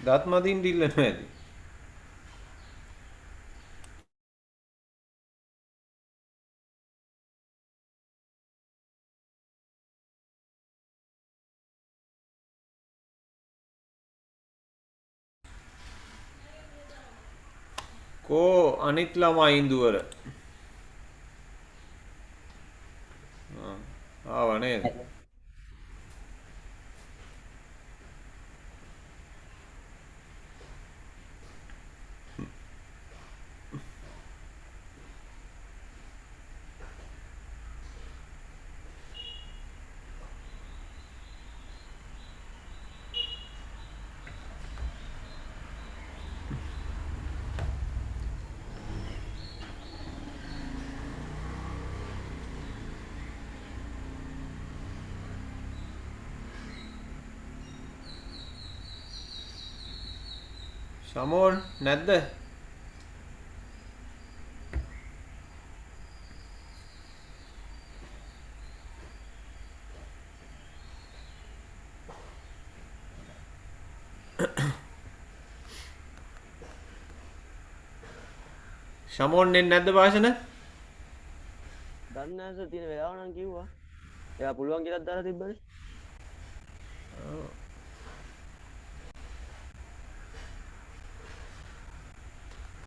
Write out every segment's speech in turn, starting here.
දත් මදින් දිල්ලනවා ඇති. කෝ අනිත් ළමා ඉන්දුවර. ආව නේද? සමෝන් නැද්ද? සමෝන් නෙන්නේ නැද්ද භාෂණ? දන්නේ නැහැ සර් තියෙන වෙලාව නම් කිව්වා. එයා පුළුවන් කියලා දාලා තිබ්බනේ.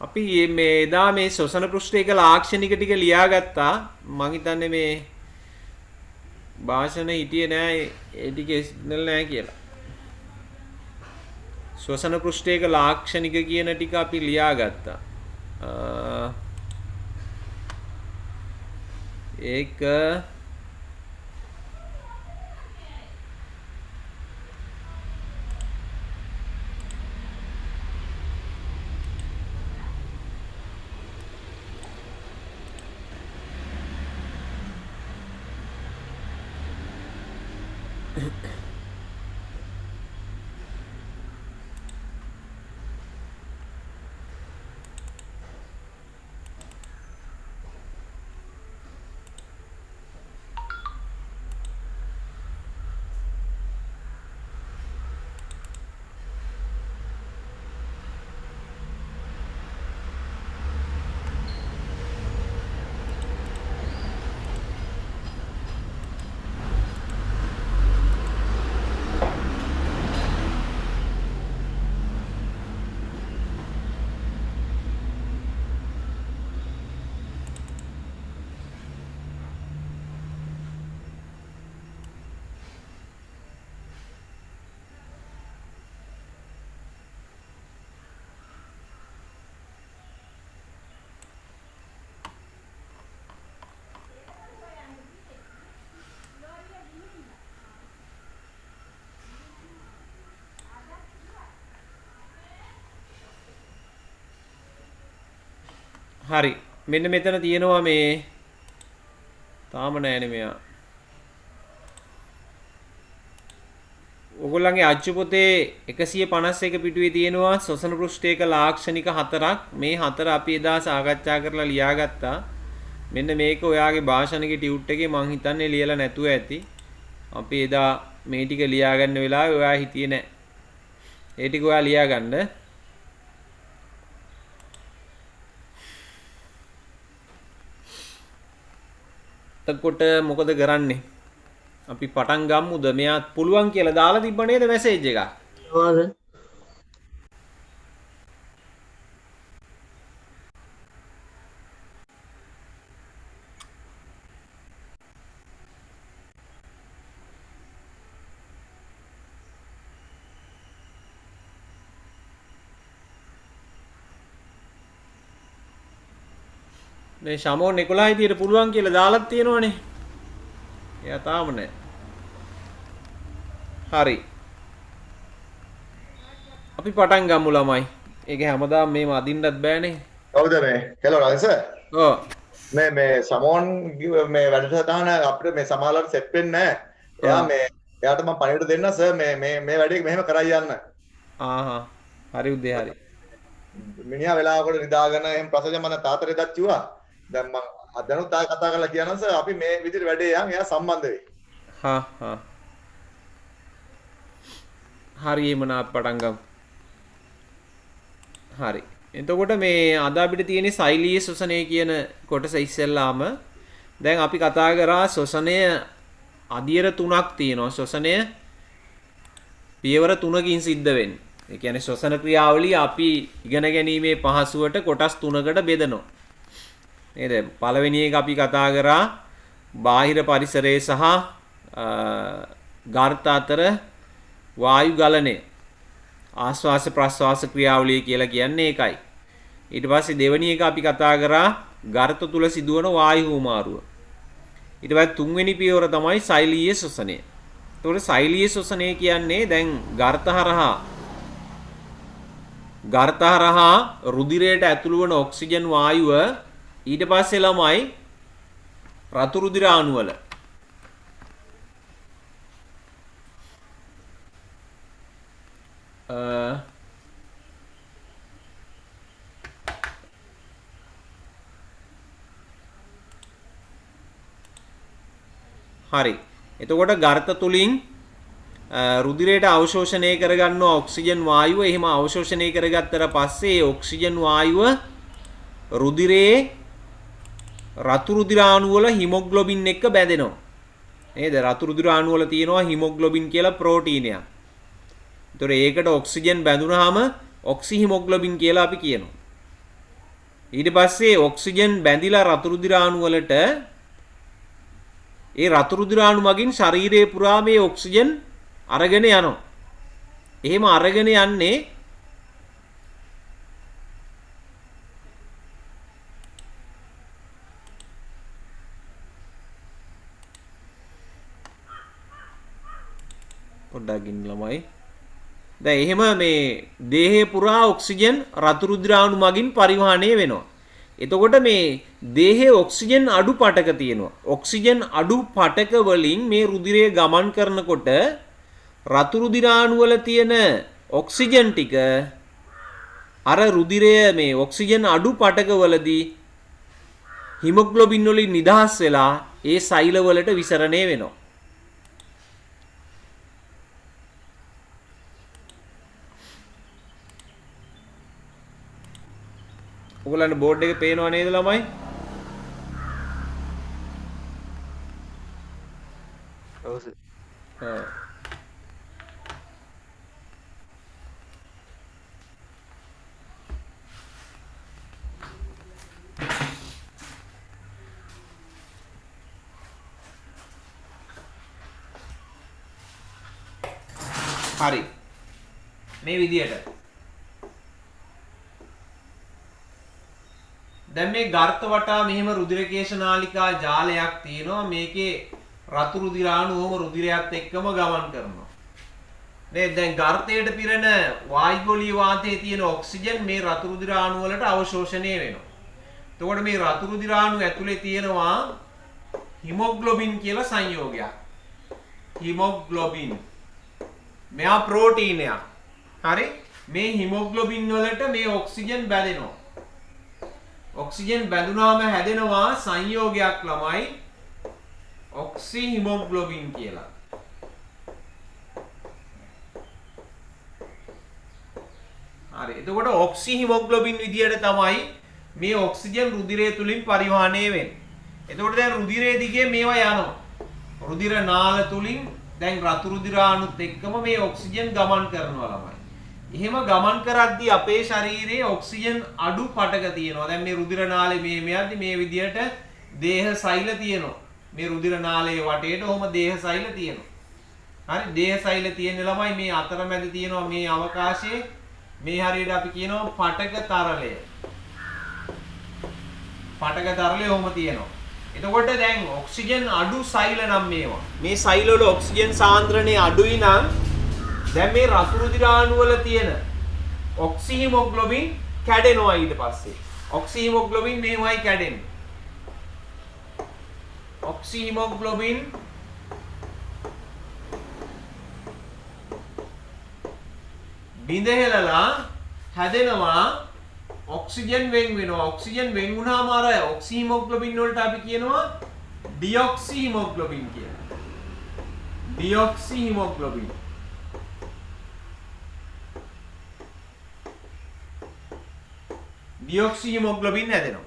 අපි මේ එදා මේ ශ්වසන පෘෂ්ඨයක ලාක්ෂණික ටික ලියාගත්තා. මං හිතන්නේ මේ භාෂණ හිටියේ නෑ ඒ ටිකේ සිග්නල් නෑ කියලා. ශ්වසන පෘෂ්ඨයක ලාක්ෂණික කියන ටික අපි ලියාගත්තා. ඒක හරි. මෙන්න මෙතන තියෙනවා මේ තාම නෑනේ මෙයා. ඔයගොල්ලන්ගේ අච්චු පොතේ 151 පිටුවේ තියෙනවා ශ්වසන පෘෂ්ඨයක ලාක්ෂණික හතරක්. මේ හතර අපි එදා සාකච්ඡා කරලා ලියාගත්තා. මෙන්න මේක ඔයාගේ භාෂණික ටියුට් එකේ මං හිතන්නේ ලියලා නැතුව ඇති. අපි එදා මේ ටික ලියා ගන්න වෙලාවේ ඔයා හිතියේ නෑ. ඒ ටික ඔයා ලියා ගන්න. එතකොට මොකද කරන්නේ? අපි පටන් ගමුද? මෙයාත් පුළුවන් කියලා දාලා තිබ්බ නේද මැසේජ් එක? ඔව් සර්. මේ ශමෝන් 11 විදියට පුළුවන් කියලා දාලා තියෙනවනේ. එයා තාම නෑ. හරි. අපි පටන් ගමු ළමයි. ඒක හැමදාම මේව අදින්නත් බෑනේ. කවුද මේ? Hello Raj sir. ඔව්. මේ සමෝන් මේ වැඩසටහන අපිට මේ සමාලවට සෙට් වෙන්නේ නැහැ. එයා මේ එයාට මම පණිවිඩ දෙන්න සර් මේ වැඩේ මෙහෙම කරයි යන්න. ආහා. හරි උදේ හරි. මිනිහා වෙලාවකට නිදාගෙන එහෙම ප්‍රසජ මම තාතරේ දත් කිව්වා. දැන් මම අදනුත් ආයෙ කතා කරලා කියනවා සර් අපි මේ විදිහට වැඩේ යන් එයා සම්බන්ධ වෙයි. හා. හරි එමන අපි පටන් ගමු. හරි. එතකොට මේ අද අපිට තියෙන සෛලීය ශ්වසනය කියන කොටස ඉස්සෙල්ලාම දැන් අපි කතා කරා ශ්වසනය අදියර තුනක් තියෙනවා. ශ්වසනය පියවර තුනකින් සිද්ධ වෙන්නේ. ඒ කියන්නේ ශ්වසන ක්‍රියාවලිය අපි ඉගෙන ගැනීමේ පහසුවට කොටස් තුනකට බෙදනවා. නේද? පළවෙනි එක අපි කතා කරා බාහිර පරිසරයේ සහ ගර්ත අතර වායු ගලණය. ආශ්වාස ප්‍රශ්වාස ක්‍රියාවලිය කියලා කියන්නේ ඒකයි. ඊට පස්සේ දෙවෙනි එක අපි කතා කරා ගර්ත තුල සිදුවන වායු හුමාරුව. ඊට පස්සේ තුන්වෙනි පියවර තමයි සෛලීය ශ්වසනය. ඒතකොට සෛලීය ශ්වසනය කියන්නේ දැන් ගර්ත හරහා රුධිරයට ඇතුළු වන ඔක්සිජන් වායුව ඊට පස්සේ ළමයි රතු රුධිර අණු වල හරි. එතකොට ගර්ත තුලින් රුධිරයට අවශෝෂණය කරගන්න ඔක්සිජන් වායුව එහෙම අවශෝෂණය කරගත්තට පස්සේ ඒ ඔක්සිජන් වායුව රුධිරයේ රතු රුධිර අණු වල හිමොග්ලොබින් එක්ක බැඳෙනවා. නේද? රතු රුධිර අණු වල තියෙනවා හිමොග්ලොබින් කියලා ප්‍රෝටීනයක්. ඒතොර ඒකට ඔක්සිජන් බැඳුනහම ඔක්සි හිමොග්ලොබින් කියලා අපි කියනවා. ඊට පස්සේ ඔක්සිජන් බැඳිලා රතු රුධිර අණු වලට ඒ රතු රුධිර අණු මගින් ශරීරයේ පුරා මේ ඔක්සිජන් අරගෙන යනවා. එහෙම අරගෙන යන්නේ පොඩ්ඩක් ඉන්න ළමයි. දැන් එහෙම මේ දේහය පුරා ඔක්සිජන් රතු රුධිර අණු මගින් පරිවහණය වෙනවා. එතකොට මේ දේහයේ ඔක්සිජන් අඩු පටක තියෙනවා. ඔක්සිජන් අඩු පටක වලින් මේ රුධිරය ගමන් කරනකොට රතු රුධිර අණු වල තියෙන ඔක්සිජන් ටික අර රුධිරය මේ ඔක්සිජන් අඩු පටක වලදී හිමොග්ලොබින් වලින් නිදහස් වෙලා ඒ සෛල වලට විසරණය වෙනවා. ඔයගොල්ලන්ට බෝඩ් එකේ පේනව නේද ළමයි? ඔව් සර්. හරි. මේ විදියට දැන් මේ ගර්ත වටා මෙහෙම රුධිර කේශ නාලිකා ජාලයක් තියෙනවා. මේකේ රතු රුධිර අණුවම රුධිරයත් එක්කම ගමන් කරනවා. නේද? දැන් ගර්තයට පිරෙන වායුගෝලීය වාතයේ තියෙන ඔක්සිජන් මේ රතු රුධිර අණු වලට අවශෝෂණය වෙනවා. එතකොට මේ රතු රුධිර අණු ඇතුලේ තියෙනවා හිමොග්ලොබින් කියලා සංයෝගයක්. හිමොග්ලොබින්. මෙයා ප්‍රෝටීනයක්. හරි? මේ හිමොග්ලොබින් වලට මේ ඔක්සිජන් බැඳෙනවා. ඔක්සිජන් බැඳුනාම හැදෙනවා සංයෝගයක් ළමයි ඔක්සි හිමොග්ලොබින් කියලා. හරි. එතකොට ඔක්සි හිමොග්ලොබින් විදියට තමයි මේ ඔක්සිජන් රුධිරය තුලින් පරිවහණය වෙන්නේ. එතකොට දැන් රුධිරයේ දිගේ මේවා යනවා. රුධිර නාල තුලින් දැන් රතු රුධිර අණුත් එක්කම මේ ඔක්සිජන් ගමන් කරනවා ළමයි. එහෙම ගමන් කරද්දී අපේ ශරීරයේ ඔක්සිජන් අඩු පටක තියෙනවා. දැන් මේ රුධිර නාලේ මේ යද්දි මේ විදියට දේහ සෛල තියෙනවා. මේ රුධිර නාලයේ වටේට ඔහොම දේහ සෛල තියෙනවා. හරි? දේහ සෛල තියෙන ළමයි මේ අතරමැද තියෙනවා මේ අවකාශයේ මේ හරියට අපි කියනවා පටක තරලය. පටක තරලය ඔහොම තියෙනවා. එතකොට දැන් ඔක්සිජන් අඩු සෛල නම් මේවා. මේ සෛල වල ඔක්සිජන් සාන්ද්‍රණය අඩුයි නම් දැන් මේ රතු රුධිර අණු වල තියෙන ඔක්සි හිමොග්ලොබින් කැඩෙනවා ඊට පස්සේ. ඔක්සි හිමොග්ලොබින් මෙහෙමයි කැඩෙන්නේ. ඔක්සි හිමොග්ලොබින් බිඳහෙලලා හැදෙනවා ඔක්සිජන් වෙන් වෙනවා. ඔක්සිජන් වෙන් වුණාම අර ඔක්සි හිමොග්ලොබින් වලට අපි කියනවා ඩිऑක්සි හිමොග්ලොබින් කියලා. ඩිऑක්සි හිමොග්ලොබින්. ඩියොක්සි හිමොග්ලොබින් හැදෙනවා.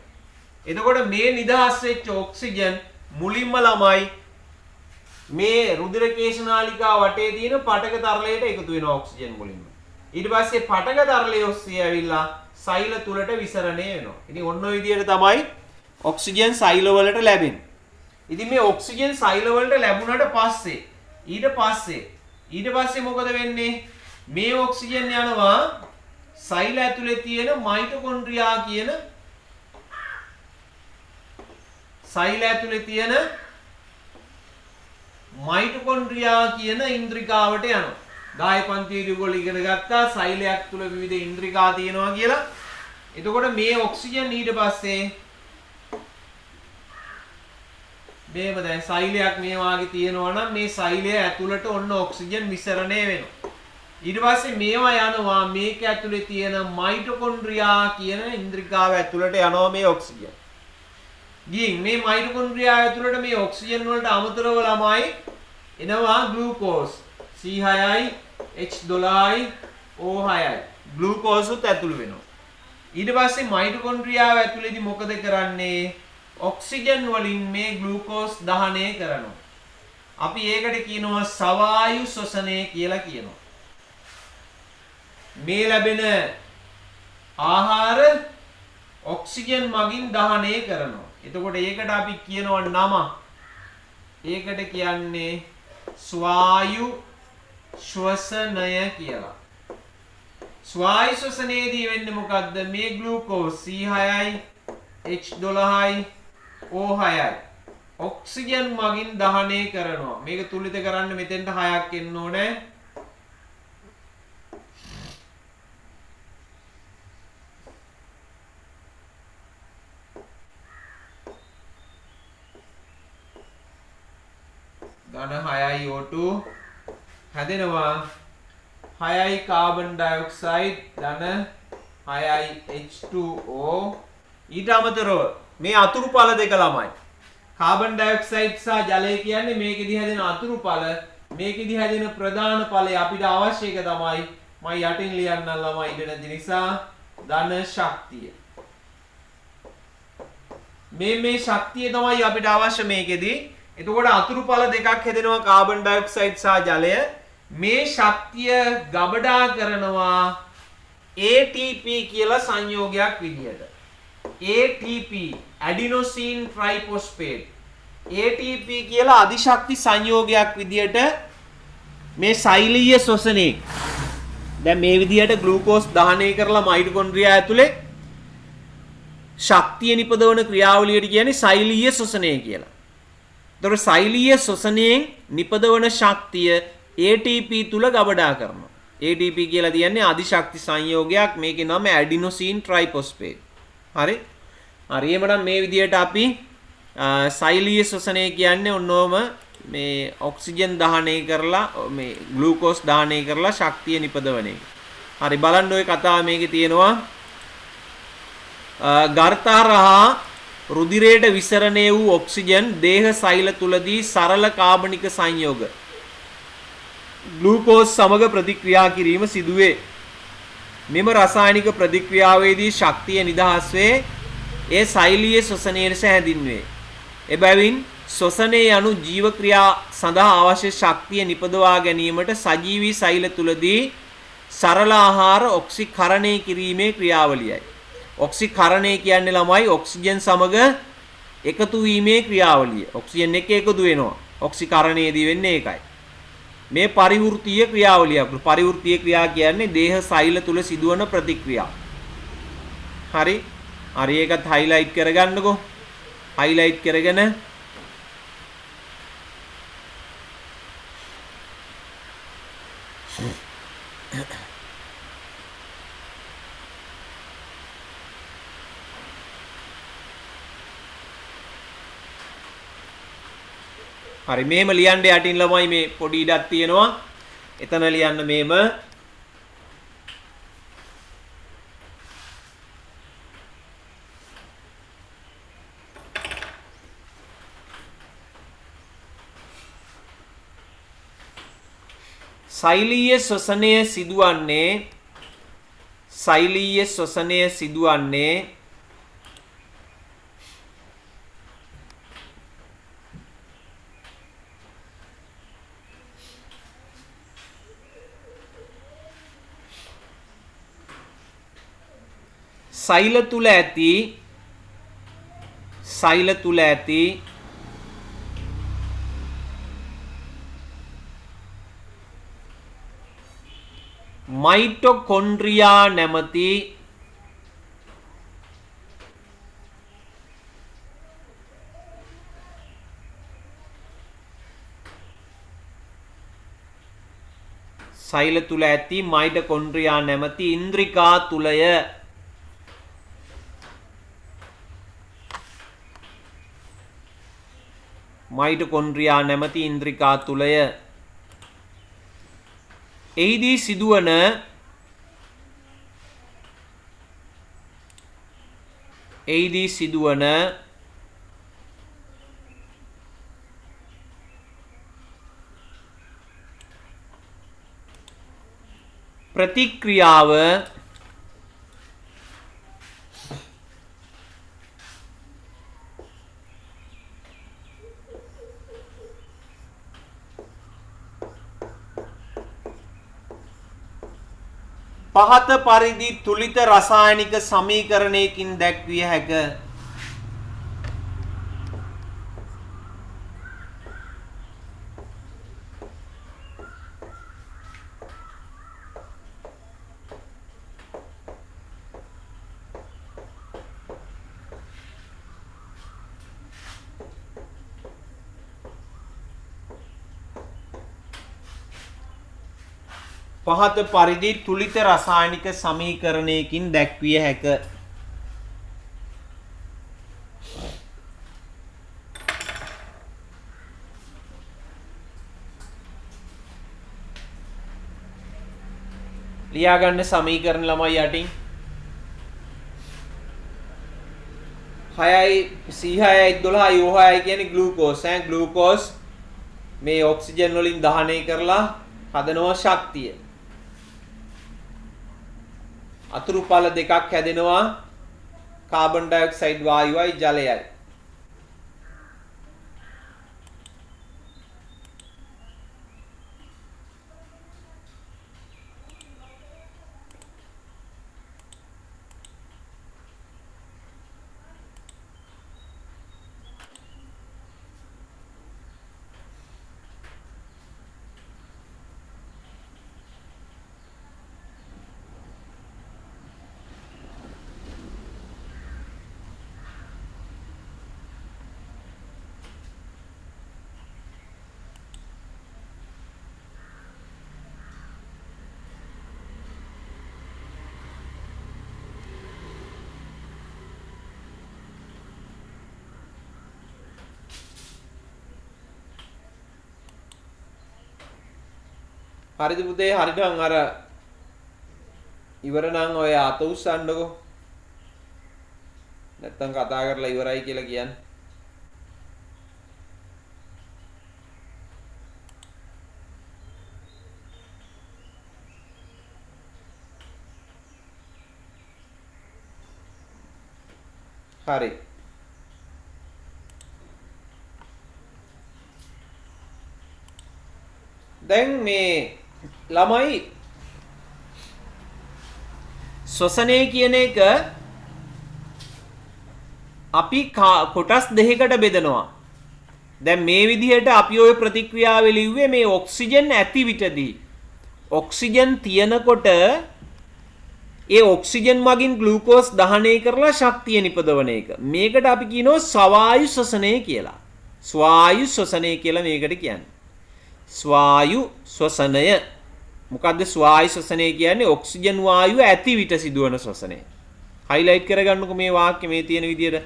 එතකොට මේ නිදහස් වෙච්ච ඔක්සිජන් මුලින්ම ළමයි මේ රුධිර කේශනාලිකා වටේ තියෙන පටක තරලයට එකතු වෙනවා ඔක්සිජන් මුලින්ම. ඊට පස්සේ පටක තරලයේ ඔස්සේ ඇවිල්ලා සෛල තුලට විසරණය වෙනවා. ඉතින් ඔන්න ඔය විදිහට තමයි ඔක්සිජන් සෛල වලට ලැබෙන්නේ. ඉතින් මේ ඔක්සිජන් සෛල වලට ලැබුණාට පස්සේ ඊට පස්සේ මොකද වෙන්නේ? මේ ඔක්සිජන් යනවා සෛල ඇතුලේ තියෙන මයිටොකොන්ඩ්‍රියා කියන ඉන්ද්‍රිකාවට යනවා. ගාය පන්තියේ ඔයගොල්ලෝ ඉගෙන ගත්තා සෛලයක් තුල විවිධ ඉන්ද්‍රිකා තියෙනවා කියලා. එතකොට මේ ඔක්සිජන් ඊට පස්සේ මේව දැන් සෛලයක් මේ වාගේ තියෙනවා නම් මේ සෛලය ඇතුළට ඔන්න ඔක්සිජන් විසරණය වෙනවා. ඊට පස්සේ මේවා යනවා මේක ඇතුලේ තියෙන මයිටොකොන්ඩ්‍රියා කියන ඉන්ද්‍රිකාව ඇතුළට යනවා මේ ඔක්සිජන්. ගිහින් මේ මයිටොකොන්ඩ්‍රියා ඇතුළට මේ ඔක්සිජන් වලට අමතරව ළමයි එනවා ග්ලූකෝස් C6යි H12යි O6යි ග්ලූකෝස් උත් ඇතුළු වෙනවා. ඊට පස්සේ මයිටොකොන්ඩ්‍රියාව ඇතුළේදී මොකද කරන්නේ? ඔක්සිජන් වලින් මේ ග්ලූකෝස් දහනය කරනවා. අපි ඒකට කියනවා සවායු ශ්වසනය කියලා කියනවා. මේ ලැබෙන ආහාර ඔක්සිජන් මගින් දහනය කරනවා. එතකොට ඒකට අපි කියනවා නම. ඒකට කියන්නේ ස්වායු ශ්වසනය කියලා. ස්වායු ශ්වසනයේදී වෙන්නේ මොකද්ද? මේ ග්ලූකෝස් C6යි H12යි O6යි ඔක්සිජන් මගින් දහනය කරනවා. මේක තුලිත කරන්න මෙතෙන්ට 6ක් එන්න ඕනේ. ධන 6යි O2 හැදෙනවා. 6යි කාබන් ඩයොක්සයිඩ් ධන 6යි H2O. ඊට අමතරව මේ අතුරු පළ දෙක ළමයි. කාබන් ඩයොක්සයිඩ් සහ ජලය කියන්නේ මේකෙදි හැදෙන අතුරු පළ. මේකෙදි හැදෙන ප්‍රධාන ඵලය අපිට අවශ්‍ය එක තමයි මම යටින් ලියන්නම් ළමයි ඉඳ නැති නිසා ධන ශක්තිය. මේ ශක්තිය තමයි අපිට අවශ්‍ය මේකෙදි. එතකොට අතුරු පළ දෙකක් හැදෙනවා කාබන් ඩයොක්සයිඩ් සහ ජලය. මේ ශක්තිය ගබඩා කරනවා ATP කියලා සංයෝගයක් විදියට. ATP adenosine triphosphate ATP කියලා අධිශක්ති සංයෝගයක් විදියට මේ සෛලීය ශ්වසනයේ දැන් මේ විදියට ග්ලූකෝස් දහනය කරලා මයිටොකොන්ඩ්‍රියා ඇතුලේ ශක්තිය නිපදවන ක්‍රියාවලියට කියන්නේ සෛලීය ශ්වසනය කියලා. ඒතර සෛලීය ශ්වසනයෙන් නිපදවන ශක්තිය ATP තුල ගබඩා කරනවා. ATP කියලා කියන්නේ අධිශක්ති සංයෝගයක්. මේකේ නම adenosine triphosphate. හරි. හරි එමනම් මේ විදියට අපි සෛලීය ශ්වසනය කියන්නේ ඔන්නෝම මේ ඔක්සිජන් දහනය කරලා මේ ග්ලූකෝස් දහනය කරලා ශක්තිය නිපදවන එක. හරි බලන්න ඔය කතාව මේකේ තියෙනවා. ගර්ථාරහා රුධිරයට විසරණය වූ ඔක්සිජන් දේහ සෛල තුලදී සරල කාබනික සංයෝග ග්ලූකෝස් සමග ප්‍රතික්‍රියා කිරීම සිදුවේ. මෙම රසායනික ප්‍රතික්‍රියාවේදී ශක්තිය නිදහස් වේ. ඒ සෛලීය ශ්වසනය ලෙස හැඳින්වේ. එබැවින් ශ්වසනය යනු ජීව ක්‍රියා සඳහා අවශ්‍ය ශක්තිය නිපදවා ගැනීමට සජීවී සෛල තුලදී සරල ආහාර ඔක්සිකරණය කිරීමේ ක්‍රියාවලියයි. ඔක්සිකරණය කියන්නේ ළමයි ඔක්සිජන් සමග එකතු වීමේ ක්‍රියාවලිය. ඔක්සිජන් එක එකතු වෙනවා. ඔක්සිකරණයේදී වෙන්නේ ඒකයි. මේ පරිවෘත්තීය ක්‍රියාවලියක්. පරිවෘත්තීය ක්‍රියා කියන්නේ දේහ සෛල තුල සිදුවන ප්‍රතික්‍රියා. හරි. හරි ඒකත් highlight කරගන්නකෝ. highlight කරගෙන හරි මෙහෙම ලියන්න යටින් ළමයි මේ පොඩි ඉඩක් තියෙනවා. එතන ලියන්න මෙහෙම. සෛලීය ශ්වසනය සිදුවන්නේ සෛලීය ශ්වසනය සිදුවන්නේ සෛල තුල ඇති මයිටොකොන්ඩ්‍රියා නැමැති සෛල තුල ඇති මයිටොකොන්ඩ්‍රියා නැමැති ඉන්ද්‍රිකා තුලය. මයිටොකොන්ඩ්‍රියා නැමැති ඉන්ද්‍රිකා තුලය. එහිදී සිදුවන ප්‍රතික්‍රියාව පහත පරිදි තුලිත රසායනික සමීකරණයකින් දැක්විය හැක. පහත පරිදි තුලිත රසායනික සමීකරණයකින් දැක්විය හැක. ලියා ගන්න සමීකරණ ළමයි යටින් 6යි C6යි 12යි O6යි කියන්නේ ග්ලූකෝස්. ග්ලූකෝස් මේ ඔක්සිජන් වලින් දහනය කරලා හදනවා ශක්තිය. අතුරු පළ දෙකක් හැදෙනවා කාබන් ඩයොක්සයිඩ් වායුවයි ජලයයි. හරිද පුතේ? හරිනම් අර ඉවර නම් ඔය අත උස්සන්නකෝ. නැත්තම් කතා කරලා ඉවරයි කියලා කියන්නේ. හරි. දැන් මේ ළමයි ශ්වසනය කියන එක අපි කොටස් දෙකකට බෙදනවා. දැන් මේ විදිහට අපි ওই ප්‍රතික්‍රියාව ලිව්වේ මේ ඔක්සිජන් ඇති විටදී. ඔක්සිජන් තියනකොට ඒ ඔක්සිජන් මගින් ග්ලූකෝස් දහනය කරලා ශක්තිය නිපදවන එක. මේකට අපි කියනවා ස්වායු ශ්වසනය කියලා. ස්වායු ශ්වසනය කියලා මේකට කියන්නේ. ස්වායු ශ්වසනය. මොකද්ද ස්වායු ශ්වසනය කියන්නේ? ඔක්සිජන් වායුව ඇති විට සිදුවන ශ්වසනය. හයිලයිට් කරගන්නකො මේ වාක්‍ය මේ තියෙන විදිහට.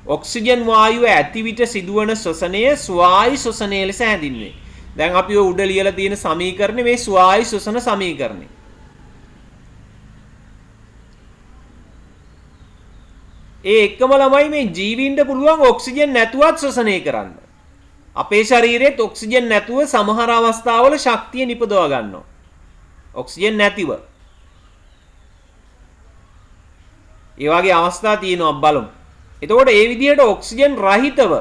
ඔක්සිජන් වායුව ඇති විට සිදුවන ශ්වසනය ස්වායු ශ්වසනය ලෙස හැඳින්වේ. දැන් අපි ඔය උඩ ලියලා තියෙන සමීකරණය මේ ස්වායු ශ්වසන සමීකරණය. ඒ එක්කම ළමයි මේ ජීවීන්ට පුළුවන් ඔක්සිජන් නැතුවත් ශ්වසනය කරන්න. අපේ ශරීරෙත් ඔක්සිජන් නැතුව සමහර අවස්ථාවල ශක්තිය නිපදව ගන්නවා. ඔක්සිජන් නැතිව. ඒ වගේ අවස්ථා තියෙනවා බලමු. එතකොට ඒ විදිහට ඔක්සිජන් රහිතව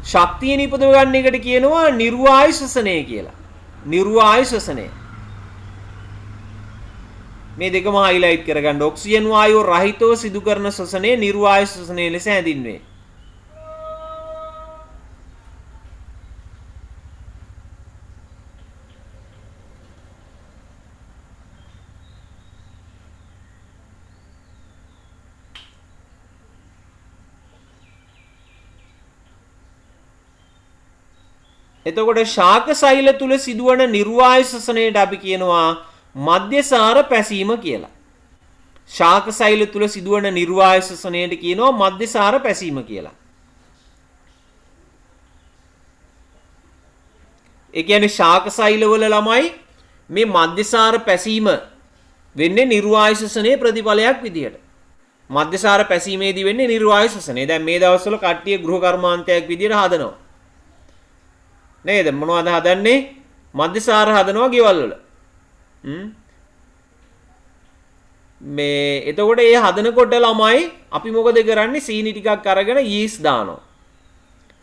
ශක්තිය නිපදව ගන්න එකට කියනවා නිර්වායු ශ්වසනය කියලා. නිර්වායු ශ්වසනය. මේ දෙකම හයිලයිට් කරගන්න. ඔක්සිජන් වායුව රහිතව සිදු කරන ශ්වසනය නිර්වායු ශ්වසනය ලෙස හැඳින්වේ. එතකොට ශාක සෛල තුල සිදුවන නිර්වායු ශ්වසනයට අපි කියනවා මධ්‍යසාර පැසීම කියලා. ශාක සෛල තුල සිදුවන නිර්වායු ශ්වසනයට කියනවා මධ්‍යසාර පැසීම කියලා. ඒ කියන්නේ ශාක සෛල වල ළමයි මේ මධ්‍යසාර පැසීම වෙන්නේ නිර්වායු ශ්වසනයේ ප්‍රතිඵලයක් විදියට. මධ්‍යසාර පැසීමේදී වෙන්නේ නිර්වායු ශ්වසනය. දැන් මේ දවස්වල කට්ටිය ගෘහ කර්මාන්තයක් විදියට හදනවා. නේද? මොනවද හදන්නේ? මධ්‍යසාර හදනවා ගෙවල් වල. මේ එතකොට ඒ හදනකොට ළමයි අපි මොකද කරන්නේ? සීනි ටිකක් අරගෙන යීස් දානවා.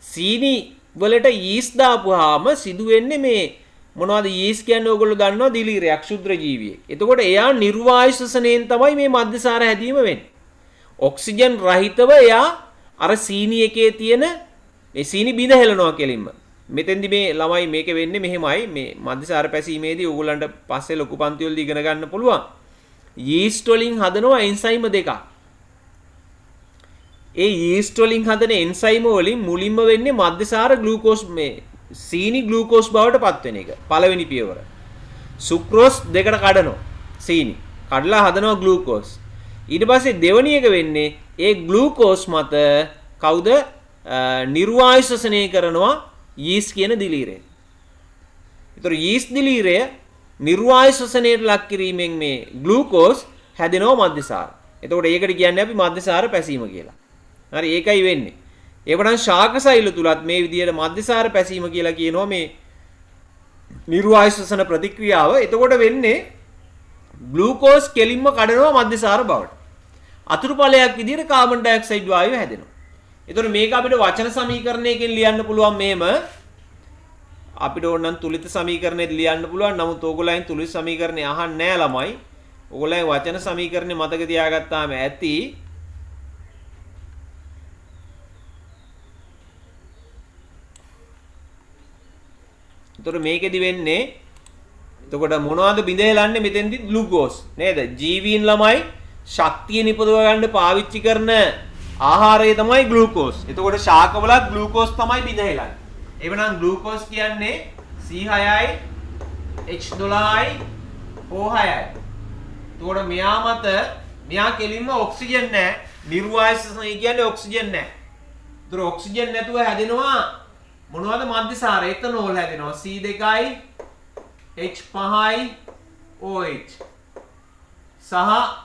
සීනි වලට යීස් දාපුවාම සිදුවෙන්නේ මේ මොනවද යීස් කියන්නේ? ඕගොල්ලෝ දන්නවා දිලීරයක් ක්ෂුද්‍ර ජීවියෙක්. එතකොට එයා නිර්වායු ශ්වසනයෙන් තමයි මේ මධ්‍යසාර හැදීම වෙන්නේ. ඔක්සිජන් රහිතව එයා අර සීනි එකේ තියෙන මේ සීනි බිඳ හෙලනවා කෙලින්ම. මෙතෙන්දි මේ ළමයි මේක වෙන්නේ මෙහෙමයි. මේ මධ්‍යසාර පැසීමේදී ඕගොල්ලන්ට පස්සේ ලොකු පන්ති වලදී ඉගෙන ගන්න පුළුවන්. යීස්ට් වලින් හදනවා එන්සයිම දෙකක්. ඒ යීස්ට් වලින් හදන එන්සයිම වලින් මුලින්ම වෙන්නේ මධ්‍යසාර ග්ලූකෝස් මේ සීනි ග්ලූකෝස් බවට පත් වෙන එක. පළවෙනි පියවර. සුක්‍රෝස් දෙකට කඩනවා. සීනි කඩලා හදනවා ග්ලූකෝස්. ඊට පස්සේ දෙවෙනි එක වෙන්නේ ඒ ග්ලූකෝස් මත කවුද නිර්වායු ශ්වසනය කරනවා යීස් කියන දිලීරය. ඒතර යීස් දිලීරය නිර්වායු ශ්වසනයට ලක් කිරීමෙන් මේ ග්ලූකෝස් හැදෙනවා මධ්‍යසාර. එතකොට ඒකට කියන්නේ අපි මධ්‍යසාර පැසීම කියලා. හරි ඒකයි වෙන්නේ. ඒවනම් ශාක සෛල තුලත් මේ විදිහට මධ්‍යසාර පැසීම කියලා කියනවා මේ නිර්වායු ශ්වසන ප්‍රතික්‍රියාව. එතකොට වෙන්නේ ග්ලූකෝස් කෙලින්ම කඩනවා මධ්‍යසාර බවට. අතුරුඵලයක් විදිහට කාබන් ඩයොක්සයිඩ් වායුව හැදෙනවා. එතකොට මේක අපිට වචන සමීකරණයකින් ලියන්න පුළුවන් මෙහෙම. අපිට ඕන නම් තුලිත සමීකරණෙත් ලියන්න පුළුවන්. නමුත් ඕගොල්ලන් තුලිත සමීකරණය අහන්නේ නැහැ ළමයි. ඕගොල්ලන් වචන සමීකරණය මතක තියාගත්තාම ඇති. එතකොට මේකෙදි වෙන්නේ එතකොට මොනවද බිඳෙලන්නේ මෙතෙන්දි ග්ලූකෝස් නේද? ජීවීන් ළමයි ශක්තිය නිපදව ගන්න පාවිච්චි කරන ආහාරය තමයි ග්ලූකෝස්. එතකොට ශාකවලත් ග්ලූකෝස් තමයි බිඳෙලන්නේ. එවනම් ග්ලූකෝස් කියන්නේ C6යි H12යි O6යි. එතකොට මෙයා මත මෙයා කෙලින්ම ඔක්සිජන් නැහැ. නිර්වායු ශ්වසනය කියන්නේ ඔක්සිජන් නැහැ. ඒතර ඔක්සිජන් නැතුව හැදෙනවා මොනවද මධ්‍යසාර එතනෝල් හැදෙනවා C2යි H5යි OH සහ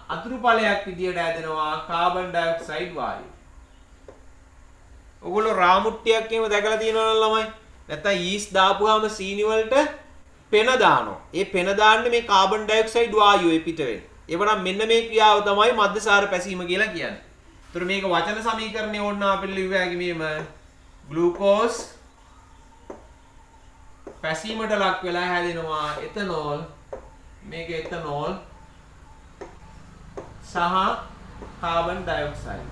අතුරුඵලයක් විදියට හැදෙනවා කාබන් ඩයොක්සයිඩ් වායුව. ඔයගොල්ලෝ රාමුට්ටියක් එහෙම දැකලා තියෙනවද ළමයි? නැත්තම් යීස් දාපුවාම සීනි වලට පෙන දානවා. ඒ පෙන දාන්නේ මේ කාබන් ඩයොක්සයිඩ් වායුවේ පිට වෙන්නේ. ඒවනම් මෙන්න මේ ක්‍රියාව තමයි මධ්‍යසාර පැසීම කියලා කියන්නේ. ඒතර මේක වචන සමීකරණය ඕන අපිට ලිව්ව හැකි මෙහෙම ග්ලූකෝස් පැසීමට ලක් වෙලා හැදෙනවා එතනෝල්. මේක එතනෝල් සහ කාබන් ඩයොක්සයිඩ්.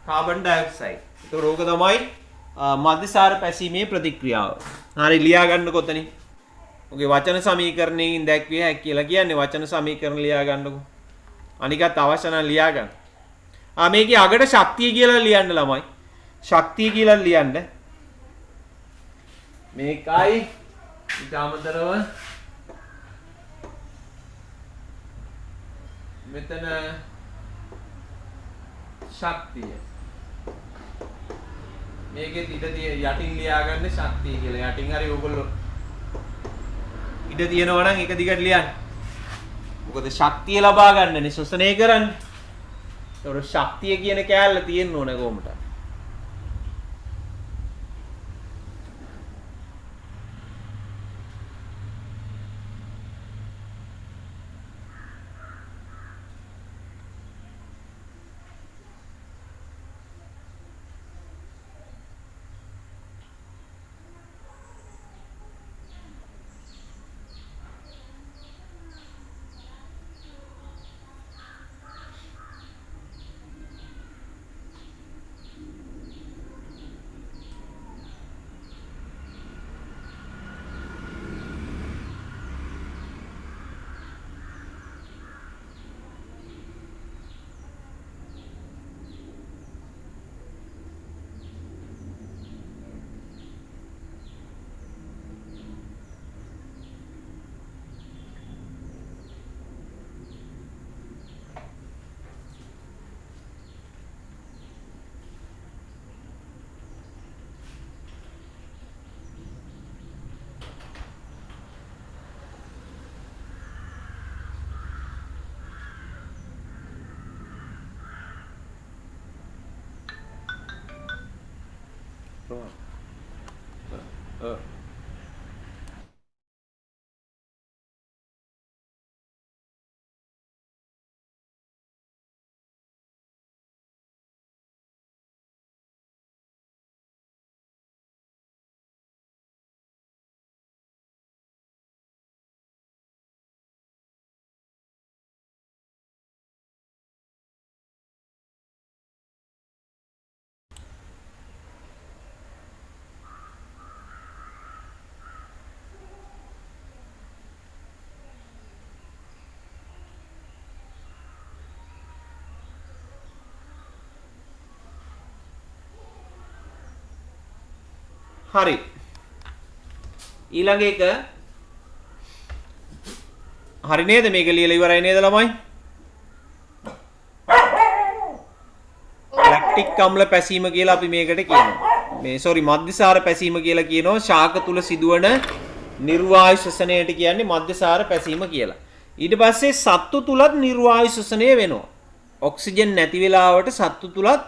Carbon dioxide. ඒක රෝග තමයි මධ්‍යසාර පැසීමේ ප්‍රතික්‍රියාව. හරි ලියා ගන්න කොතනින්? ඔගේ වචන සමීකරණයෙන් දැක්විය හැකි කියලා කියන්නේ වචන සමීකරණ ලියා ගන්නකො. අනිකත් අවශ්‍ය නම් ලියා ගන්න. මේකේ අගට ශක්තිය කියලා ලියන්න ළමයි. ශක්තිය කියලා ලියන්න. මේකයි ඊට අමතරව මෙතන ශක්තිය. මේකෙත් ඉඩ යටින් ලියාගන්න ශක්තිය කියලා. යටින් හරි ඕගොල්ලෝ ඉඩ තියෙනවා නම් එක දිගට ලියන්න. මොකද ශක්තිය ලබා ගන්නනේ ශ්වසනය කරන්නේ. ඒතකොට ශක්තිය කියන කෑල්ල තියෙන්න ඕනේ කොහොමද? හරි. ඊළඟ එක හරි නේද? මේක ලියලා ඉවරයි නේද ළමයි? ලැක්ටික් අම්ල පැසීම කියලා අපි මේකට කියනවා. මේ සෝරි මධ්‍යසාර පැසීම කියලා කියනවා. ශාක තුල සිදුවන නිර්වායු ශ්වසනයට කියන්නේ මධ්‍යසාර පැසීම කියලා. ඊට පස්සේ සත්තු තුලත් නිර්වායු ශ්වසනය වෙනවා. ඔක්සිජන් නැති වෙලාවට සත්තු තුලත්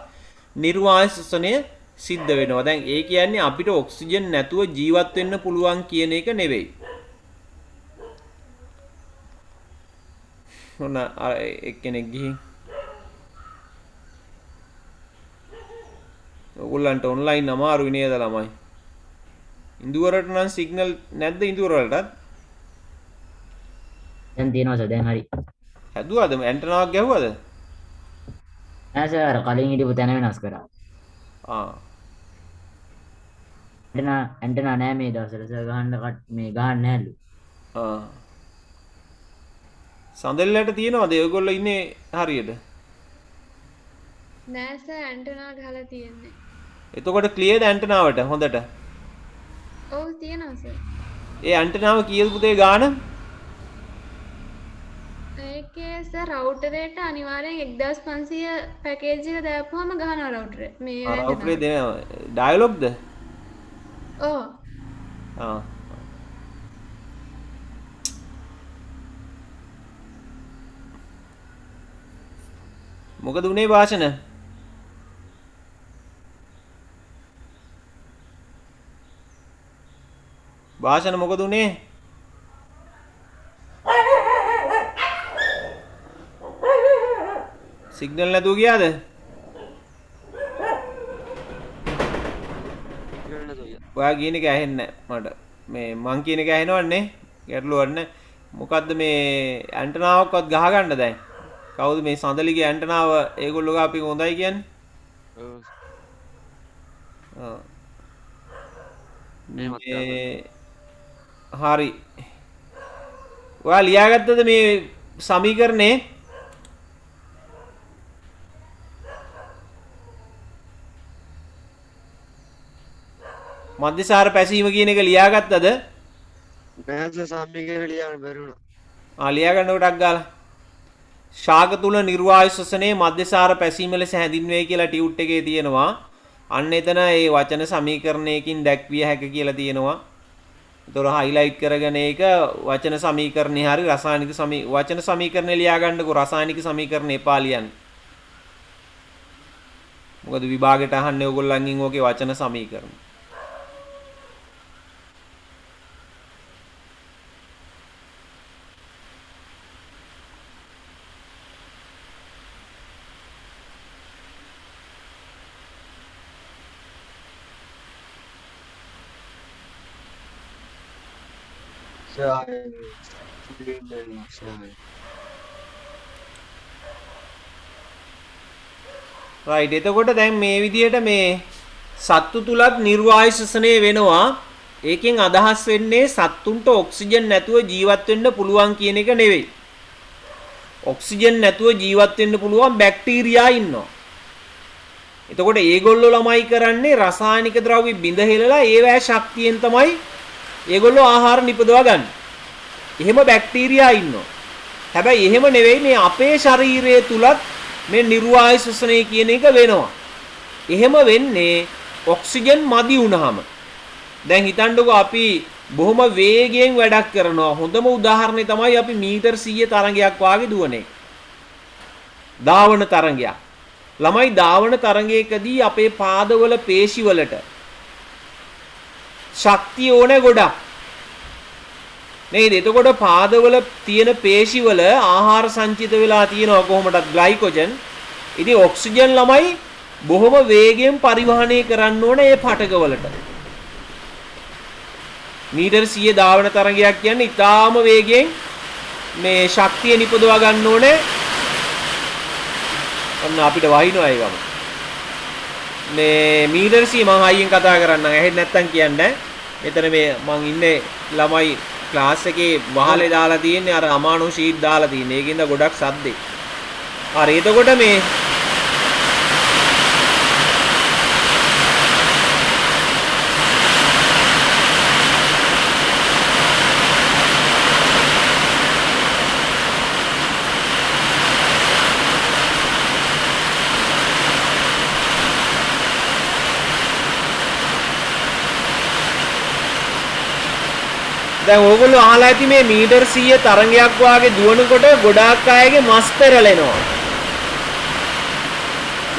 නිර්වායු ශ්වසනය සිද්ධ වෙනවා. දැන් ඒ කියන්නේ අපිට ඔක්සිජන් නැතුව ජීවත් වෙන්න පුළුවන් කියන එක නෙවෙයි. ඔන්න එක්කෙනෙක් ගිහින් ඔයගොල්ලන්ට ඔන්ලයින් අමාරුයි නේද ළමයි? ඉන්දුවරට නම් සිග්නල් නැද්ද ඉන්දුවර වලටත්? දැන් තියෙනවා සර් දැන් හරි. හැදුවාද ඇන්ටනාවක් ගැහුවද? නෑ සර් කලින් හිටපු තැන වෙනස් කරා. ආ ඇන්ටනා නෑ මේ දවස්වල සර් ගහන්න මේ ගහන්න නැහැලු. ආ සඳල්ලට තියෙනවද ඔයගොල්ලෝ ඉන්නේ හරියට? නෑ සර් ඇන්ටනා ගහලා තියෙන්නේ. එතකොට ක්ලියර්ද ඇන්ටනාවට හොඳට? ඔව් තියෙනවා සර්. ඒ ඇන්ටනාව කීයද පුතේ ගාන? ඒකේ සර් රවුටරේට අනිවාර්යෙන් 1500 පැකේජ් එක දාපුවම ගහනවා රවුටරේ. මේ රවුටරේ දෙන ඩයලොග්ද? ඔව්. ආ මොකද උනේ වාසන? වාසන මොකද උනේ? සිග්නල් නැතුව ගියාද? ඔයා කියන එක ඇහෙන්නේ නැහැ මට. මේ මං කියන එක ඇහෙනවන්නේ? ගැටලුවක් නැහැ. මොකද්ද මේ ඇන්ටනාවක්වත් ගහ ගන්න දැන්? කවුද මේ සඳලිගේ ඇන්ටනාව ඒගොල්ලෝ ගාපි හොඳයි කියන්නේ? ඔව්. හරි. ඔයා ලියාගත්තද මේ සමීකරණේ? මධ්‍යසාර පැසීම කියන එක ලියාගත්තද? මෑස සම්මිකේන ලියන්න බැරි වුණා. ආ ලියා ගන්න කොටක් ගාලා. ශාක තුල නිර්වායු ශ්වසනයේ මධ්‍යසාර පැසීම ලෙස හැඳින්වේ කියලා ටියුට් එකේ තියෙනවා. අන්න එතන ඒ වචන සමීකරණයකින් දැක්විය හැක කියලා තියෙනවා. ඒතොර හයිලයිට් කරගෙන ඒක වචන සමීකරණේ හරි රසායනික වචන සමීකරණේ ලියා ගන්නකො රසායනික සමීකරණ එපා ලියන්න. මොකද විභාගයට අහන්නේ ඔයගොල්ලන්ගෙන් ඕකේ වචන සමීකරණ. රයිට් එතකොට දැන් මේ විදිහට මේ සත්තු තුලත් නිර්වායු ශ්වසනය වෙනවා. ඒකෙන් අදහස් වෙන්නේ සත්තුන්ට ඔක්සිජන් නැතුව ජීවත් වෙන්න පුළුවන් කියන එක නෙවෙයි. ඔක්සිජන් නැතුව ජීවත් වෙන්න පුළුවන් බැක්ටීරියා ඉන්නවා. එතකොට ඒගොල්ලෝ ළමයි කරන්නේ රසායනික ද්‍රව්‍ය බිඳ හෙලලා ඒවැ ශක්තියෙන් තමයි ඒගොල්ලෝ ආහාර නිපදවා ගන්න. එහෙම බැක්ටීරියා ඉන්නවා. හැබැයි එහෙම නෙවෙයි මේ අපේ ශරීරය තුලත් මේ නිර්වායු ශ්වසනය කියන එක වෙනවා. එහෙම වෙන්නේ ඔක්සිජන් මදි වුණාම. දැන් හිතන්නකෝ අපි බොහොම වේගයෙන් වැඩක් කරනවා. හොඳම උදාහරණය තමයි අපි මීටර් 100 තරංගයක් වාගේ දුවන එක. ධාවන තරංගයක්. ළමයි ධාවන තරංගයකදී අපේ පාදවල පේශිවලට ශක්තිය ඕනේ ගොඩක්. නේද? එතකොට පාදවල තියෙන පේශිවල ආහාර සංචිත වෙලා තියෙනවා කොහොමදත් ග්ලයිකෝජන්. ඉතින් ඔක්සිජන් ළමයි බොහොම වේගයෙන් පරිවහනය කරන්න ඕනේ මේ පටකවලට. මීටර් 100 ධාවන තරංගයක් කියන්නේ ඊටාම වේගයෙන් මේ ශක්තිය නිපදවා ගන්න ඕනේ. ඔන්න අපිට වහිනවා ඒකම. මේ මීටර් 100 මම හයියෙන් කතා කරන්නම්. ඇහෙන්නේ නැත්තම් කියන්නේ. මෙතන මේ මං ඉන්නේ ළමයි ක්ලාස් එකේ වහලේ දාලා තියෙන්නේ අර අමානු ෂීට් දාලා තියෙන්නේ. ඒකින්ද ගොඩක් සද්දේ. හරි එතකොට මේ දැන් ඕගොල්ලෝ අහලා ඇති මේ මීටර් 100 තරංගයක් වාගේ දුවනකොට ගොඩාක් අයගේ මස් පෙරලෙනවා.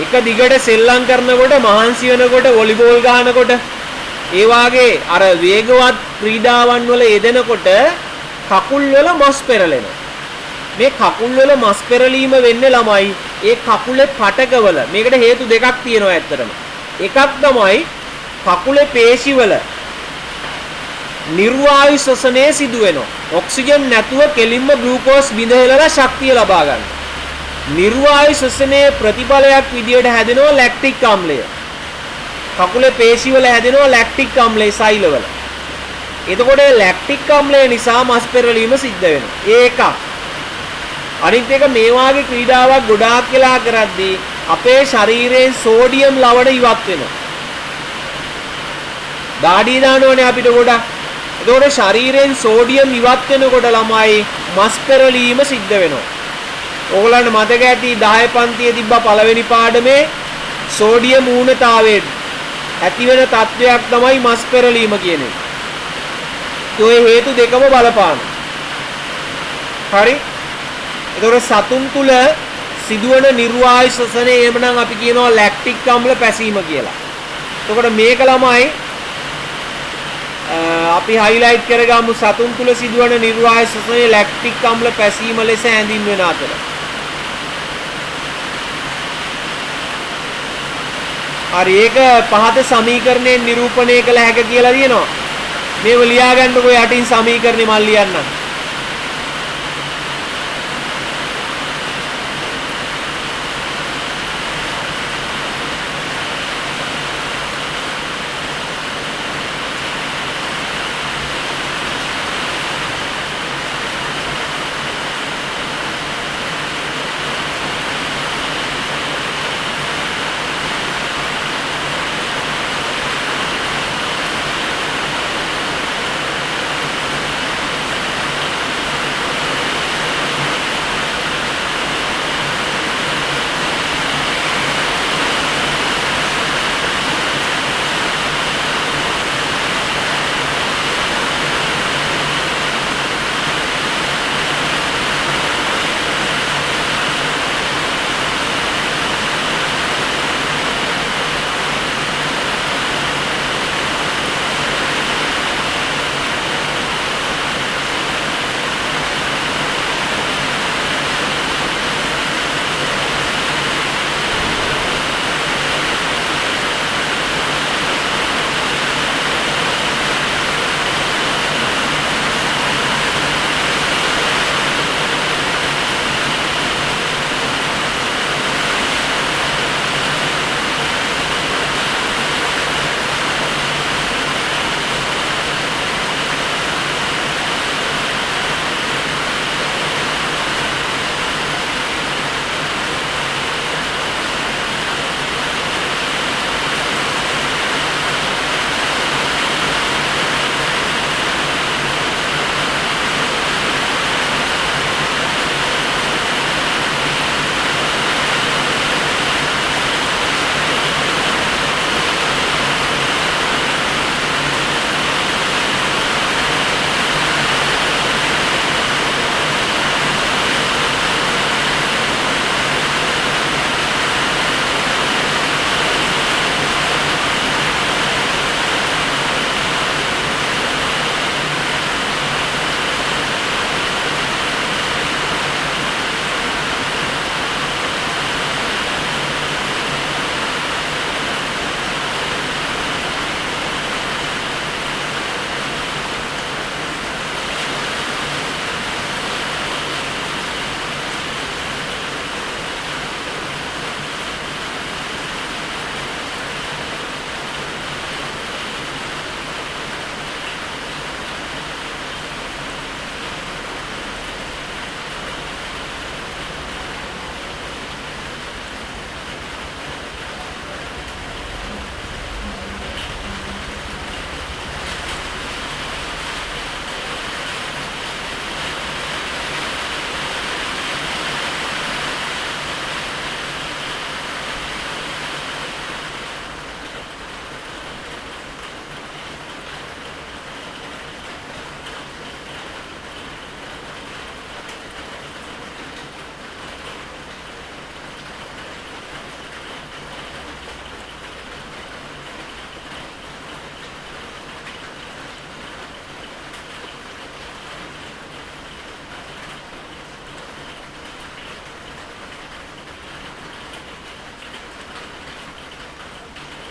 එක දිගට සෙල්ලම් කරනකොට මහන්සි වෙනකොට වොලිබෝල් ගහනකොට ඒ වාගේ අර වේගවත් ක්‍රීඩාවන් වල යෙදෙනකොට කකුල් වල මස් පෙරලෙනවා. මේ කකුල් වල මස් පෙරලීම වෙන්නේ ළමයි ඒ කකුලේ පටකවල. මේකට හේතු දෙකක් තියෙනවා ඇත්තටම. එකක් තමයි කකුලේ පේශිවල නිර්වායු ශ්වසනය සිදු වෙනවා. ඔක්සිජන් නැතුව කෙලින්ම ග්ලූකෝස් බිඳ හෙලලා ශක්තිය ලබා ගන්න. නිර්වායු ශ්වසනයේ ප්‍රතිඵලයක් විදියට හැදෙනවා ලැක්ටික් අම්ලය. කකුලේ පේශිවල හැදෙනවා ලැක්ටික් අම්ලය සෛලවල. එතකොට ලැක්ටික් අම්ලය නිසා මස් පෙරලීම සිද්ධ වෙනවා. ඒක. අනිත් එක මේ වාගේ ක්‍රීඩාවක් ගොඩාක් වෙලා කරද්දී අපේ ශරීරයෙන් සෝඩියම් ලවණ ඉවත් වෙනවා. දාඩිය දානෝනේ අපිට ගොඩක්. එතකොට ශරීරයෙන් සෝඩියම් ඉවත් වෙනකොට ළමයි මස් පෙරලීම සිද්ධ වෙනවා. ඕගොල්ලන්ට මතක ඇති 10 පන්තියේ තිබ්බ පළවෙනි පාඩමේ සෝඩියම් ඌනතාවයේ ඇති වෙන තත්වයක් තමයි මස් පෙරලීම කියන්නේ. ඒ හේතු දෙකම බලපාන. හරි? එතකොට සතුන් තුල සිදුවන නිර්වායු ශ්වසනය එහෙමනම් අපි කියනවා ලැක්ටික් අම්ල පැසීම කියලා. එතකොට මේක ළමයි අපි හයිලයිට් කරගමු සතුන් තුල සිදුවන නිර්වාය ශ්වසනයේ ලැක්ටික් අම්ල පැසීම ලෙස හැඳින්වෙන අතර. හරි ඒක පහත සමීකරණයෙන් නිරූපණය කළ හැක කියලා දිනනවා. මේව ලියා ගන්නකො යටින් සමීකරණේ මම ලියන්නම්.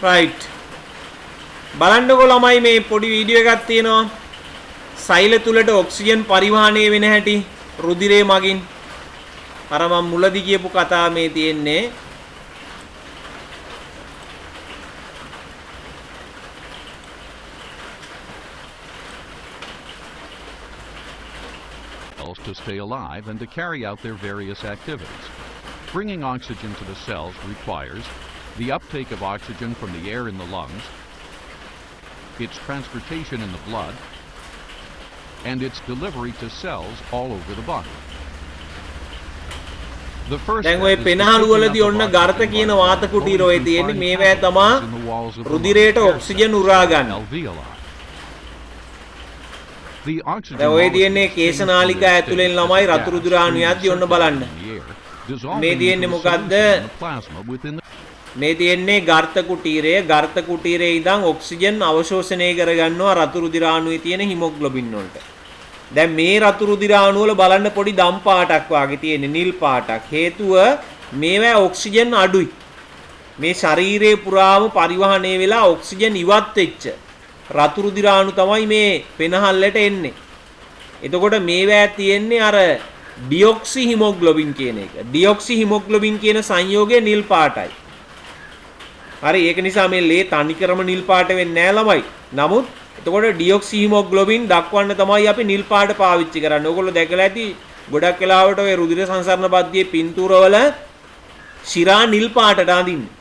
right බලන්නකෝ ළමයි මේ පොඩි වීඩියෝ එකක් තියෙනවා සෛල තුලට ඔක්සිජන් පරිවහණය වෙන හැටි රුධිරයේ මගින් අර මම මුලදී කියපු කතාව මේ තියෙන්නේ to stay alive and to carry out their various activities. Bringing oxygen to the cells requires the uptake of oxygen from the air in the lungs, its transportation in the blood, and its delivery to cells all over the body. The first දැන් ඔය පෙනහළු වලදී ඔන්න ගර්ථ කියන වාත කුටීරෝයේ තියෙන්නේ මේවැය තමා රුධිරයට oxygen උරා ගන්න. දැන් ඔය තියෙන්නේ කේශනාලිකා ඇතුලෙන් ළමයි රතු රුධිර අණු යද්දී ඔන්න බලන්න. මේ තියෙන්නේ මොකද්ද? මේ තියෙන්නේ ගර්ථ කුටීරයේ ඉඳන් ඔක්සිජන් අවශෝෂණය කරගන්නවා රතු රුධිර අණුවේ තියෙන හිමොග්ලොබින් වලට. දැන් මේ රතු රුධිර අණු වල බලන්න පොඩි දම් පාටක් වාගේ තියෙන නිල් පාටක්. හේතුව මේවා ඔක්සිජන් අඩුයි. මේ ශරීරයේ පුරාම පරිවහණය වෙලා ඔක්සිජන් ඉවත් වෙච්ච රතු රුධිර අණු තමයි මේ පෙනහල්ලට එන්නේ. එතකොට මේවා තියෙන්නේ අර ඩියොක්සි හිමොග්ලොබින් කියන එක. ඩියොක්සි හිමොග්ලොබින් කියන සංයෝගය නිල් පාටයි. හරි ඒක නිසා මේ ලේ තනිකරම නිල් පාට වෙන්නේ නැහැ ළමයි. නමුත් එතකොට ඩියොක්සි හිමොග්ලොබින් දක්වන්න තමයි අපි නිල් පාට පාවිච්චි කරන්නේ. ඔයගොල්ලෝ දැකලා ඇති ගොඩක් වෙලාවට ඔය රුධිර සංසරණ පද්ධතියේ පින්තූරවල ශිරා නිල් පාටට අඳින්නේ.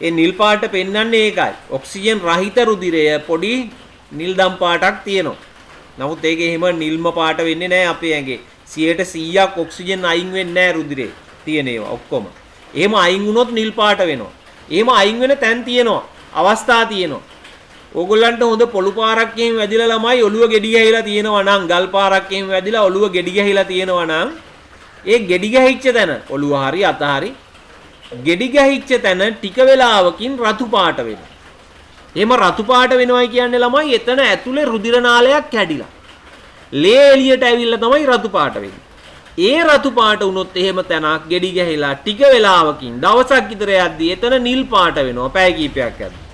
ඒ නිල් පාට පෙන්වන්නේ ඒකයි. ඔක්සිජන් රහිත රුධිරය පොඩි නිල් දම් පාටක් තියෙනවා. නමුත් ඒක එහෙම නිල්ම පාට වෙන්නේ නැහැ අපේ ඇඟේ. 100% ඔක්සිජන් අයින් වෙන්නේ නැහැ රුධිරේ. තියෙන ඒවා ඔක්කොම. එහෙම අයින් වුණොත් නිල් පාට වෙනවා. එහෙම අයින් වෙන තැන් තියෙනවා. අවස්ථා තියෙනවා. ඕගොල්ලන්ට හොඳ පොළු පාරක් එහෙම වැදිලා ළමයි ඔළුව ගෙඩි ගහලා තියෙනවා නම් ගල් පාරක් එහෙම වැදිලා ඔළුව ගෙඩි ගහලා තියෙනවා නම් ඒ ගෙඩි ගහිච්ච තැන ඔළුව හරි අත හරි ගෙඩි ගහිච්ච තැන ටික වෙලාවකින් රතු පාට වෙනවා. එහෙම රතු පාට වෙනවයි කියන්නේ ළමයි එතන ඇතුලේ රුධිර නාලයක් කැඩිලා. ලේ එළියට ඇවිල්ලා තමයි රතු පාට වෙන්නේ. ඒ රතු පාට වුණොත් එහෙම තැනක් ගෙඩි ගහලා ටික වෙලාවකින් දවසක් විතර යද්දී එතන නිල් පාට වෙනවා පැය කිහිපයක් යද්දී.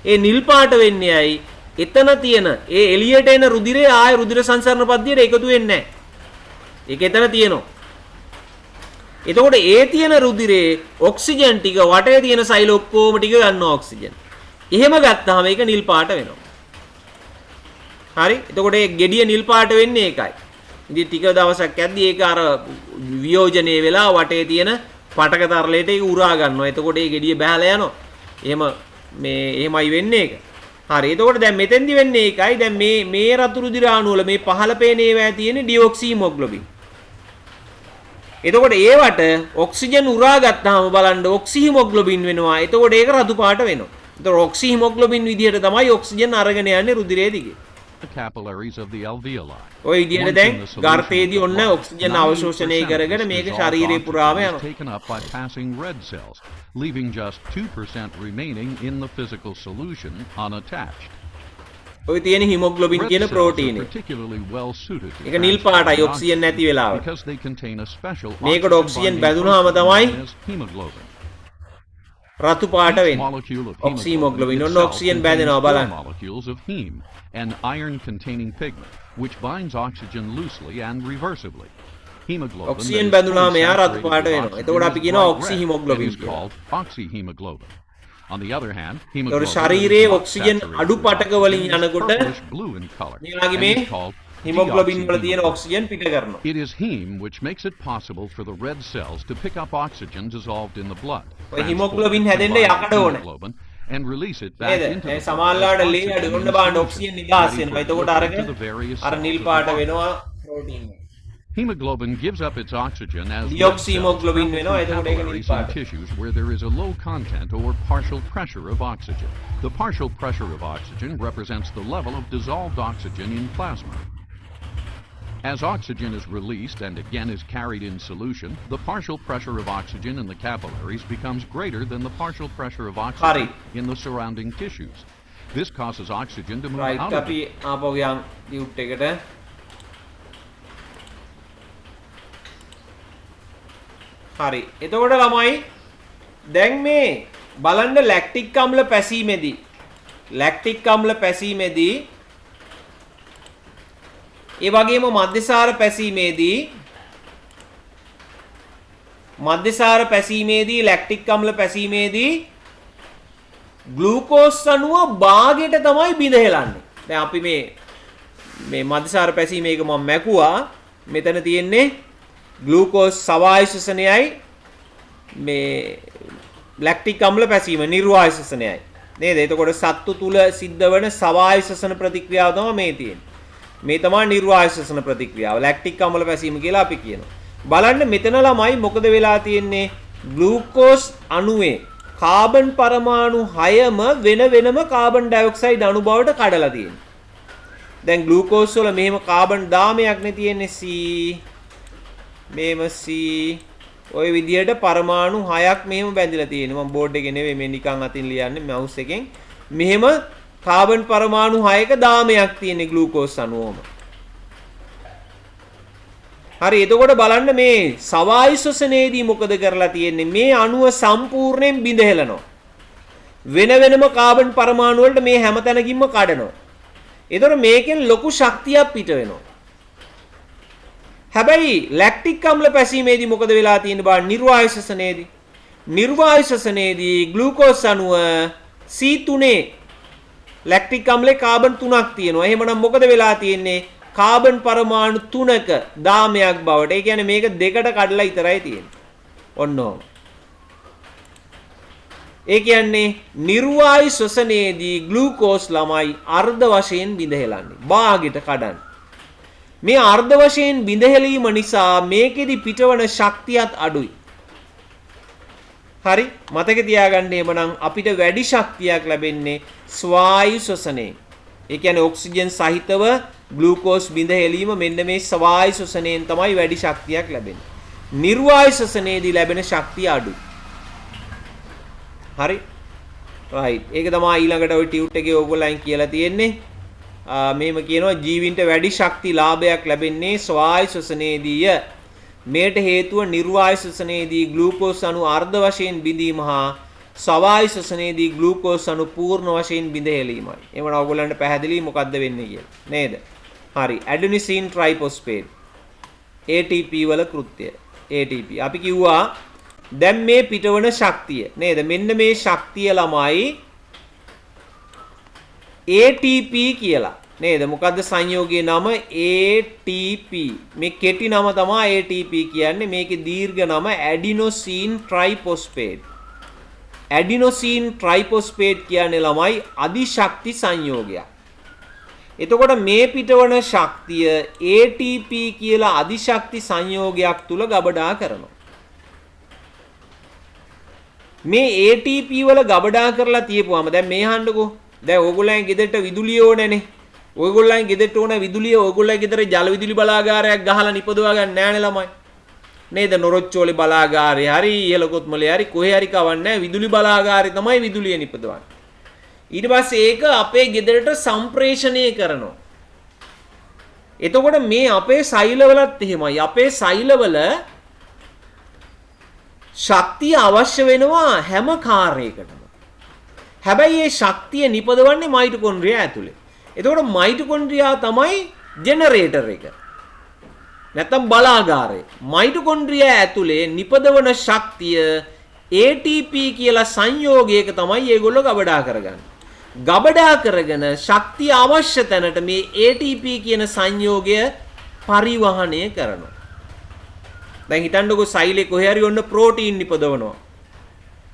ඒ නිල් පාට වෙන්නේ ඇයි? එතන තියෙන ඒ එළියට එන රුධිරය ආය රුධිර සංසරණ පද්ධතියට එකතු වෙන්නේ නැහැ. ඒක එතන තියෙනවා. එතකොට ඒ තියෙන රුධිරේ ඔක්සිජන් ටික වටේ තියෙන සෛල ඔක්කොම ටික ගන්නවා ඔක්සිජන්. එහෙම ගත්තාම ඒක නිල් පාට වෙනවා. හරි? එතකොට ඒ ගෙඩිය නිල් පාට වෙන්නේ ඒකයි. ඉතින් ටික දවසක් යද්දී ඒක අර වියෝජනයේ වෙලා වටේ තියෙන පටක තරලයට ඒක උරා ගන්නවා. එතකොට ඒ ගෙඩිය බහලා යනවා. එහෙම එහෙමයි වෙන්නේ ඒක. හරි. එතකොට දැන් මෙතෙන්දි වෙන්නේ ඒකයි. දැන් මේ රතු රුධිර අණු වල මේ පහළ පේන ඒවා තියෙන ඩියොක්සි හිමොග්ලොබින්. එතකොට ඒවට ඔක්සිජන් උරා ගත්තාම බලන්න ඔක්සි හිමොග්ලොබින් වෙනවා. එතකොට ඒක රතු පාට වෙනවා. එතකොට ඔක්සි හිමොග්ලොබින් විදිහට තමයි ඔක්සිජන් අරගෙන යන්නේ රුධිරයේ දිගේ. capillaries of the alveoli. ඔය විදිහට දැන් ගර්ථයේදී ඔන්න ඔක්සිජන් අවශෝෂණය කරගෙන මේක ශරීරේ පුරාම යනවා. Taken up by passing red cells, leaving just 2% remaining in the physical solution unattached. ඔය තියෙන හිමොග්ලොබින් කියන ප්‍රෝටීන් එක. ඒක නිල් පාටයි ඔක්සිජන් නැති වෙලාවට. මේකට ඔක්සිජන් බැඳුනහම තමයි රතු පාට වෙන්නේ. ඔක්සි හිමොග්ලොබින් ඔන්න ඔක්සිජන් බැඳෙනවා බලන්න. An iron-containing pigment, which binds oxygen loosely and reversibly. Hemoglobin oxygen බැඳුනහම එයා රතු පාට වෙනවා. එතකොට අපි කියනවා oxyhemoglobin called oxyhemoglobin. On the other hand, hemoglobin ශරීරයේ ඔක්සිජන් අඩු පටක වලින් යනකොට blue in color. මේ hemoglobin වල තියෙන ඔක්සිජන් පිට කරනවා. It is heme which makes it possible for the red cells to pick up oxygen dissolved in the blood. ඔය hemoglobin හැදෙන්න යකඩ ඕනේ. And release it back into the සමාල්ලාට ලේ අඩු වෙන බාන්න ඔක්සිජන් නිදහස් වෙනවා. එතකොට අරගෙන අර නිල් පාට වෙනවා protein. Hemoglobin gives up its oxygen as deoxyhemoglobin වෙනවා. එතකොට ඒක නිල් in පාට. tissues where there is a low content or partial pressure of oxygen. The partial pressure of oxygen represents the level of dissolved oxygen in plasma. As oxygen is released and again is carried in solution, the partial pressure of oxygen in the capillaries becomes greater than the partial pressure of oxygen in the surrounding tissues. This causes oxygen to move out of අපි ආපහු යන් tute එකට. හරි. එතකොට ළමයි දැන් මේ බලන්න ලැක්ටික් අම්ල පැසීමේදී ඒ වගේම මධ්‍යසාර පැසීමේදී ලැක්ටික් අම්ල පැසීමේදී ග්ලූකෝස් අණුව භාගයට තමයි බිඳ හෙලන්නේ. දැන් අපි මේ මධ්‍යසාර පැසීම එක මම මැකුවා. මෙතන තියෙන්නේ ග්ලූකෝස් සවායු ශ්වසනයයි මේ ලැක්ටික් අම්ල පැසීම නිර්වායු ශ්වසනයයි. නේද? එතකොට සත්තු තුල සිද්ධ වෙන සවායු ශ්වසන ප්‍රතික්‍රියාව තමයි මේ තියෙන්නේ. මේ තමයි නිර්වායු ශ්වසන ප්‍රතික්‍රියාව. ලැක්ටික් අම්ල පැසීම කියලා අපි කියනවා. බලන්න මෙතන ළමයි මොකද වෙලා තියෙන්නේ? ග්ලූකෝස් අණුවේ කාබන් පරමාණු 6ම වෙන වෙනම කාබන් ඩයොක්සයිඩ් අණු බවට කඩලා තියෙනවා. දැන් ග්ලූකෝස් වල මෙහෙම කාබන් දාමයක් නේ තියෙන්නේ C. මේම C. ඔය විදිහට පරමාණු 6ක් මෙහෙම බැඳිලා තියෙනවා. මම බෝඩ් එකේ නෙවෙයි මේ නිකන් අතින් ලියන්නේ මවුස් එකෙන්. මෙහෙම කාබන් පරමාණු 6ක දාමයක් තියෙන ග්ලූකෝස් අණුවම. හරි එතකොට බලන්න මේ සවායු ශ්වසනයේදී මොකද කරලා තියෙන්නේ? මේ අණුව සම්පූර්ණයෙන් බිඳ හෙලනවා. වෙන වෙනම කාබන් පරමාණු වලට මේ හැම තැනකින්ම කඩනවා. එතකොට මේකෙන් ලොකු ශක්තියක් පිට වෙනවා. හැබැයි ලැක්ටික් අම්ල පැසීමේදී මොකද වෙලා තියෙන්නේ බලන්න නිර්වායු ශ්වසනයේදී ග්ලූකෝස් අණුව C3 ලැක්ටික් අම්ලේ කාබන් 3ක් තියෙනවා. එහෙමනම් මොකද වෙලා තියෙන්නේ? කාබන් පරමාණු 3ක දාමයක් බවට. ඒ කියන්නේ මේක දෙකට කඩලා ඉතරයි තියෙන්නේ. ඔන්නෝම. ඒ කියන්නේ නිර්වායු ශ්වසනයේදී ග්ලූකෝස් ළමයි අර්ධ වශයෙන් බිඳ හෙලන්නේ. භාගයට කඩන්නේ. මේ අර්ධ වශයෙන් බිඳ හෙලීම නිසා මේකෙදි පිටවන ශක්තියත් අඩුයි. හරි මතක තියාගන්න එමනම් අපිට වැඩි ශක්තියක් ලැබෙන්නේ ස්වායු ශ්වසනයෙන්. ඒ කියන්නේ ඔක්සිජන් සහිතව ග්ලූකෝස් බිඳ හෙලීම මෙන්න මේ ස්වායු ශ්වසනයෙන් තමයි වැඩි ශක්තියක් ලැබෙන්නේ. නිර්වායු ශ්වසනයේදී ලැබෙන ශක්තිය අඩුයි. හරි රයිට් ඒක තමයි ඊළඟට ওই ටියුට් එකේ ඕගොල්ලන් කියලා තියෙන්නේ. මෙහෙම කියනවා ජීවින්ට වැඩි ශක්ති ලාභයක් ලැබෙන්නේ ස්වායු ශ්වසනයේදීය. මේට හේතුව නිර්වායු ශ්වසනයේදී ග්ලූකෝස් අණු අර්ධ වශයෙන් බිඳීම හා ස්වායු ශ්වසනයේදී ග්ලූකෝස් අණු පූර්ණ වශයෙන් බිඳ හෙලීමයි. එවන ඔයගොල්ලන්ට පැහැදිලි මොකද්ද වෙන්නේ කියලා. නේද? හරි. ඇඩෙනොසින් ට්‍රයිෆොස්ෆේට් ATP වල කෘත්‍යය. ATP. අපි කිව්වා දැන් මේ පිටවන ශක්තිය නේද? මෙන්න මේ ශක්තිය ළමයි ATP කියලා. නේද? මොකද්ද සංයෝගයේ නම? ATP. මේ කෙටි නම තමයි ATP කියන්නේ. මේකේ දීර්ඝ නම ඇඩිනොසින් ට්‍රයිෆොස්ෆේට්. ඇඩිනොසින් ට්‍රයිෆොස්ෆේට් කියන්නේ ළමයි අධිශක්ති සංයෝගයක්. එතකොට මේ පිටවන ශක්තිය ATP කියලා අධිශක්ති සංයෝගයක් තුල ගබඩා කරනවා. මේ ATP වල ගබඩා කරලා තියපුවාම දැන් මේ අහන්නකෝ. දැන් ඕගොල්ලන් ගෙදරට විදුලිය ඕනේනේ. ඕගොල්ලන් ගෙදරට ඕන විදුලිය ඕගොල්ලන් ගෙදර ජල විදුලි බලාගාරයක් ගහලා නිපදවා ගන්න නෑනේ ළමයි. නේද? නොරොච්චෝලේ බලාගාරේ හරි ඉහළ කොත්මලේ හරි කොහේ හරි කවන්නේ විදුලි බලාගාරේ තමයි විදුලිය නිපදවන්නේ. ඊට පස්සේ ඒක අපේ ගෙදරට සම්ප්‍රේෂණය කරනවා. එතකොට මේ අපේ සෛලවලත් එහෙමයි. අපේ සෛලවල ශක්තිය අවශ්‍ය වෙනවා හැම කාර්යයකටම. හැබැයි මේ ශක්තිය නිපදවන්නේ මයිටොකොන්ඩ්‍රියා ඇතුලේ. එතකොට මයිටොකොන්ඩ්‍රියා තමයි ජෙනරේටර් එක. නැත්තම් බලාගාරය. මයිටොකොන්ඩ්‍රියා ඇතුලේ නිපදවන ශක්තිය ATP කියලා සංයෝගයක තමයි ඒගොල්ලෝ ගබඩා කරගන්නේ. ගබඩා කරගෙන ශක්තිය අවශ්‍ය තැනට මේ ATP කියන සංයෝගය පරිවහනය කරනවා. දැන් හිතන්නකෝ සෛලේ කොහේ හරි ඔන්න ප්‍රෝටීන් නිපදවනවා.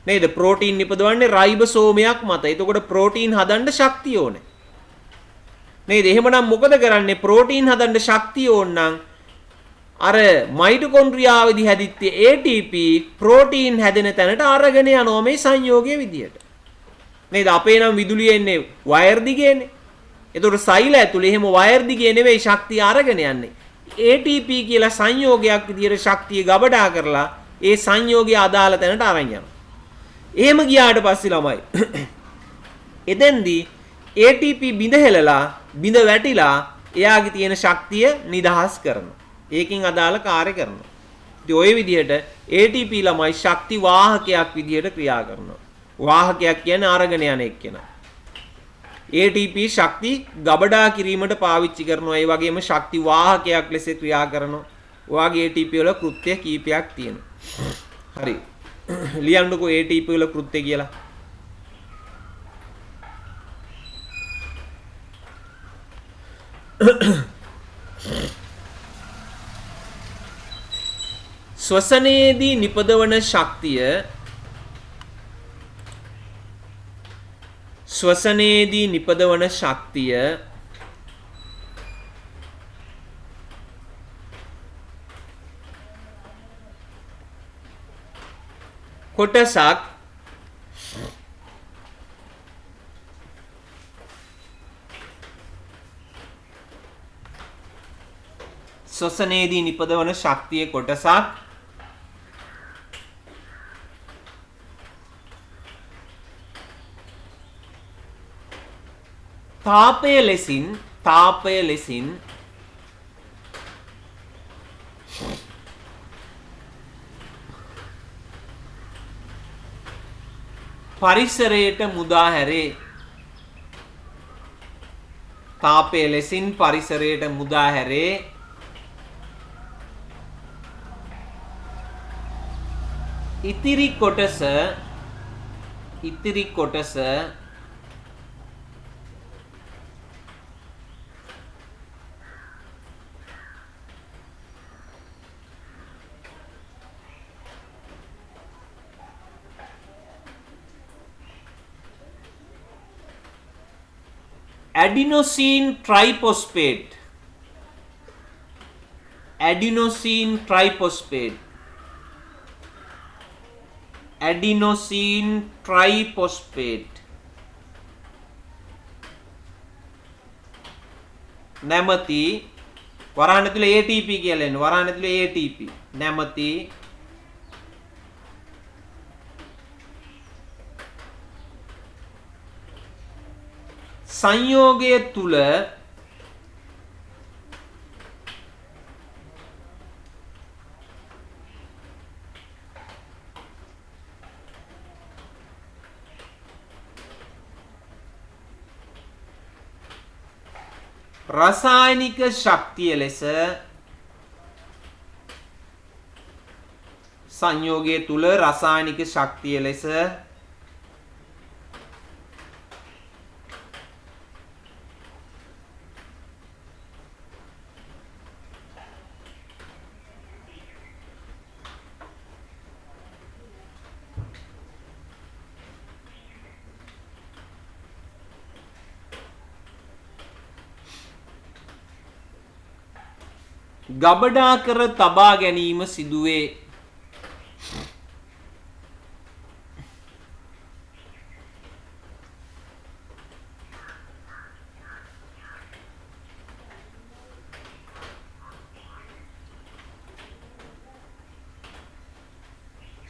නේද? ප්‍රෝටීන් නිපදවන්නේ රයිබෝසෝමයක් මත. එතකොට ප්‍රෝටීන් හදන්න ශක්තිය ඕනේ. නේද? එහෙමනම් මොකද කරන්නේ? ප්‍රෝටීන් හදන්න ශක්තිය ඕන නම් අර මයිටොකොන්ඩ්‍රියාවේදී හැදිච්ච ATP ප්‍රෝටීන් හැදෙන තැනට අරගෙන යනවා මේ සංයෝගයේ විදියට. නේද? අපේ නම් විදුලිය එන්නේ වයර් දිගේනේ. ඒතකොට සෛල ඇතුලේ එහෙම වයර් දිගේ නෙවෙයි ශක්තිය අරගෙන යන්නේ. ATP කියලා සංයෝගයක් විදියට ශක්තිය ගබඩා කරලා ඒ සංයෝගය අදාළ තැනට අරන් යනවා. එහෙම ගියාට පස්සේ ළමයි එතෙන්දී ATP බිඳ හෙලලා බිඳ වැටිලා එයාගේ තියෙන ශක්තිය නිදහස් කරනවා. ඒකෙන් අදාළ කාර්ය කරනවා. ඉතින් ওই විදිහට ATP ළමයි ශක්ති වාහකයක් විදිහට ක්‍රියා කරනවා. වාහකයක් කියන්නේ අරගෙන යන එක්කෙනා. ATP ශක්ති ගබඩා කිරීමට පාවිච්චි කරනවා. ඒ වගේම ශක්ති වාහකයක් ලෙස ක්‍රියා කරනවා. ඔයාගේ ATP වල කෘත්‍ය කීපයක් තියෙනවා. හරි. ලියන්නකෝ ATP වල කෘත්‍ය කියලා. ශ්වසනයේදී නිපදවන ශක්තිය ශ්වසනයේදී නිපදවන ශක්තිය කොටසක් ශ්වසනයේදී නිපදවන ශක්තිය කොටසක් තාපය ලෙසින් පරිසරයට මුදා හැරේ. තාපය ලෙසින් පරිසරයට මුදා හැරේ. ඉතිරි කොටස adenosine triphosphate නැමැති වරහන් ඇතුලේ ATP කියලා එන්නේ. වරහන් ඇතුලේ ATP නැමැති සංයෝගය තුල රසායනික ශක්තිය ලෙස සංයෝගය තුල රසායනික ශක්තිය ලෙස ගබඩා කර තබා ගැනීම සිදුවේ.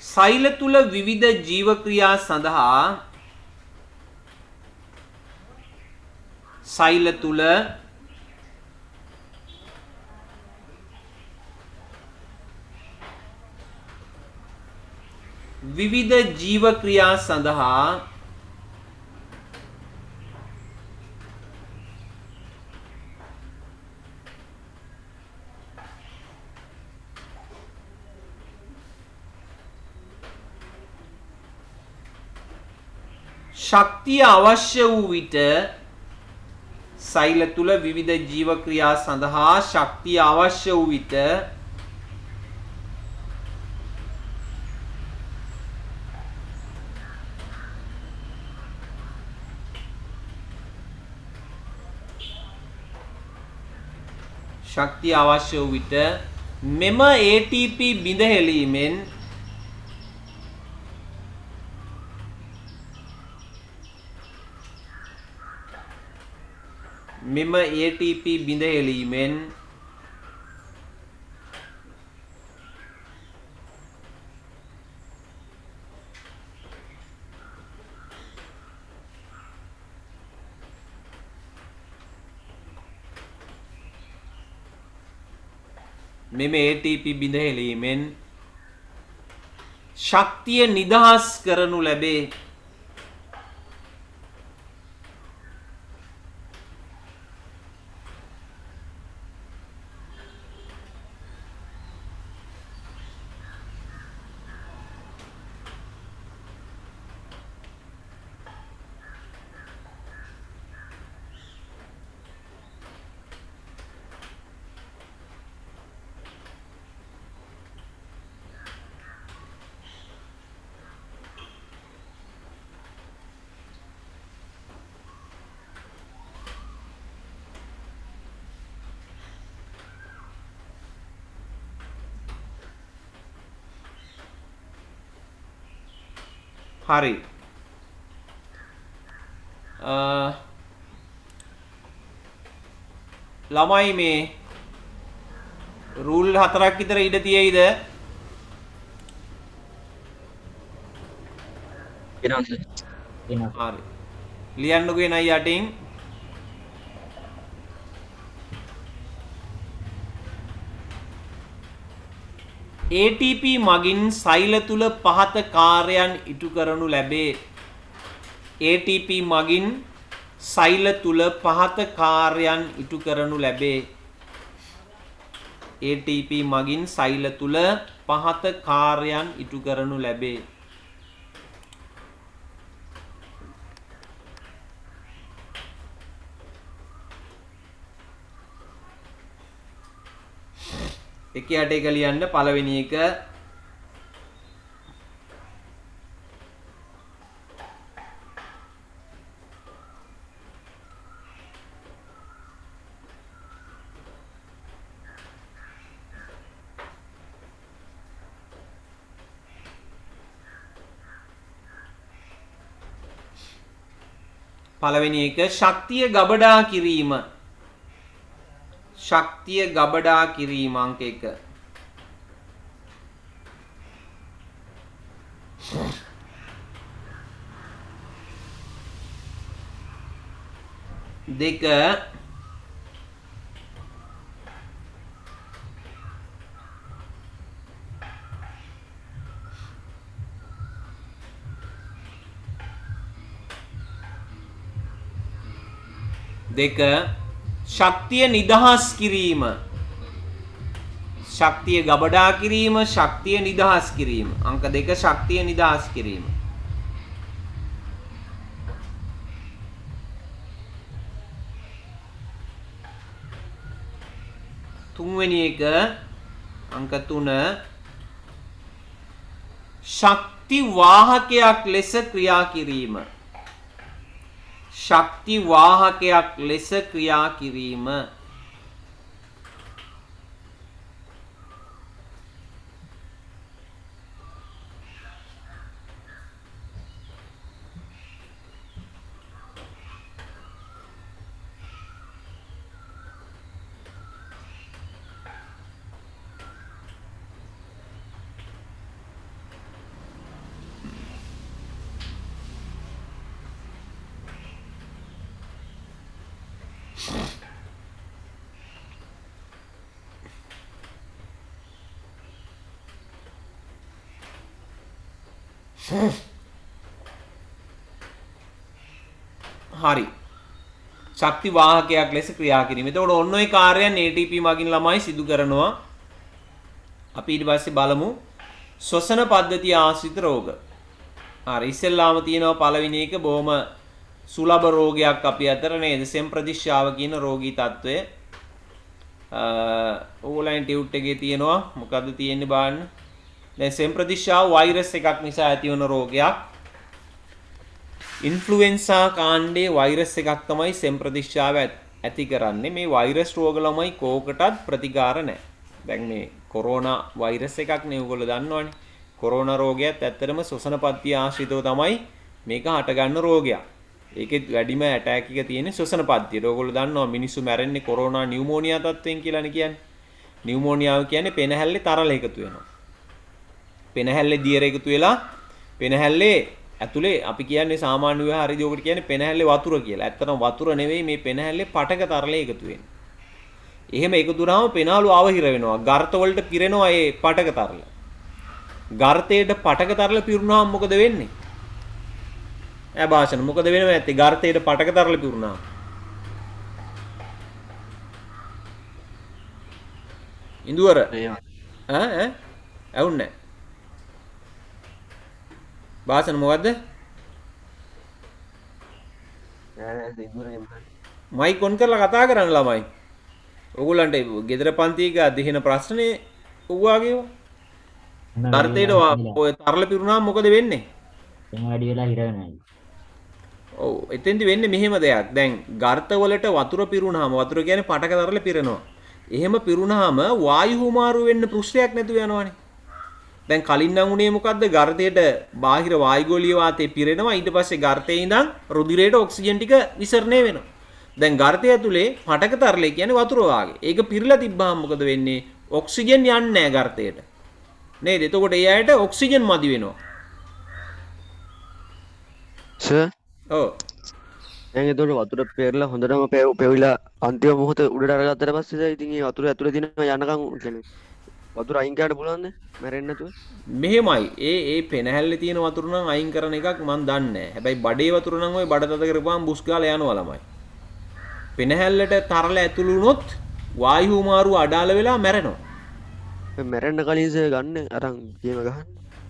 සෛල තුල විවිධ ජීවක්‍රියා සඳහා සෛල තුල විවිධ ජීවක්‍රියා සඳහා ශක්තිය අවශ්‍ය වූ විට සෛල තුල විවිධ ජීවක්‍රියා සඳහා ශක්තිය අවශ්‍ය වූ විට ශක්තිය අවශ්‍ය වූ විට මෙම ATP බිඳ හෙළීමෙන් මෙම ATP බිඳ හෙළීමෙන් ශක්තිය නිදහස් කරනු ලැබේ. හරි. ළමයි මේ රූල් 4ක් විතර ඉඩ තියෙයිද? එනවා සර්. එනවා. හරි. ලියන්නකෝ එනයි යටින්. ATP මගින් සෛල තුල පහත කාර්යයන් ඉටු කරනු ලැබේ. ATP මගින් සෛල තුල පහත කාර්යයන් ඉටු කරනු ලැබේ. ATP මගින් සෛල තුල පහත කාර්යයන් ඉටු කරනු ලැබේ. එකයට එක ලියන්න. පළවෙනි එක ශක්තිය ගබඩා කිරීම. ශක්තිය ගබඩා කිරීම අංක 1. දෙක ශක්තිය නිදහස් කිරීම. ශක්තිය ගබඩා කිරීම, ශක්තිය නිදහස් කිරීම. අංක 2 ශක්තිය නිදහස් කිරීම. තුන්වෙනි එක අංක 3 ශක්ති වාහකයක් ලෙස ක්‍රියා කිරීම. ශක්ති වාහකයක් ලෙස ක්‍රියා කිරීම. හරි. ශක්ති වාහකයක් ලෙස ක්‍රියා කිරීම. එතකොට ඔන්න ඔය කාර්යයන් ATP මගින් ළමයි සිදු කරනවා. අපි ඊට පස්සේ බලමු ශ්වසන පද්ධතිය ආශ්‍රිත රෝග. හරි. ඉස්සෙල්ලාම තියෙනවා පළවෙනි එක බොහොම සුලභ රෝගයක් අපි අතර නේද? සෙම්ප්‍රදිශ්‍යාව කියන රෝගී තත්වය. ඕලයින් ටියුට් එකේ තියෙනවා. මොකද්ද තියෙන්නේ බලන්න. දැන් සෙම්ප්‍රදිශ්‍යාව වෛරස් එකක් නිසා ඇතිවන රෝගයක්. ඉන්ෆ්ලුවෙන්සා කාණ්ඩයේ වෛරස් එකක් තමයි සෙම්ප්‍රදිශ්‍යාව ඇති කරන්නේ. මේ වෛරස් රෝග ළමයි කෝකටත් ප්‍රතිකාර නැහැ. දැන් මේ කොරෝනා වෛරස් එකක් නේ ඔයගොල්ලෝ දන්නවනේ. කොරෝනා රෝගයත් ඇත්තටම ශ්වසන පද්ධතිය ආශ්‍රිතව තමයි මේක හටගන්න රෝගයක්. ඒකෙත් වැඩිම ඇටැක් එක තියෙන්නේ ශ්වසන පද්ධතියට. ඔයගොල්ලෝ දන්නවා මිනිස්සු මැරෙන්නේ කොරෝනා නියුමෝනියා තත්ත්වයෙන් කියලානේ කියන්නේ. නියුමෝනියාව කියන්නේ පෙනහැල්ලේ තරල එකතු වෙනවා. පෙනහැල්ලේ දියර එකතු වෙලා පෙනහැල්ලේ ඇතුලේ අපි කියන්නේ සාමාන්‍ය ව්‍යවහාරයේදී ඔකට කියන්නේ පෙනහැල්ලේ වතුර කියලා. ඇත්තටම වතුර නෙවෙයි මේ පෙනහැල්ලේ පටක තරලේ එකතු වෙන්නේ. එහෙම එකතු වුණාම පෙනාලු අවහිර වෙනවා. ගර්ත වලට පිරෙනවා ඒ පටක තරල. ගර්තයට පටක තරල පිරුණාම මොකද වෙන්නේ? භාෂණ මොකද වෙනව නැත්තේ? ගර්තයට පටක තරල පිරුණාම. ඉඳුවර ඇවුන්නේ භාෂණ මොකද්ද? මයික් ඔන් කරලා කතා කරන්න ළමයි. ඔයගොල්ලන්ට ගෙදර පන්තියක දිහෙන ප්‍රශ්නේ ඔව්වාගේව. ගර්තයට ඔය තරල පිරුණාම මොකද වෙන්නේ? එම වැඩි වෙලා හිර වෙනවා. ඔව් එතෙන්දි වෙන්නේ මෙහෙම දෙයක්. දැන් ගර්ත වලට වතුර පිරුණාම වතුර කියන්නේ පටක තරල පිරෙනවා. එහෙම පිරුණාම වායු හුමාරු වෙන්න පෘෂ්ඨයක් නැතුව යනවනේ. දැන් කලින් නම් උනේ මොකද්ද? ගර්තයට බාහිර වායුගෝලීය වාතය පිරෙනවා. ඊට පස්සේ ගර්තයේ ඉඳන් රුධිරයට ඔක්සිජන් ටික විසරණය වෙනවා. දැන් ගර්තය ඇතුලේ පටක තරලය කියන්නේ වතුර වාගේ. ඒක පිරලා තිබ්බහම මොකද වෙන්නේ? ඔක්සිජන් යන්නේ නැහැ ගර්තයට. නේද? එතකොට ඒ අයට ඔක්සිජන් මදි වෙනවා. සර් ඔව්. දැන් එතකොට වතුර පෙරලා හොඳටම පෙවිලා අන්තිම මොහොත උඩට අරගත්තට පස්සේ ඉතින් ඒ වතුර ඇතුලේ තියෙන යනකම් කියන්නේ වතුර අයින් කරන්න පුළුවන්ද මැරෙන්නේ නැතුව? මෙහෙමයි. ඒ පෙනහැල්ලේ තියෙන වතුර නම් අයින් කරන එකක් මන් දන්නේ නැහැ. හැබැයි බඩේ වතුර නම් ওই බඩ තද කරපුවාම බුස් ගාලා යනවා ළමයි. පෙනහැල්ලට තරල ඇතුළු වුණොත් වායු මාරුව අඩාල වෙලා මැරෙනවා. මැරෙන්න කලින් සර් ගන්න අරන් ගේම ගහන්න.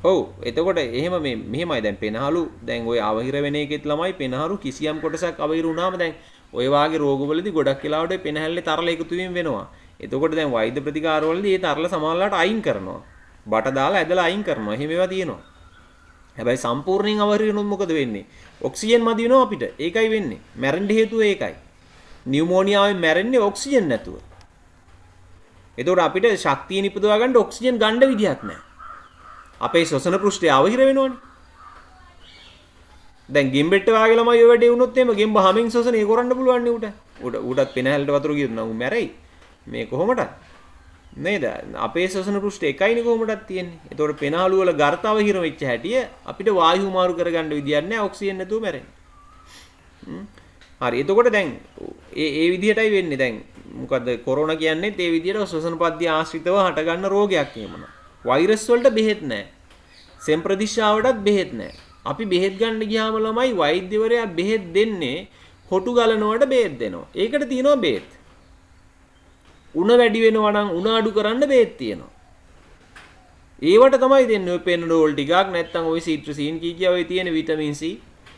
ඔව්. එතකොට එහෙම මෙහෙමයි දැන් පෙනහලු දැන් ওই අවහිර වෙන එකෙත් ළමයි පෙනහලු කිසියම් කොටසක් අවහිර වුණාම දැන් ඔය වාගේ රෝගවලදී ගොඩක් වෙලාවට පෙනහැල්ලේ තරල එකතු වීම වෙනවා. එතකොට දැන් වෛද්‍ය ප්‍රතිකාරවලදී ඒ තරල සමහරලාට අයින් කරනවා. බට දාලා ඇදලා අයින් කරනවා. එහෙම ඒවා තියෙනවා. හැබැයි සම්පූර්ණයෙන් අවහිර වෙනොත් මොකද වෙන්නේ? ඔක්සිජන් මදි වෙනවා අපිට. ඒකයි වෙන්නේ. මැරෙන්න හේතුව ඒකයි. නියුමෝනියාවෙන් මැරෙන්නේ ඔක්සිජන් නැතුව. එතකොට අපිට ශක්තිය නිපදවා ගන්න ඔක්සිජන් ගන්න විදියක් නැහැ. අපේ ශ්වසන පෘෂ්ඨය අවහිර වෙනවනේ. දැන් ගෙම්බෙට්ට වාගේ ළමයි ඔය වැඩේ වුණොත් එහෙම ගෙම්බ හැමෙන් ශ්වසනය කරන්න පුළුවන් නේ උට. උටත් පෙනහැල්ලට වතුර ගියොත් නම් මැරෙයි. මේ කොහොමද? නේද? අපේ ශ්වසන පෘෂ්ඨය එකයිනේ කොහොමදක් තියෙන්නේ. එතකොට පෙනහළු වල ගර්ත අවහිර වෙච්ච හැටිය අපිට වායු මාරු කරගන්න විදියක් නැහැ ඔක්සිජන් නැතුව මැරෙන්නේ. හරි. එතකොට දැන් ඒ විදිහටයි වෙන්නේ. දැන් මොකද්ද කොරෝනා කියන්නේත් ඒ විදිහට ශ්වසන පද්ධතිය ආශ්‍රිතව හටගන්න රෝගයක් එහෙමනම්. වෛරස් වලට බෙහෙත් නැහැ. සෙම් ප්‍රතිශාවටත් බෙහෙත් නැහැ. අපි බෙහෙත් ගන්න ගියාම ළමයි වෛද්‍යවරයා බෙහෙත් දෙන්නේ හොටු ගලනවට බෙහෙත් දෙනවා. ඒකට තියෙනවා බෙහෙත්. උණ වැඩි වෙනවා නම් උණ අඩු කරන්න බෙහෙත් තියෙනවා. ඒවට තමයි දෙන්නේ ඔය පෙනඩෝල් ටිකක් නැත්නම් ඔය සිට්‍රසින් කිය ඔය තියෙන විටමින් C.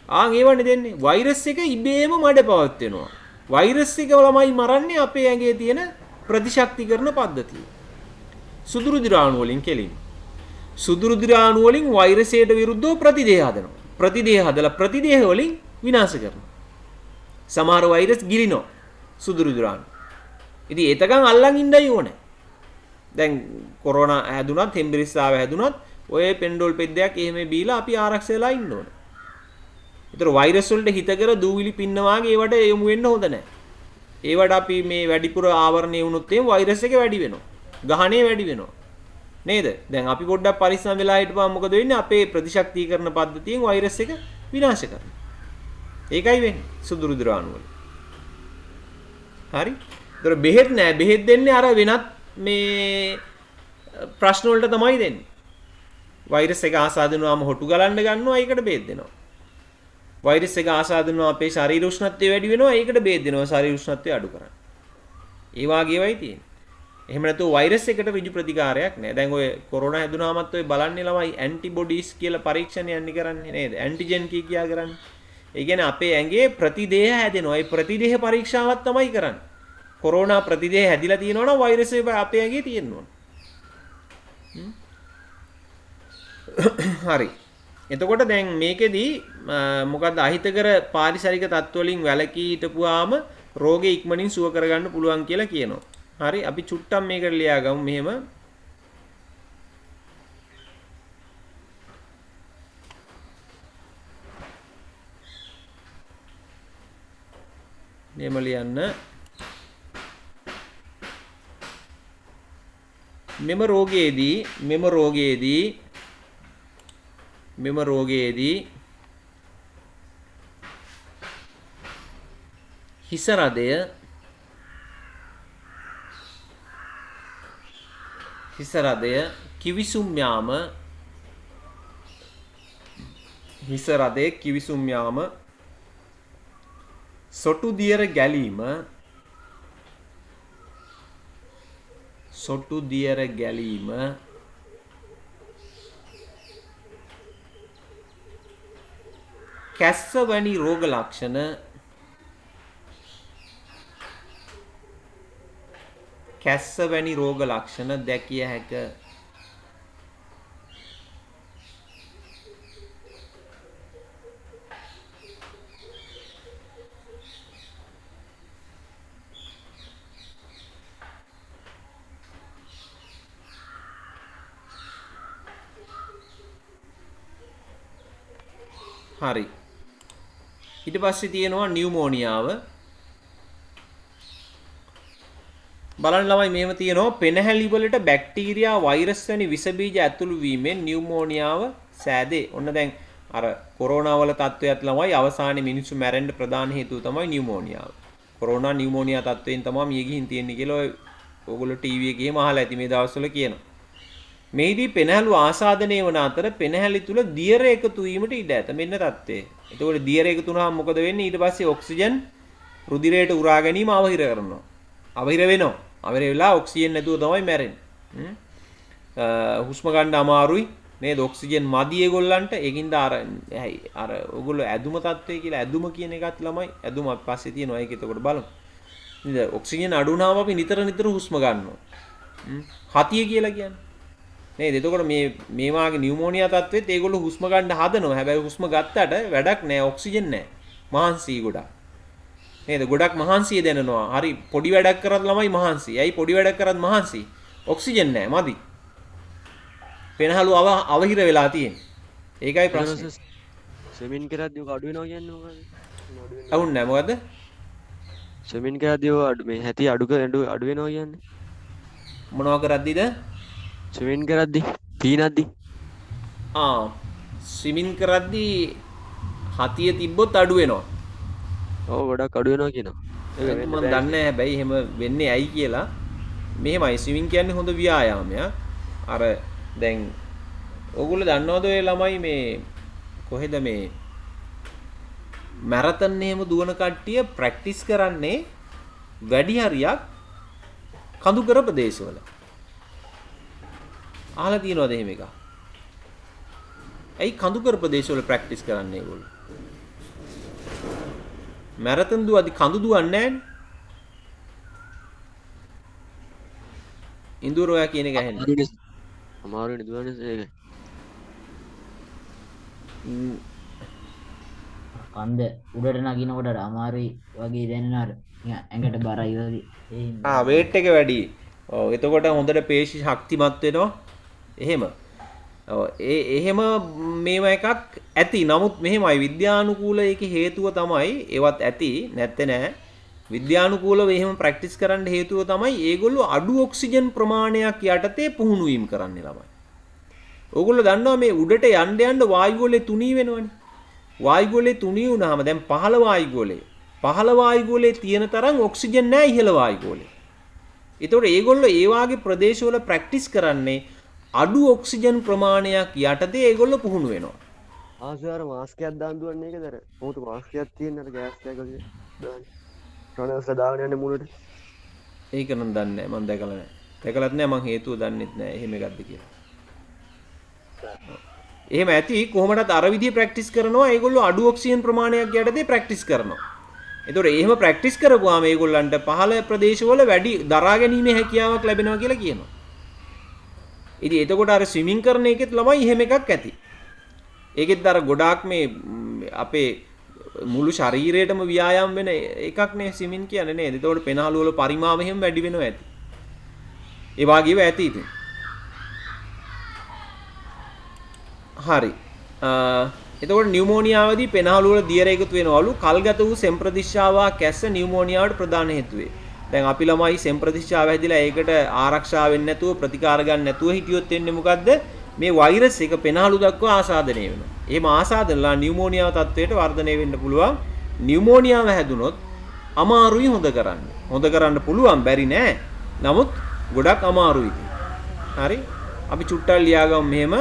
ඒවනේ දෙන්නේ. වෛරස් එක ඉබේම මඩ පවත්වනවා. වෛරස් එක ළමයි මරන්නේ අපේ ඇඟේ තියෙන ප්‍රතිශක්තිකරණ පද්ධතිය. සුදුරු දිරාණු වලින් කෙලින්. සුදුරු දිරාණු වලින් වෛරසයට විරුද්ධව ප්‍රතිදේහ හදනවා. ප්‍රතිදේහ හදලා ප්‍රතිදේහ වලින් විනාශ කරනවා. සමහර වෛරස් ගිලිනවා. සුදුරු දිරාණු. ඉතින් ඒතකන් අල්ලන් ඉන්නයි ඕනේ. දැන් කොරෝනා හැදුනත් හෙම්බිරිස්සාව හැදුනත් ඔය පෙන්ඩෝල් පෙද්දයක් එහෙම බීලා අපි ආරක්ෂා වෙලා ඉන්න ඕනේ. ඒතර වෛරස් වලට හිත කර දූවිලි පින්න වාගේ ඒවට යොමු වෙන්න හොඳ නැහැ. ඒවට අපි මේ වැඩිපුර ආවරණය වුණොත් එහෙම වෛරස් එක වැඩි වෙනවා. ගහණය වැඩි වෙනවා. නේද? දැන් අපි පොඩ්ඩක් පරිස්සම් වෙලා හිටපුවාම මොකද වෙන්නේ? අපේ ප්‍රතිශක්තිකරණ පද්ධතියෙන් වෛරස් එක විනාශ කරනවා. ඒකයි වෙන්නේ සුදුරු දිරාණු වල. හරි? ඒතර බෙහෙත් නෑ. බෙහෙත් දෙන්නේ අර වෙනත් මේ ප්‍රශ්න වලට තමයි දෙන්නේ. වෛරස් එක ආසාදිනුවාම හොටු ගලන්න ගන්නවා. ඒකට බෙහෙත් දෙනවා. වෛරස් එක ආසාදිනුවා අපේ ශරීර උෂ්ණත්වය වැඩි වෙනවා. ඒකට බෙහෙත් දෙනවා ශරීර උෂ්ණත්වය අඩු කරන්න. ඒ වාගේවයි තියෙන්නේ. එහෙම නැතුව වෛරස් එකට ඍජු ප්‍රතිකාරයක් නෑ. දැන් ඔය කොරෝනා හැදුනාමත් ඔය බලන්නේ ළමයි ඇන්ටිබොඩීස් කියලා පරීක්ෂණයක් කරන්නේ නේද? ඇන්ටිජන් කියා කරන්නේ. ඒ කියන්නේ අපේ ඇඟේ ප්‍රතිදේහ හැදෙනවා. ඒ ප්‍රතිදේහ පරීක්ෂාවක් තමයි කරන්නේ. කොරෝනා ප්‍රතිදේහ හැදිලා තියෙනවා නම් වෛරස් එක අපේ ඇඟේ තියෙනවා. හරි. එතකොට දැන් මේකෙදි මොකද්ද අහිතකර පාරිසරික තත්ත්ව වලින් වැළකී හිටපුවාම රෝගේ ඉක්මනින් සුව කරගන්න පුළුවන් කියලා කියනවා. හරි අපි චුට්ටක් මේකට ලියා ගමු මෙහෙම. මෙහෙම ලියන්න. මෙම රෝගයේදී හිස රදය කිවිසුම් යාම සොටු දියර ගැලීම කැස්ස වැනි රෝග ලක්ෂණ දැකිය හැක. හරි. ඊට පස්සේ තියෙනවා නියුමෝනියාව. බලන්න ළමයි මෙහෙම තියෙනවා පෙනහැලි වලට බැක්ටීරියා වෛරස් වැනි විස බීජ ඇතුළු වීමෙන් නියුමෝනියාව සෑදේ. ඔන්න දැන් අර කොරෝනා වල තත්ත්වයක් ළමයි අවසානයේ මිනිස්සු මැරෙන්න ප්‍රධාන හේතුව තමයි නියුමෝනියාව. කොරෝනා නියුමෝනියා තත්ත්වයෙන් තමයි මිය ගිහින් තියෙන්නේ කියලා ඔයගොල්ලෝ ටීවී එකේ අහලා ඇති මේ දවස්වල කියනවා. මේදී පෙනහැලු ආසාදනය වන අතර පෙනහැලි තුල දියර එකතු වීමට ඉඩ ඇත. මෙන්න තත්ත්වය. එතකොට දියර එකතු වුණාම මොකද වෙන්නේ? ඊට පස්සේ ඔක්සිජන් රුධිරයට උරා ගැනීම අවහිර කරනවා. අවහිර වෙනවා. අවහිර වෙලා ඔක්සිජන් නැතුව තමයි මැරෙන්නේ. හුස්ම ගන්න අමාරුයි. නේද? ඔක්සිජන් මදි ඒගොල්ලන්ට. ඒකින්ද අර ඔයගොල්ලෝ ඇදුම තත්ත්වය කියලා ඇදුම කියන එකත් ළමයි ඇදුම අපි පස්සේ තියෙනවා. ඒක එතකොට බලමු. නේද? ඔක්සිජන් අඩු වුණාම අපි නිතර හුස්ම ගන්නවා. හතිය කියලා කියන්නේ. නේද? එතකොට මේ වාගේ නියුමෝනියා තත්ත්වෙත් ඒගොල්ලෝ හුස්ම ගන්න හදනවා. හැබැයි හුස්ම ගත්තට වැඩක් නැහැ. ඔක්සිජන් නැහැ. මහන්සි ගොඩක්. නේද? ගොඩක් මහන්සිය දැනනවා. හරි පොඩි වැඩක් කරත් ළමයි මහන්සි. ඇයි පොඩි වැඩක් කරත් මහන්සි? ඔක්සිජන් නැහැ. මදි. පෙනහළු අවහිර වෙලා තියෙන්නේ. ඒකයි ප්‍රශ්නේ. ස්විමින් කරද්දී ඔක අඩු වෙනවා කියන්නේ මොකද? අවුන්නේ නැහැ මොකද? ස්විමින් කරද්දී ඔය මේ හැටි අඩු වෙනවා කියන්නේ. මොනවා කරද්දීද? ස්විමින් කරද්දී පීනද්දී. ස්විමින් කරද්දී හතිය තිබ්බොත් අඩු වෙනවා. ඔව් ගොඩක් අඩු වෙනවා කියනවා. ඒක මම දන්නේ නැහැ හැබැයි එහෙම වෙන්නේ ඇයි කියලා. මෙහෙමයි ස්විමින් කියන්නේ හොඳ ව්‍යායාමයක්. අර දැන් ඕගොල්ලෝ දන්නවද ඔය ළමයි මේ කොහෙද මේ මැරතන් එහෙම දුවන කට්ටිය ප්‍රැක්ටිස් කරන්නේ වැඩි හරියක් කඳුකර ප්‍රදේශවල. අහලා තියෙනවද එහෙම එකක්? ඇයි කඳුකර ප්‍රදේශවල ප්‍රැක්ටිස් කරන්නේ ඒගොල්ලෝ? මැරතන් දුවදී කඳු දුවන්නේ නැහැනේ. ඉන්දුර ඔයා කියන එක ඇහෙන්නේ. අමාරුනේ දුවන්නේ ඒක. කන්ද උඩට නගිනකොට අර අමාරුයි වගේ දැනෙනවා. ඇඟට බරයි වගේ. ඒ හින්දා. වේට් එක වැඩි. ඔව් එතකොට හොඳට පේශි ශක්තිමත් වෙනවා. එහෙම. ඔව් එහෙම මේව එකක් ඇති. නමුත් මෙහෙමයි විද්‍යානුකූල ඒකේ හේතුව තමයි ඒවත් ඇති නැත්තේ නෑ. විද්‍යානුකූලව එහෙම ප්‍රැක්ටිස් කරන්න හේතුව තමයි ඒගොල්ලෝ අඩු ඔක්සිජන් ප්‍රමාණයක් යටතේ පුහුණු වීම කරන්නේ ළමයි. ඕගොල්ලෝ දන්නවා මේ උඩට යන්න යන්න වායුගෝලය තුනී වෙනවනේ. වායුගෝලය තුනී වුණාම දැන් පහළ වායුගෝලයේ තියෙන තරම් ඔක්සිජන් නැහැ ඉහළ වායුගෝලයේ. ඒතකොට ඒගොල්ලෝ ඒ වාගේ ප්‍රදේශවල ප්‍රැක්ටිස් කරන්නේ අඩු ඔක්සිජන් ප්‍රමාණයක් යටතේ ඒගොල්ලෝ පුහුණු වෙනවා. ආසාර මාස්ක් එකක් දාන් දුවන්නේ ඒකද අර මොකද මාස්ක් එකක් තියෙන අර ගෑස් එකක් වගේ දාන්නේ. රණවස දාගෙන යන්නේ මුලට. ඒක නම් දන්නේ නැහැ මම දැකලා නැහැ. දැකලත් නැහැ මං හේතුව දන්නෙත් නැහැ එහෙම එකක්ද කියලා. එහෙම ඇති කොහොමදත් අර විදිහේ ප්‍රැක්ටිස් කරනවා ඒගොල්ලෝ අඩු ඔක්සිජන් ප්‍රමාණයක් යටතේ ප්‍රැක්ටිස් කරනවා. ඒතකොට එහෙම ප්‍රැක්ටිස් කරපුවාම ඒගොල්ලන්ට පහළ ප්‍රදේශවල වැඩි දරා ගැනීමේ හැකියාවක් ලැබෙනවා කියලා කියනවා. ඉතින් එතකොට අර ස්විමින් කරන එකෙත් ළමයි එහෙම එකක් ඇති. ඒකෙත් අර ගොඩාක් මේ අපේ මුළු ශරීරයටම ව්‍යායාම වෙන එකක් නේ ස්විමින් කියන්නේ නේද? එතකොට පෙනහළු වල පරිමාව එහෙම වැඩි වෙනවා ඇති. ඒ වගේව ඇති ඉතින්. හරි. එතකොට නියුමෝනියාවදී පෙනහළු වල දියර එකතු වෙනවලු. කල්ගත වූ සෙම්ප්‍රතිශ්‍යාවා කැස්ස නියුමෝනියාවට ප්‍රධාන හේතු වේ. දැන් අපි ළමයි සෙම්ප්‍රතිශ්‍යාව හැදිලා ඒකට ආරක්ෂා වෙන්නේ නැතුව ප්‍රතිකාර ගන්න නැතුව හිටියොත් වෙන්නේ මොකද්ද? මේ වෛරස් එක පෙනහළු දක්වා ආසාදනය වෙනවා. එහෙම ආසාදනලා නියුමෝනියාව තත්ත්වයට වර්ධනය වෙන්න පුළුවන්. නියුමෝනියාව හැදුනොත් අමාරුයි හොඳ කරන්න. හොඳ කරන්න පුළුවන් බැරි නෑ. නමුත් ගොඩක් අමාරුයි. හරි? අපි චුට්ටක් ලියාගමු මෙහෙම.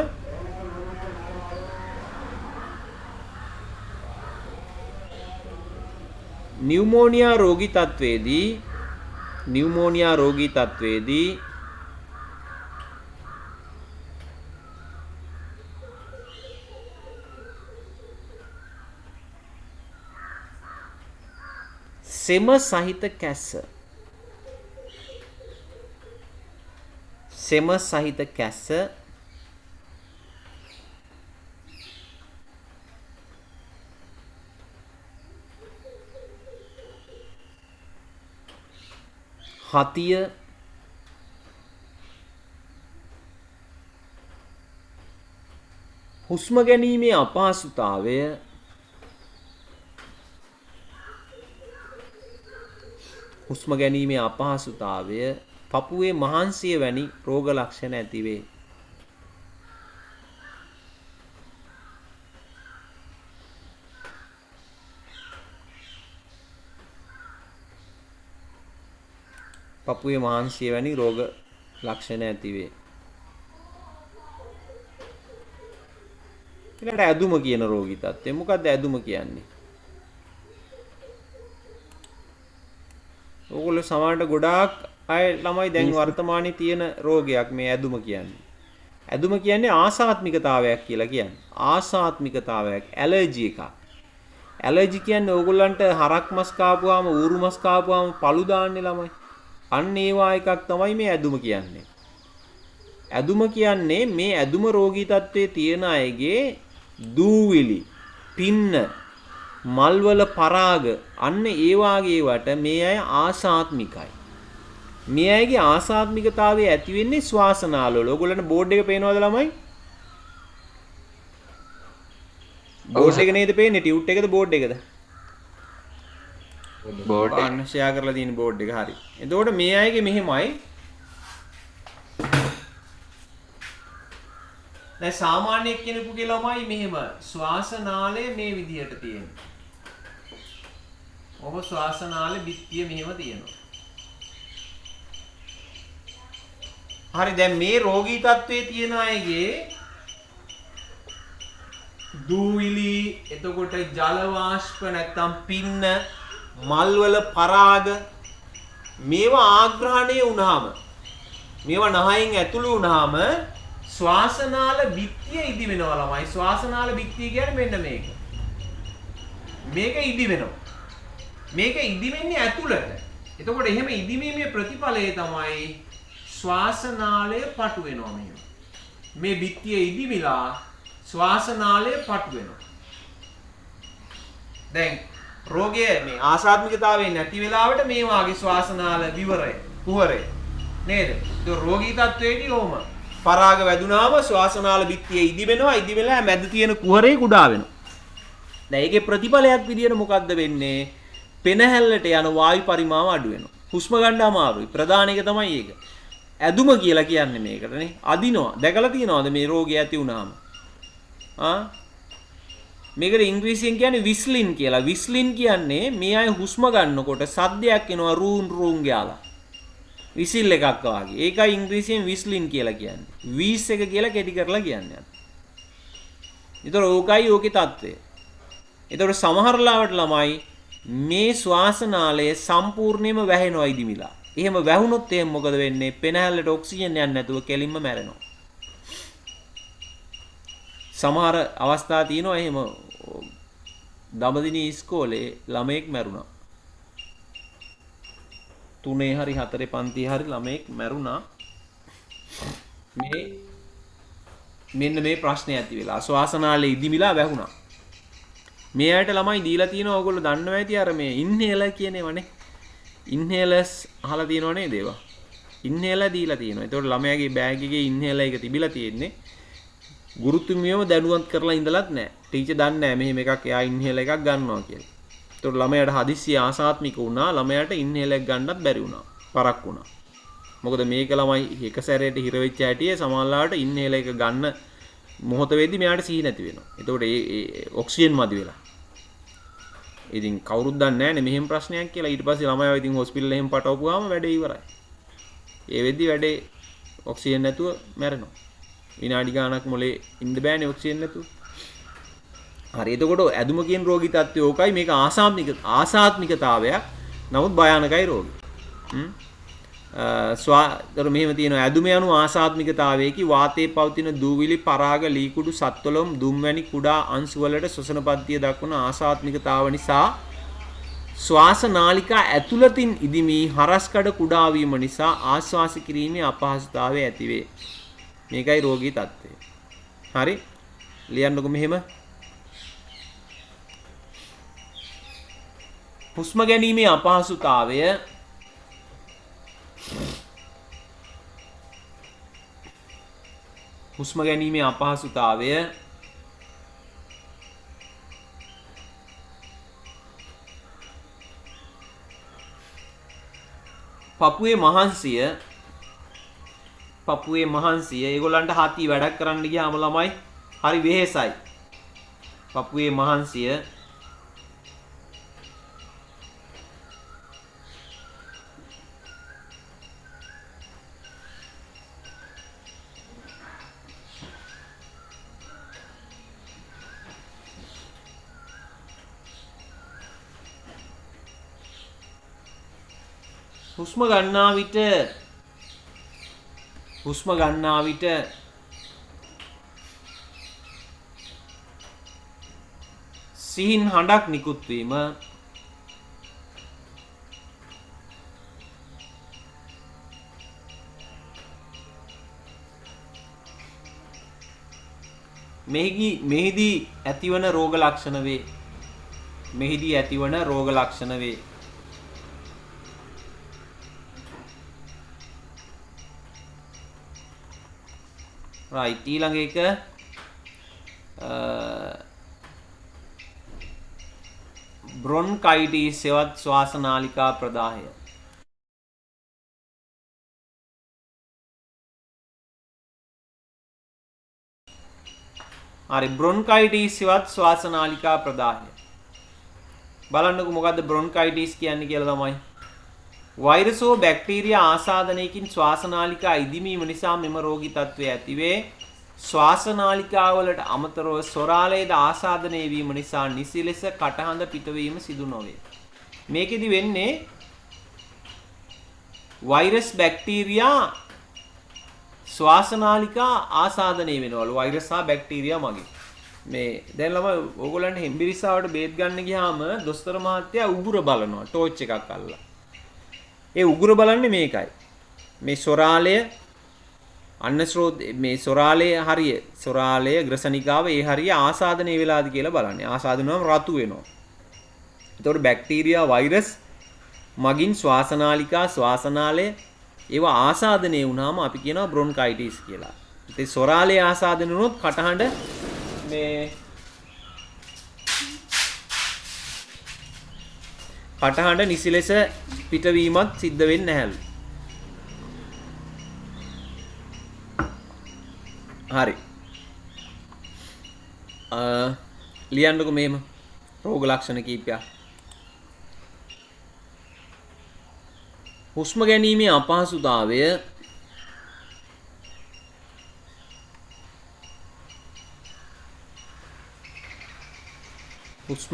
නියුමෝනියා රෝගී තත්ත්වයේදී සෙම සහිත කැස්ස හතිය හුස්ම ගැනීමේ අපහසුතාවය හුස්ම ගැනීමේ අපහසුතාවය පපුවේ මහන්සිය වැනි රෝග ලක්ෂණ ඇති වේ. පපුවේ මහන්සිය වැනි රෝග ලක්ෂණ ඇති වේ. ඊළඟට ඇදුම කියන රෝගී තත්ත්වය. මොකක්ද ඇදුම කියන්නේ? ඕගොල්ලෝ සමහරට ගොඩාක් අය ළමයි දැන් වර්තමානයේ තියෙන රෝගයක් මේ ඇදුම කියන්නේ. ඇදුම කියන්නේ ආසාත්මිකතාවයක් කියලා කියන්නේ. ආසාත්මිකතාවයක්, ඇලර්ජි එකක්. ඇලර්ජි කියන්නේ ඕගොල්ලන්ට හරක් මස් කාපුවාම, ඌරු මස් කාපුවාම පළු දාන්නේ ළමයි. අන්න ඒවා එකක් තමයි මේ ඇදුම කියන්නේ. ඇදුම කියන්නේ මේ ඇදුම රෝගී තත්ත්වයේ තියෙන අයගේ දූවිලි, පින්න, මල්වල පරාග අන්න ඒ වාගේ වට මේ අය ආසාත්මිකයි. මේ අයගේ ආසාත්මිකතාවය ඇති වෙන්නේ ශ්වාසනාලවල. ඔයගොල්ලන්ට බෝඩ් එක පේනවද ළමයි? බෝඩ් එක නේද පේන්නේ? ටියුට් එකද බෝඩ් එකද? බෝඩ් එක. අන්න ෂෙයා කරලා තියෙන බෝඩ් එක හරි. එතකොට මේ අයගේ මෙහෙමයි. දැන් සාමාන්‍ය කෙනෙකුගේ ළමයි මෙහෙම ශ්වාසනාලය මේ විදිහට තියෙනවා. ඔබ ශ්වාසනාලේ බිත්තිය මෙහෙම තියෙනවා. හරි දැන් මේ රෝගී තත්ත්වයේ තියෙන අයගේ දූවිලි එතකොට ජල වාෂ්ප නැත්තම් පින්න මල්වල පරාග මේවා ආග්‍රහණය වුණාම මේවා නහයෙන් ඇතුළු වුණාම ශ්වාසනාල බිත්තිය ඉදි වෙනවා ළමයි. ශ්වාසනාල බිත්තිය කියන්නේ මෙන්න මේක. මේක ඉදි වෙනවා. මේක ඉදි වෙන්නේ ඇතුළට. එතකොට එහෙම ඉදිමීමේ ප්‍රතිඵලය තමයි ශ්වාසනාලය පටු වෙනවා මෙහෙම. මේ බිත්තිය ඉදිමිලා ශ්වාසනාලය පටු වෙනවා. දැන් රෝගය මේ ආසාත්මිකතාවයෙන් නැති වෙලාවට මේ වාගේ ශ්වාසනාල විවරය කුහරය නේද? ඒක රෝගී තත්වයේදී ඕම පරාග වැදුනාම ශ්වාසනාල බිත්තිය ඉදි වෙනවා. ඉදි වෙලා මැද තියෙන කුහරේ කුඩා වෙනවා. දැන් ඒකේ ප්‍රතිඵලයක් විදියට මොකද්ද වෙන්නේ? පෙනහැල්ලට යන වායු පරිමාව අඩු වෙනවා. හුස්ම ගන්න අමාරුයි. ප්‍රධාන එක තමයි ඒක. ඇදුම කියලා කියන්නේ මේකටනේ. අදිනවා. දැකලා තියෙනවද මේ රෝගය ඇති වුණාම? මේකට ඉංග්‍රීසියෙන් කියන්නේ විස්ලින් කියලා. විස්ලින් කියන්නේ මේ අය හුස්ම ගන්නකොට සද්දයක් එනවා රූන් රූන් ගාලා. විසිල් එකක් වගේ. ඒකයි ඉංග්‍රීසියෙන් විස්ලින් කියලා කියන්නේ. වීස් එක කියලා කෙටි කරලා කියන්නේ. ඒතර ඕකයි ඕකේ තත්ත්වය. ඒතර සමහර ලාවට ළමයි මේ ශ්වාසනාලය සම්පූර්ණයෙන්ම වැහෙනවා ඉදිමිලා. එහෙම වැහුනොත් එහෙනම් මොකද වෙන්නේ? පෙනහැල්ලට ඔක්සිජන් යන්නේ නැතුව කෙලින්ම මැරෙනවා. සමහර අවස්ථා තියෙනවා එහෙම දඹදිනී ඉස්කෝලේ ළමයෙක් මැරුණා. 3 හරි 4 පන්ති හරි ළමයෙක් මැරුණා. මෙන්න මේ ප්‍රශ්නේ ඇති වෙලා ශ්වාසනාලේ ඉදිමිලා වැහුණා. මේ අයට ළමයි දීලා තියෙනවා ඕගොල්ලෝ දන්නවා ඇති අර මේ ඉන්හේලර් කියන ඒවානේ. ඉන්හේලර්ස් අහලා තියෙනව නේද ඒවා? ඉන්හේලර් දීලා තියෙනවා. ඒතකොට ළමයාගේ බෑග් එකේ ඉන්හේලර් එක තිබිලා තියෙන්නේ. ගුරුතුමියම දැනුවත් කරලා ඉඳලත් නැහැ. ටීචර් දන්නේ නැහැ මෙහෙම එකක් එයා ඉන්හේලර් එකක් ගන්නවා කියලා. ඒතකොට ළමයාට හදිස්සිය ආසාත්මික වුණා. ළමයාට ඉන්හේලර් එකක් ගන්නත් බැරි වුණා. පරක් වුණා. මොකද මේක ළමයි එක සැරේට හිර වෙච්ච හැටියේ සමහරවිට ඉන්හේලර් එක ගන්න මොහොත වෙද්දි මෙයාට සිහි නැති වෙනවා. ඒතකොට ඒ ඔක්සිජන් මදි වෙලා. ඉතින් කවුරුත් දන්නේ නැහැනේ මෙහෙම ප්‍රශ්නයක් කියලා. ඊට පස්සේ ළමයා ඉතින් හොස්පිටල් එහෙම පටවපුවාම වැඩේ ඉවරයි. ඒ වෙද්දි වැඩේ ඔක්සිජන් නැතුව මැරෙනවා. විනාඩි ගාණක් මොලේ ඉන්න බෑනේ ඔක්සිජන් නැතුව. හරි එතකොට ඇදුම කියන රෝගී තත්ත්වය ඕකයි. මේක ආසාත්මිකතාවයක්. නමුත් භයානකයි රෝගී. ස්වාතර මෙහෙම තියෙනවා ඇදුම යනු ආසාත්මිකතාවයේකි වාතයේ පවතින දූවිලි පරාග ලීකුඩු සත්වලම් දුම් වැනි කුඩා අංශු වලට ශ්වසන පද්ධතිය දක්වන ආසාත්මිකතාව නිසා ශ්වාස නාලිකා ඇතුළතින් ඉදිමී හරස්කඩ කුඩා වීම නිසා ආශ්වාස කිරීමේ අපහසුතාවය ඇති වේ. මේකයි රෝගී තත්ත්වය. හරි ලියන්නකො මෙහෙම හුස්ම ගැනීමේ අපහසුතාවය හුස්ම ගැනීමේ අපහසුතාවය පපුවේ මහන්සිය ඒගොල්ලන්ට හති වැඩක් කරන්න ගියාම ළමයි හරි වෙහෙසයි. පපුවේ මහන්සිය හුස්ම ගන්නා විට සිහින් හඬක් නිකුත් වීම මෙහිදී ඇතිවන රෝග ලක්ෂණ වේ. right ඊළඟ එක බ්‍රොන්කයිටිස් සෙවත් ශ්වාසනාලිකා ප්‍රදාහය. හරි බ්‍රොන්කයිටිස් සෙවත් ශ්වාසනාලිකා ප්‍රදාහය. බලන්නකෝ මොකද්ද බ්‍රොන්කයිටිස් කියන්නේ කියලා තමයි. වෛරස් හෝ බැක්ටීරියා ආසාදනයකින් ශ්වාසනාලිකා ඉදිමීම නිසා මෙම රෝගී තත්ත්වය ඇතිවේ. ශ්වාසනාලිකාවලට අමතරව සොරාලයේද ආසාදනය වීම නිසා නිසි ලෙස කටහඬ පිටවීම සිදු නොවේ. මේකෙදි වෙන්නේ වෛරස් බැක්ටීරියා ශ්වාසනාලිකා ආසාදනය වෙනවලු වෛරස් හා බැක්ටීරියා මගින්. මේ දැන් ළමයි ඕගොල්ලන්ට හෙම්බිරිස්සාවට බේත් ගන්න ගියාම දොස්තර මහත්තයා උගුර බලනවා ටෝච් එකක් අල්ලලා. ඒ උගුර බලන්නේ මේකයි. මේ සොරාලය මේ සොරාලය ග්‍රසනිකාව ඒ හරිය ආසාදනය වෙලාද කියලා බලන්නේ. ආසාදන වුණාම රතු වෙනවා. එතකොට බැක්ටීරියා වෛරස් මගින් ශ්වාසනාලිකා ශ්වාසනාලය ඒවා ආසාදනය වුණාම අපි කියනවා බ්‍රොන්කයිටිස් කියලා. ඉතින් සොරාලය ආසාදනය වුණොත් කටහඬ මේ කටහඬ නිසි ලෙස පිටවීමත් සිද්ධ වෙන්නේ නැහැලු. හරි. ලියන්නකෝ මෙහෙම රෝග ලක්ෂණ කීපයක්. හුස්ම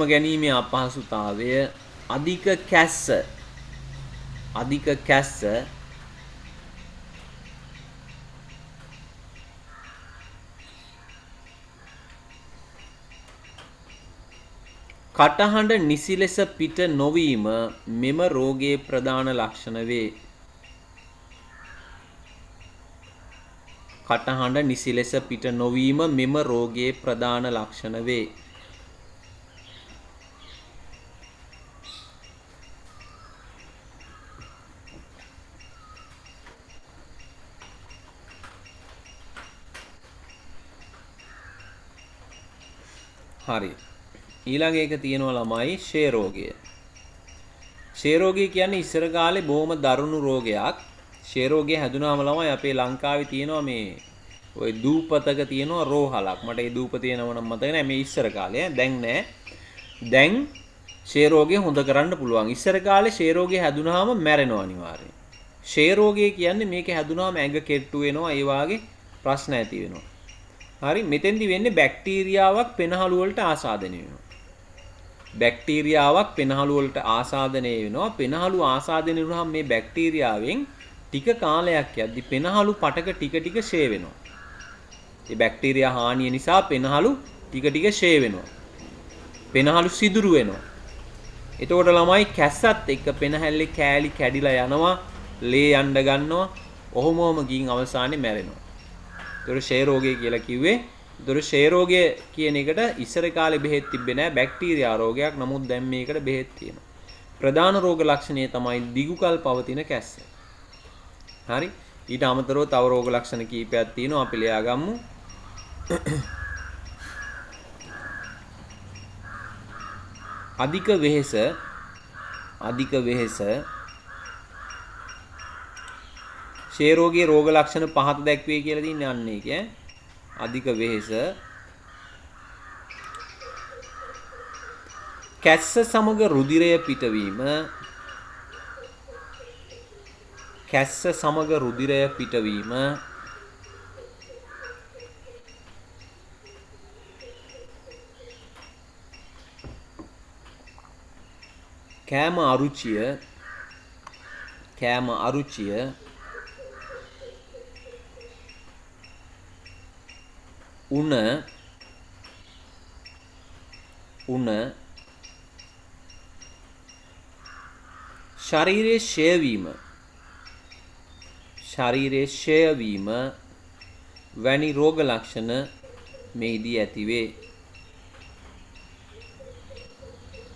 ගැනීමේ අපහසුතාවය අධික කැස්ස කටහඬ නිසි ලෙස පිට නොවීම මෙම රෝගයේ ප්‍රධාන ලක්ෂණ වේ. කටහඬ නිසි ලෙස පිට නොවීම මෙම රෝගයේ ප්‍රධාන ලක්ෂණ වේ. හරි. ඊළඟ එක තියෙනවා ළමයි ෂේ රෝගය. ෂේ රෝගය කියන්නේ ඉස්සර කාලේ බොහොම දරුණු රෝගයක්. ෂේ රෝගය හැදුනාම ළමයි අපේ ලංකාවේ තියෙනවා මේ ওই දූපතක තියෙනවා රෝහලක්. මට ඒ දූපතේ නම නම් මතක නැහැ. මේ ඉස්සර කාලේ දැන් නෑ. දැන් ෂේ රෝගය හොඳ කරන්න පුළුවන්. ඉස්සර කාලේ ෂේ රෝගය හැදුනාම මැරෙනවා අනිවාර්යයෙන්. ෂේ රෝගය කියන්නේ මේක හැදුනාම ඇඟ කෙට්ටු වෙනවා. ඒ වාගේ ප්‍රශ්න ඇති වෙනවා. හරි මෙතෙන්දි වෙන්නේ බැක්ටීරියාවක් පෙනහළු වලට ආසාදනය වෙනවා. බැක්ටීරියාවක් පෙනහළු වලට ආසාදනය වෙනවා. පෙනහළු ආසාදනය වුණාම මේ බැක්ටීරියාවෙන් ටික කාලයක් යද්දි පෙනහළු පටක ටික ටික ෂේ වෙනවා. මේ බැක්ටීරියා හානිය නිසා පෙනහළු ටික ටික ෂේ වෙනවා. පෙනහළු සිදුරු වෙනවා. එතකොට ළමයි කැස්සත් එක්ක පෙනහැල්ලේ කෑලි කැඩිලා යනවා, ලේ යන්න ගන්නවා. ඔහොමම ගින් අවසානයේ මැරෙනවා. ඒතර ෂේ රෝගය කියලා කිව්වේ. ඒතර ෂේ රෝගය කියන එකට ඉස්සර කාලේ බෙහෙත් තිබ්බේ නෑ. බැක්ටීරියා රෝගයක්. නමුත් දැන් මේකට බෙහෙත් තියෙනවා. ප්‍රධාන රෝග ලක්ෂණය තමයි දිගුකල් පවතින කැස්ස. හරි. ඊට අමතරව තව රෝග ලක්ෂණ කීපයක් තියෙනවා. අපි ලියා ගමු. අධික වෙහෙස ක්ෂය රෝගයේ රෝග ලක්ෂණ පහත දැක්වේ කියලා තියන්නේ අන්න ඒක ඈ. අධික වෙහෙස, කැස්ස සමග රුධිරය පිටවීම, කැස්ස සමග රුධිරය පිටවීම, කෑම අරුචිය, කෑම අරුචිය, උණ, ශරීරයේ ක්ෂය වීම, ශරීරයේ ක්ෂය වීම වැනි රෝග ලක්ෂණ මෙහිදී ඇතිවේ.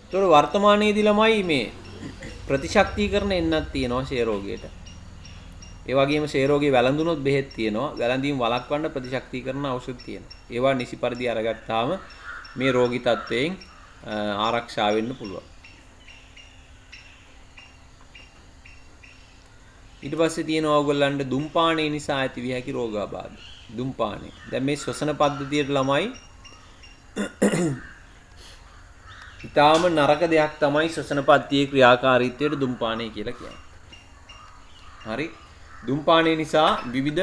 ඒතොර වර්තමානයේදී ළමයි මේ ප්‍රතිශක්තිකරණ එන්නක් තියෙනවා ක්ෂය රෝගයට. ඒ වගේම ක්ෂය රෝගේ වැළඳුනොත් බෙහෙත් තියෙනවා. වැළඳීම් වළක්වන්න ප්‍රතිශක්තිකරණ ඖෂධ තියෙනවා. ඒවා නිසි පරිදි අරගත්තාම මේ රෝගී තත්වයෙන් ආරක්ෂා වෙන්න පුළුවන්. ඊට පස්සේ තියෙනවා ඔයගොල්ලන්ට දුම්පානය නිසා ඇති විය හැකි රෝගාබාධ. දුම්පානය. දැන් මේ ශ්වසන පද්ධතියට ළමයි ඊටාම නරක දෙයක් තමයි ශ්වසන පද්ධතියේ ක්‍රියාකාරීත්වයට දුම්පානය කියලා කියන්නේ. හරි. දුම්පානය නිසා විවිධ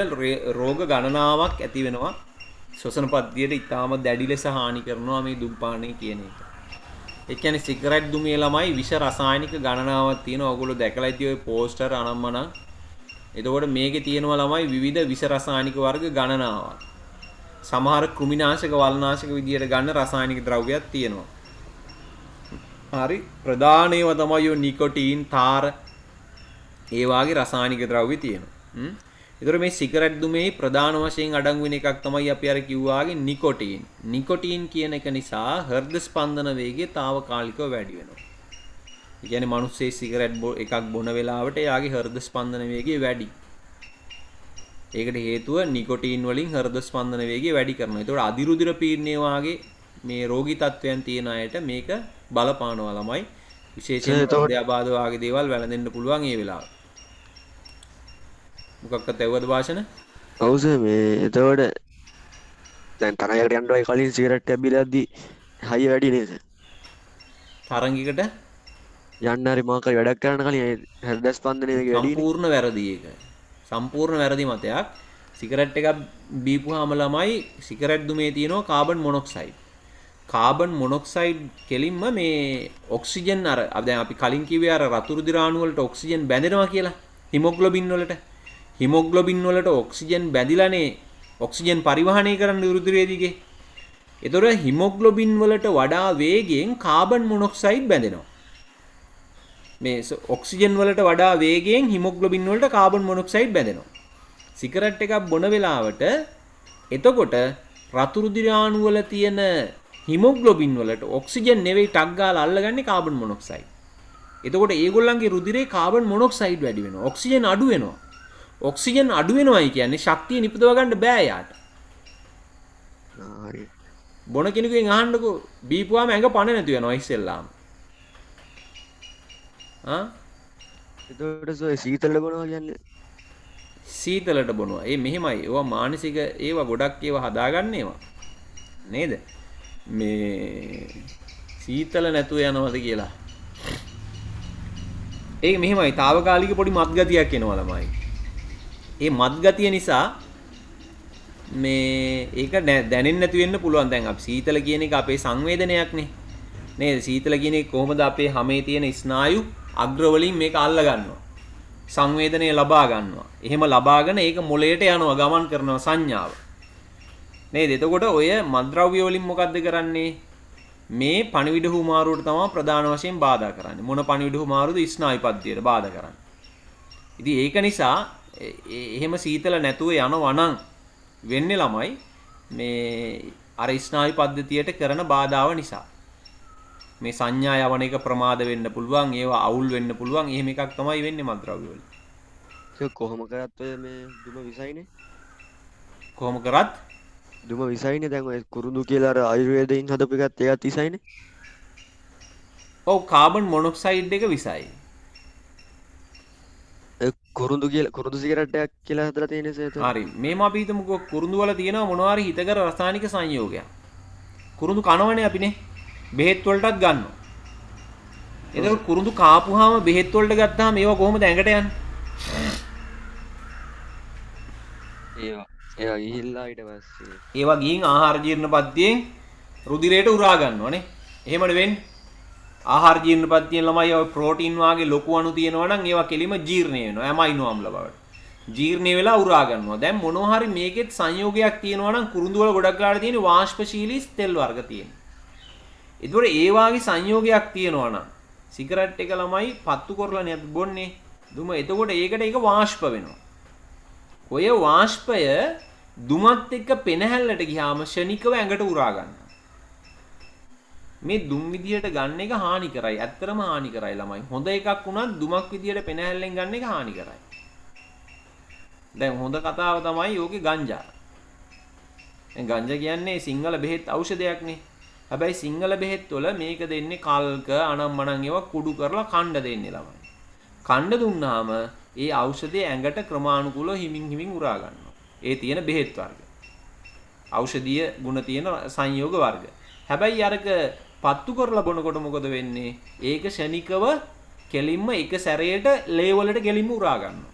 රෝග ගණනාවක් ඇති වෙනවා. ශ්වසන පද්ධතියට ඊටාම දැඩි ලෙස හානි කරනවා මේ දුම්පානය කියන එක. ඒ කියන්නේ සිගරට් දුමේ ළමයි විෂ රසායනික ගණනාවක් තියෙනවා. ඔයගොල්ලෝ දැකලා ඉතින් ඔය පෝස්ටර් අනම්මනම්. එතකොට මේකේ තියෙනවා ළමයි විවිධ විෂ රසායනික වර්ග ගණනාවක්. සමහර කෘමිනාශක වල්නාශක විදියට ගන්න රසායනික ද්‍රව්‍යයක් තියෙනවා. හරි. ප්‍රධානේව තමයි ඔය නිකොටින්, තාර ඒ වාගේ රසායනික ද්‍රව්‍ය තියෙනවා. ඒතර මේ සිගරට් දුමේ ප්‍රධාන වශයෙන් අඩංගු වෙන එකක් තමයි අපි අර කිව්වාගේ නිකොටින්. නිකොටින් කියන එක නිසා හෘද ස්පන්දන වේගය తాවකාලිකව වැඩි වෙනවා. ඒ කියන්නේ මිනිස්සේ සිගරට් එකක් බොන වෙලාවට එයාගේ හෘද ස්පන්දන වේගය වැඩි. ඒකට හේතුව නිකොටින් වලින් හෘද ස්පන්දන වේගය වැඩි කරනවා. ඒතකොට අධිරුධිර පීඩනය වාගේ මේ රෝගී තත්වයන් තියෙන අයට මේක බලපානවා ළමයි. විශේෂයෙන් හෘදයාබාධ වාගේ දේවල් වැළඳෙන්න පුළුවන් ඒ වෙලාවට. මොකක්ද ඇව්වද භාෂණ? ඔව් සර් මේ එතකොට දැන් තරගයකට යන්න ඔය කලින් සිගරට් එකක් බීලාදී හයිය වැඩි නේද? තරංගයකට යන්න හරි මොකක් හරි වැඩක් කරන්න කලින් හෘද ස්පන්දනය වැඩි නේ. සම්පූර්ණ වැරදි ඒක. සම්පූර්ණ වැරදි මතයක්. සිගරට් එකක් බීපුවාම ළමයි සිගරට් දුමේ තියෙනවා කාබන් මොනොක්සයිඩ්. කාබන් මොනොක්සයිඩ් කෙලින්ම මේ ඔක්සිජන් අර දැන් අපි කලින් කිව්වේ අර රතු රුධිරාණු වලට ඔක්සිජන් බැඳෙනවා කියලා. හිමොග්ලොබින් වලට. හිමොග්ලොබින් වලට ඔක්සිජන් බැඳිලානේ ඔක්සිජන් පරිවහනය කරන්න රුධිරය දිගේ. ඒතොර හිමොග්ලොබින් වලට වඩා වේගයෙන් කාබන් මොනොක්සයිඩ් බැඳෙනවා. මේ ඔක්සිජන් වලට වඩා වේගයෙන් හිමොග්ලොබින් වලට කාබන් මොනොක්සයිඩ් බැඳෙනවා. සිගරට් එකක් බොන වෙලාවට එතකොට රතු රුධිරාණු වල තියෙන හිමොග්ලොබින් වලට ඔක්සිජන් නෙවෙයි ටක් ගාලා අල්ලගන්නේ කාබන් මොනොක්සයිඩ්. එතකොට ඒගොල්ලන්ගේ රුධිරේ කාබන් මොනොක්සයිඩ් වැඩි වෙනවා. ඔක්සිජන් අඩු වෙනවා. ඔක්සිජන් අඩු වෙනවයි කියන්නේ ශක්තිය නිපදව ගන්න බෑ යාට. හරි. බොන කෙනෙකුගෙන් අහන්නකෝ බීපුවාම ඇඟ පණ නැති වෙනවා ඉස්සෙල්ලාම. එතකොට සීතල බොනවා කියන්නේ සීතලට බොනවා. ඒ මෙහෙමයි. ඒවා මානසික ඒවා ගොඩක් ඒවා හදාගන්න ඒවා. නේද? මේ සීතල නැතුව යනවද කියලා. ඒක මෙහෙමයි. తాවකාලික පොඩි මත්ගතියක් එනවා ළමයි. ඒ මත්ගතිය නිසා මේ ඒක දැනෙන්නේ නැති වෙන්න පුළුවන්. දැන් අපි සීතල කියන එක අපේ සංවේදනයක්නේ. නේද? සීතල කියන එක කොහොමද අපේ හැමේ තියෙන ස්නායු අග්‍ර වලින් මේක අල්ල ගන්නවා. සංවේදනය ලබා ගන්නවා. එහෙම ලබාගෙන ඒක මොළයට යනවා ගමන් කරනවා සංඥාව. නේද? එතකොට ඔය මත්ද්‍රව්‍ය වලින් මොකද්ද කරන්නේ? මේ පණිවිඩ හුමාරුවට තමයි ප්‍රධාන වශයෙන් බාධා කරන්නේ. මොන පණිවිඩ හුමාරුද? ස්නායු පද්ධතියට බාධා කරන්නේ. ඉතින් ඒක නිසා එහෙම සීතල නැතුව යනවා නම් වෙන්නේ ළමයි මේ අර ස්නායු පද්ධතියට කරන බාධාව නිසා. මේ සංඥා යවන එක ප්‍රමාද වෙන්න පුළුවන්, ඒවා අවුල් වෙන්න පුළුවන්. එහෙම එකක් තමයි වෙන්නේ මත්ද්‍රව්‍ය වල. ඒක කොහොම කරත් ඔය මේ දුම විසයිනේ. කොහොම කරත් දුම විසයිනේ. දැන් ඔය කුරුඳු කියලා අර ආයුර්වේදයෙන් හදපු එකත් ඒකත් විසයිනේ. ඔව් කාබන් මොනොක්සයිඩ් එක විසයි. කුරුඳු සිගරට් එකක් කියලා හදලා තියෙන සර් එතන. හරි. මේම අපි හිතමුකෝ කුරුඳු වල තියෙනවා මොනවා හරි හිතකර රසායනික සංයෝගයක්. කුරුඳු කනවනේ අපිනේ. බෙහෙත් වලටත් ගන්නවා. එතකොට කුරුඳු කාපුවාම බෙහෙත් වලට ගත්තාම ඒවා කොහොමද ඇඟට යන්නේ? ඒවා ගිහිල්ලා ඊට පස්සේ ඒවා ගිහින් ආහාර ජීර්ණ පද්ධතියෙන් රුධිරයට උරා ගන්නවනේ. එහෙමද වෙන්නේ? ආහාර ජීර්ණ පද්ධතියෙන් ළමයි ඔය ප්‍රෝටීන් වාගේ ලොකු අණු තියෙනවා නම් ඒවා කෙලිම ජීර්ණය වෙනවා. ඇමයිනෝ අම්ල බවට. ජීර්ණය වෙලා උරා ගන්නවා. දැන් මොනවා හරි මේකෙත් සංයෝගයක් තියෙනවා නම් කුරුඳු වල ගොඩක් ගාලා තියෙන වාෂ්පශීලී තෙල් වර්ග තියෙනවා. ඒතකොට ඒ වාගේ සංයෝගයක් තියෙනවා නම් සිගරට් එක ළමයි පත්තු කරලානේ අපි බොන්නේ. දුම එතකොට ඒකට ඒක වාෂ්ප වෙනවා. ඔය වාෂ්පය දුමත් එක්ක පෙනහැල්ලට ගියාම ෂණිකව ඇඟට උරා ගන්නවා. මේ දුම් විදියට ගන්න එක හානි කරයි. ඇත්තටම හානි කරයි ළමයි. හොඳ එකක් වුණත් දුමක් විදියට පෙනහැල්ලෙන් ගන්න එක හානි කරයි. දැන් හොඳ කතාව තමයි යෝගේ ගංජා. දැන් ගංජා කියන්නේ සිංහල බෙහෙත් ඖෂධයක්නේ. හැබැයි සිංහල බෙහෙත් වල මේක දෙන්නේ කල්ක අනම්මනම් ඒවා කුඩු කරලා කණ්ඩ දෙන්නේ ළමයි. කණ්ඩ දුන්නාම ඒ ඖෂධය ඇඟට ක්‍රමානුකූලව හිමින් උරා ගන්නවා. ඒ තියෙන බෙහෙත් වර්ග. ඖෂධීය ගුණ තියෙන සංයෝග වර්ග. හැබැයි අරක පත්තු කරලා බොනකොට මොකද වෙන්නේ? ඒක ෂණිකව කෙලින්ම එක සැරේට ලේ වලට කෙලින්ම උරා ගන්නවා.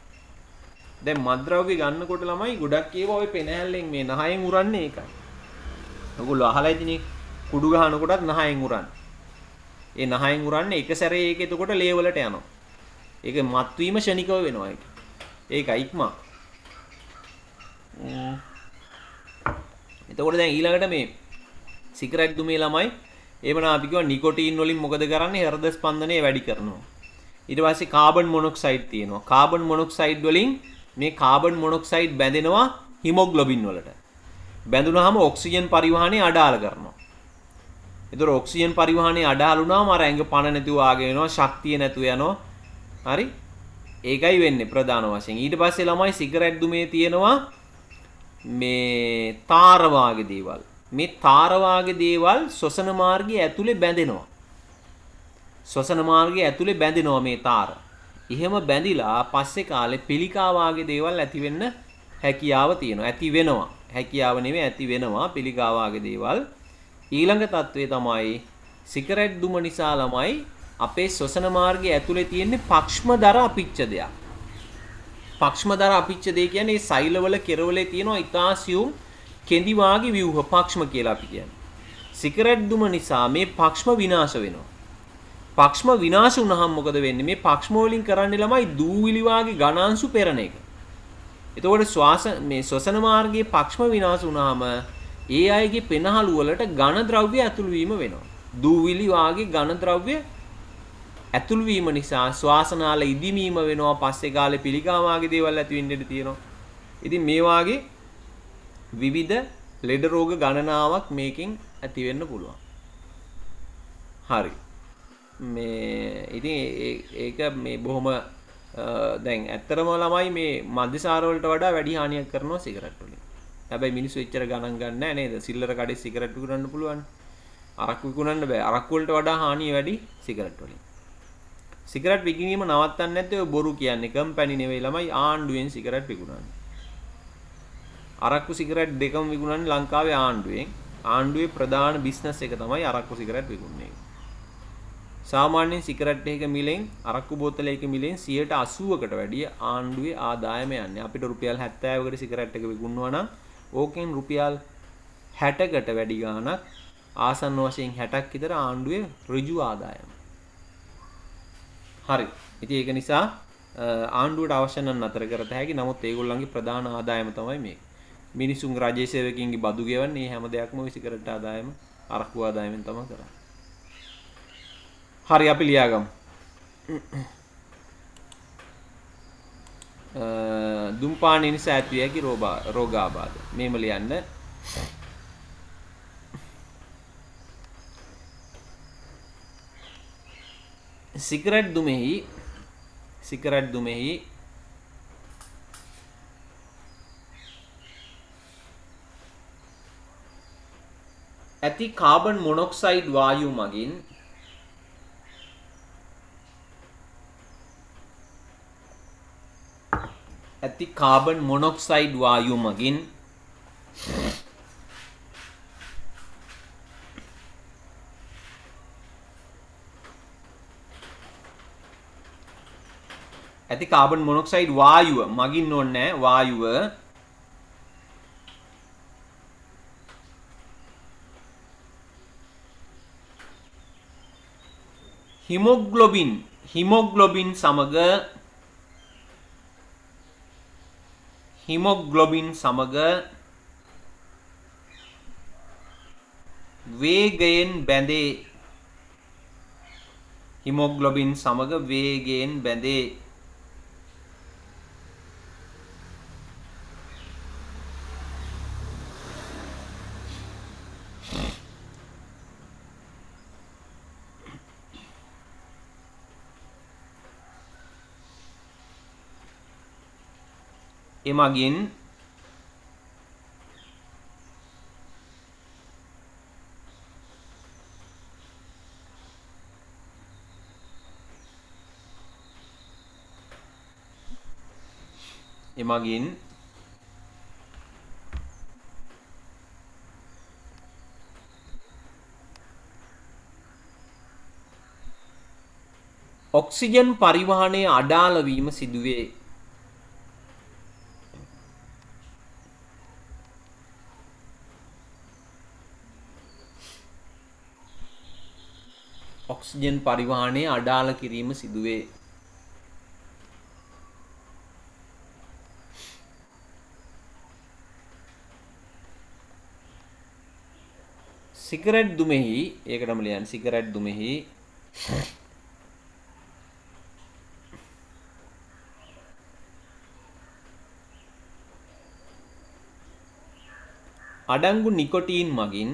දැන් මත්ද්‍රව්‍ය ගන්නකොට ළමයි ගොඩක් ඒවා ඔය පෙනහැල්ලෙන් මේ නහයෙන් උරන්නේ ඒකයි. ඔයගොල්ලෝ අහලා ඉතිනේ කුඩු ගහනකොටත් නහයෙන් උරන්නේ. ඒ නහයෙන් උරන්නේ එක සැරේ ඒක එතකොට ලේ වලට යනවා. ඒක මත්වීම ෂණිකව වෙනවා ඒක. ඒකයි ඉක්මා. එතකොට දැන් ඊළඟට මේ සිගරට් දුමේ ළමයි එහෙමනම් අපි කියව නිකොටින් වලින් මොකද කරන්නේ? හෘද ස්පන්දනය වැඩි කරනවා. ඊට පස්සේ කාබන් මොනොක්සයිඩ් තියෙනවා. කාබන් මොනොක්සයිඩ් වලින් මේ කාබන් මොනොක්සයිඩ් බැඳෙනවා හිමොග්ලොබින් වලට. බැඳුනහම ඔක්සිජන් පරිවහනය අඩාල කරනවා. ඒතර ඔක්සිජන් පරිවහනය අඩාල වුණාම අර ඇඟ පණ නැතුව ආගෙන යනවා, ශක්තිය නැතුව යනවා. හරි? ඒකයි වෙන්නේ ප්‍රධාන වශයෙන්. ඊට පස්සේ ළමයි සිගරට් දුමේ තියෙනවා මේ තාර වාගේ දේවල්. මේ තාර වාගේ දේවල් ශ්වසන මාර්ගයේ ඇතුලේ බැඳෙනවා. ශ්වසන මාර්ගයේ ඇතුලේ බැඳෙනවා මේ තාර. එහෙම බැඳිලා පස්සේ කාලේ පිළිකා වාගේ දේවල් ඇති වෙන්න හැකියාව තියෙනවා. ඇති වෙනවා. හැකියාව නෙමෙයි ඇති වෙනවා පිළිකා වාගේ දේවල්. ඊළඟ තත්ත්වය තමයි සිගරට් දුම නිසා ළමයි අපේ ශ්වසන මාර්ගයේ ඇතුලේ තියෙන පක්ෂමදර අපිච්ඡදයක්. පක්ෂමදර අපිච්ඡදේ කියන්නේ සෛලවල කෙරවලේ තියෙනවා ඉතාසියුම් කෙඳි වාගේ ව්‍යුහ පක්ෂම කියලා අපි කියන්නේ. සිගරට් දුම නිසා මේ පක්ෂම විනාශ වෙනවා. පක්ෂම විනාශ වුණාම මොකද වෙන්නේ? මේ පක්ෂම වලින් කරන්නේ ළමයි දූවිලි වාගේ ඝනාංශු පෙරණ එක. එතකොට මේ ශ්වසන මාර්ගයේ පක්ෂම විනාශ වුණාම ඒ අයගේ පෙනහළු වලට ඝන ද්‍රව්‍ය ඇතුළු වීම වෙනවා. දූවිලි වාගේ ඝන ද්‍රව්‍ය ඇතුළු වීම නිසා ශ්වාසනාල ඉදිමීම වෙනවා. පස්සේ කාලේ පිළිකා වාගේ දේවල් ඇති වෙන්න ඉඩ තියෙනවා. ඉතින් මේ වාගේ විවිධ ලෙඩ රෝග ගණනාවක් මේකෙන් ඇති වෙන්න පුළුවන්. හරි. මේ ඉතින් ඒක මේ බොහොම දැන් ඇත්තරම ළමයි මේ මද්යසාර වලට වඩා වැඩි හානියක් කරනවා සිගරට් වලින්. හැබැයි මිනිස්සු එච්චර ගණන් ගන්න නැහැ නේද? සිල්ලර කඩේ සිගරට් විකුණන්න පුළුවන්. අරක්කු විකුණන්න බෑ. අරක්කු වලට වඩා හානිය වැඩි සිගරට් වලින්. සිගරට් විකිණීම නවත්තන්න නැත්නම් ඔය බොරු කියන්නේ කම්පැනි නෙවෙයි ළමයි ආණ්ඩුවෙන් සිගරට් විකුණන්නේ. අරක්කු සිගරට් දෙකම විකුණන්නේ ලංකාවේ ආණ්ඩුවෙන්. ආණ්ඩුවේ ප්‍රධාන බිස්නස් එක තමයි අරක්කු සිගරට් විකුණන එක. සාමාන්‍යයෙන් සිගරට් එකක මිලෙන් අරක්කු බෝතලයක මිලෙන් 80%කට වැඩිය ආණ්ඩුවේ ආදායම යන්නේ. අපිට රුපියල් 70කට සිගරට් එක විකුණනවා නම් ඕකෙන් රුපියල් 60කට වැඩි ගාණක් ආසන්න වශයෙන් 60ක් විතර ආණ්ඩුවේ ඍජු ආදායම. හරි. ඉතින් ඒක නිසා ආණ්ඩුවට අවශ්‍ය නම් නතර කරත හැකි. නමුත් ඒගොල්ලන්ගේ ප්‍රධාන ආදායම තමයි මේක. මිනිසුන් රජයේ සේවකයන්ගේ බදු ගෙවන්නේ හැම දෙයක්ම ওই සිගරට් ආදායම අරක්කු ආදායමෙන් තමයි කරන්නේ. හරි අපි ලියාගමු. දුම්පානය නිසා ඇති හැකි රෝගාබාධ. මේම ලියන්න. සිගරට් දුමෙහි ඇති කාබන් මොනොක්සයිඩ් වායු මගින් ඇති කාබන් මොනොක්සයිඩ් වායුව මගින් ඇති කාබන් මොනොක්සයිඩ් වායුව මගින් ඕනේ වායුව හිමොග්ලොබින් සමග වේගයෙන් බැඳේ. හිමොග්ලොබින් සමග වේගයෙන් බැඳේ. එමගින් ඔක්සිජන් පරිවහනය අඩාල වීම සිදුවේ. ඔක්සිජන් පරිවහනය අඩාල කිරීම සිදුවේ. සිගරට් දුමෙහි ඒකටම ලියන්න සිගරට් දුමෙහි අඩංගු නිකොටීන් මගින්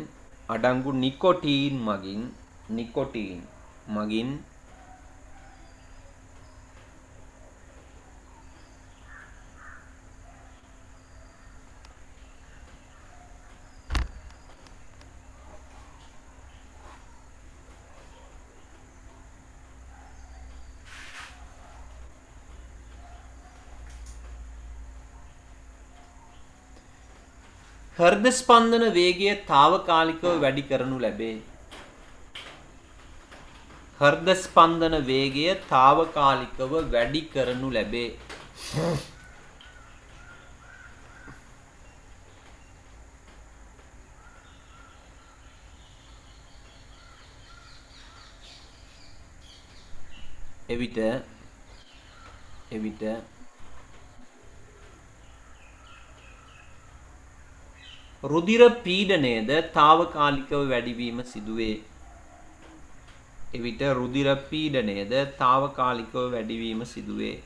හෘද ස්පන්දන වේගය తాවකාලිකව වැඩි කරනු ලැබේ. හෘද ස්පන්දන වේගය తాවකාලිකව වැඩි කරනු ලැබේ. එවිට රුධිර පීඩනයද తాවකාලිකව වැඩිවීම සිදුවේ. එවිට රුධිර පීඩනයද తాවකාලිකව වැඩිවීම සිදුවේ.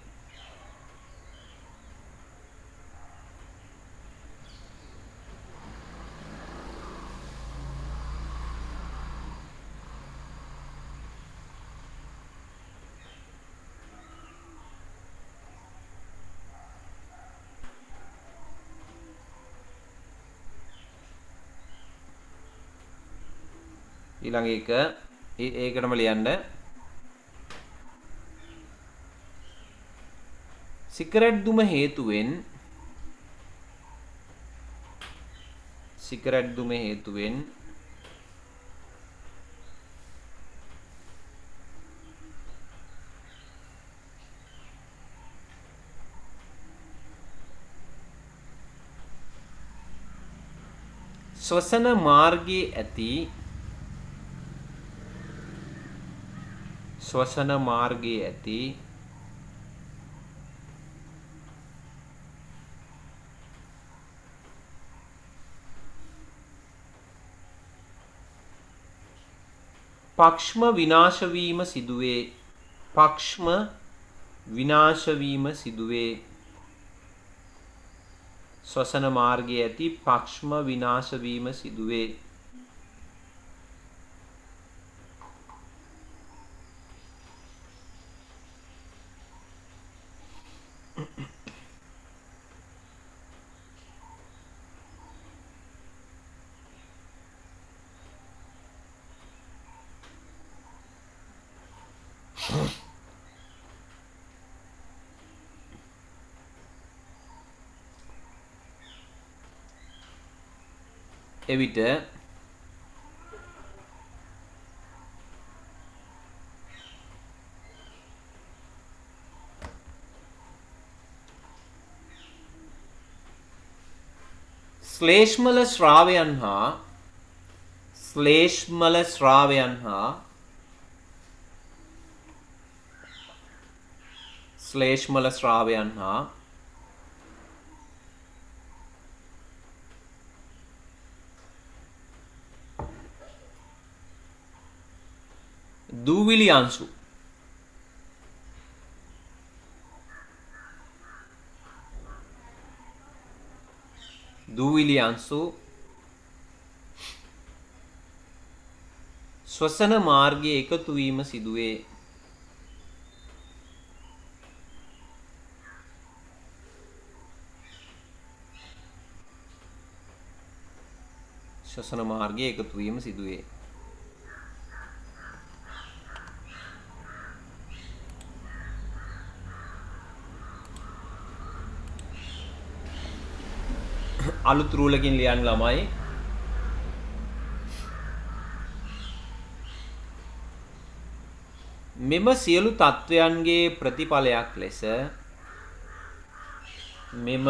ඊළඟ එක ඒකටම ලියන්න සිගරට් දුම හේතුවෙන් ශ්වසන මාර්ගයේ ඇති පක්ෂම විනාශ වීම සිදුවේ. ශ්වසන මාර්ගයේ ඇති පක්ෂම විනාශ වීම සිදුවේ. එවිට ශ්ලේෂ්මල ශ්‍රාවයන් හා ශ්ලේෂ්මල ශ්‍රාවයන් හා ශ්ලේෂ්මල ශ්‍රාවයන් හා දූවිලි අංශු දූවිලි අංශු ශ්වසන මාර්ගයේ එකතු වීම සිදුවේ. ශ්වසන මාර්ගයේ එකතු වීම සිදුවේ. අලුත් රූලකින් ලියන්න ළමයි. මෙම සියලු තත්වයන්ගේ ප්‍රතිඵලයක් ලෙස මෙම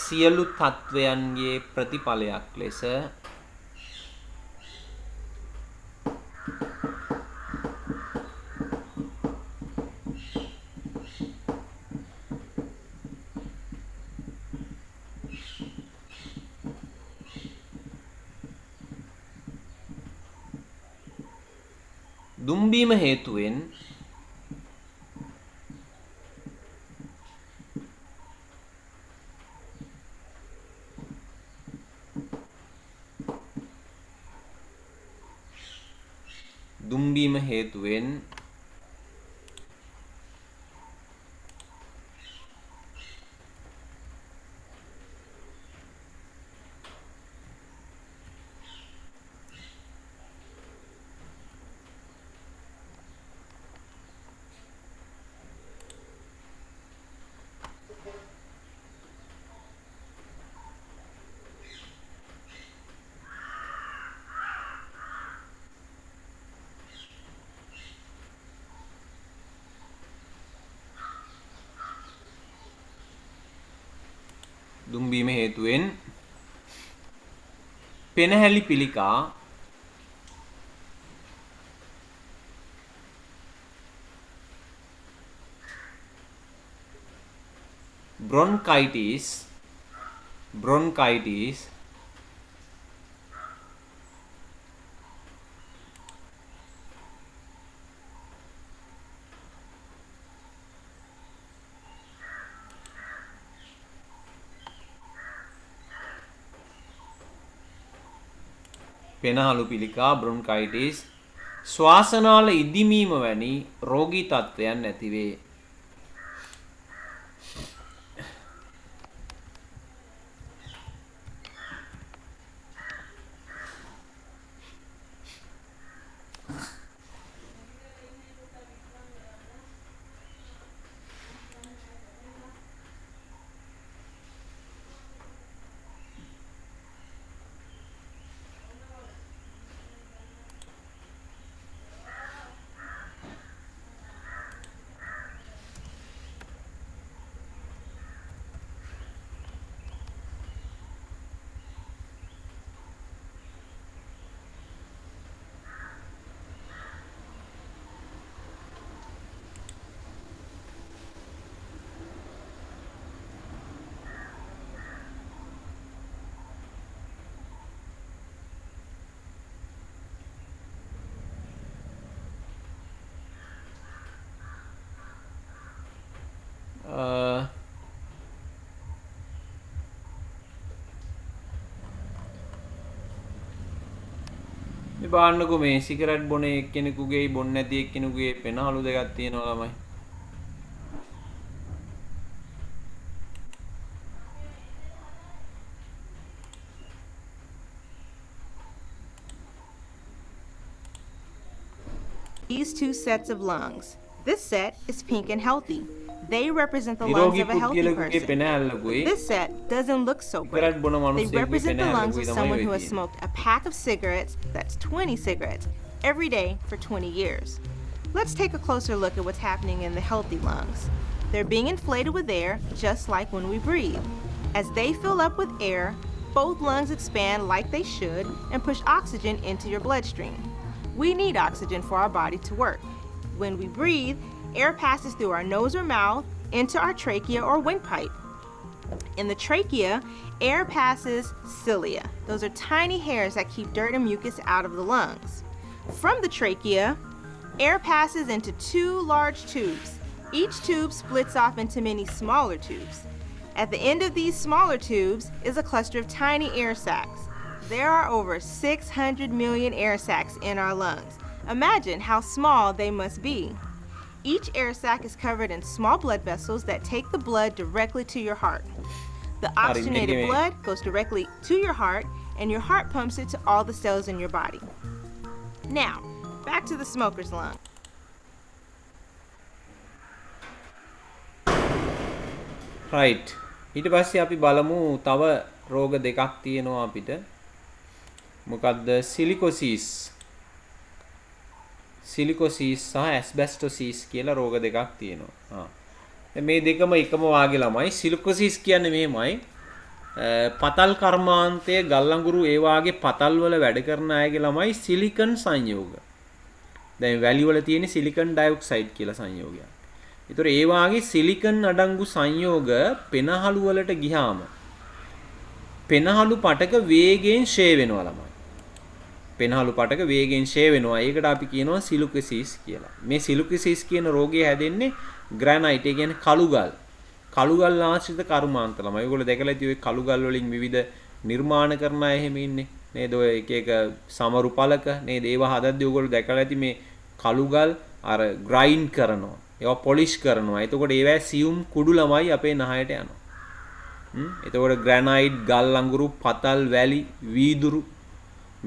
සියලු තත්වයන්ගේ ප්‍රතිඵලයක් ලෙස දුම්බීම හේතුවෙන් දුම්බීම හේතුවෙන් දුම්බීම හේතුවෙන් පෙනහැලි පිළිකා bronchitis පෙනහළු පිළිකා බ්‍රොන්කයිටිස් ශ්වාසනාල ඉදිමීම වැනි රෝගී තත්ත්වයන් ඇතිවේ. මේ බලන්නකෝ මේ සිගරට් බොන එක්කෙනෙකුගේ බොන්නේ නැති එක්කෙනෙකුගේ පෙනහළු දෙකක් තියෙනවා ළමයි. These two sets of lungs. This set is pink and healthy. They represent the lungs නිරෝගී of a healthy පුද්ගලයෙකුගේ person. පෙන ඇල්ලකුයි This set doesn't look so great. Cigarette බොන They මිනිස්සෙකුගේ represent පෙන the lungs ඇල්ලකුයි of තමයි someone ඔය who has තියෙන්නේ. smoked a pack of cigarettes, that's 20 cigarettes, every day for 20 years. Let's take a closer look at what's happening in the healthy lungs. They're being inflated with air, just like when we breathe. As they fill up with air, both lungs expand like they should and push oxygen into your bloodstream. We need oxygen for our body to work. When we breathe, air passes through our nose or mouth into our trachea or windpipe. In the trachea, air passes cilia. Those are tiny hairs that keep dirt and mucus out of the lungs. From the trachea, air passes into 2 large tubes. Each tube splits off into many smaller tubes. At the end of these smaller tubes is a cluster of tiny air sacs. There are over 600 million air sacs in our lungs. Imagine how small they must be. Each air sac is covered in small blood vessels that take the blood directly to your heart. The oxygenated anyway. blood goes directly to your heart, and your heart pumps it to all the cells in your body. Now, back to the smoker's lung. right ඊට පස්සේ අපි බලමු තව රෝග දෙකක් තියෙනවා අපිට මොකද්ද සිලිකොසිස් සහ ඇස්බෙස්ටොසිස් කියලා රෝග දෙකක් තියෙනවා මේ දෙකම එකම වාගේ ළමයි සිලිකොසිස් කියන්නේ මෙහෙමයි පතල් කර්මාන්තය ගල් අඟුරු ඒ වාගේ පතල් වල වැඩ කරන අයගේ ළමයි සිලිකන් සංයෝග දැන් වැලි වල තියෙන සිලිකන් ඩයොක්සයිඩ් කියලා සංයෝගයක්. ඒතර ඒ වාගේ සිලිකන් අඩංගු සංයෝග පෙනහළු වලට ගියාම පෙනහළු පටක වේගයෙන් ෂේ වෙනවා ළමයි. පෙනහළු පටක වේගයෙන් ෂේ වෙනවා. ඒකට අපි කියනවා සිලිකොසිස් කියලා. මේ සිලිකොසිස් කියන රෝගය හැදෙන්නේ ග්‍රැනයිට් ඒ කියන්නේ කළුගල්. කළුගල් ආශ්‍රිත කර්මාන්ත ළමයි. ඒගොල්ලෝ දැකලා ඉතින් ඔය කළුගල් වලින් විවිධ නිර්මාණ කරන අය එහෙම ඉන්නේ. නේද? ඔය එක එක සමරු පළක නේද? ඒවා හදද්දී ඔයගොල්ලෝ දැකලා ඇති මේ කළුගල් අර ග්‍රයින්ඩ් කරනවා. ඒවා පොලිෂ් කරනවා. එතකොට ඒවැ සියුම් කුඩු ළමයි අපේ නහයට යනවා. එතකොට ග්‍රැනයිට්, ගල් අඟුරු, පතල්, වැලි, වීදුරු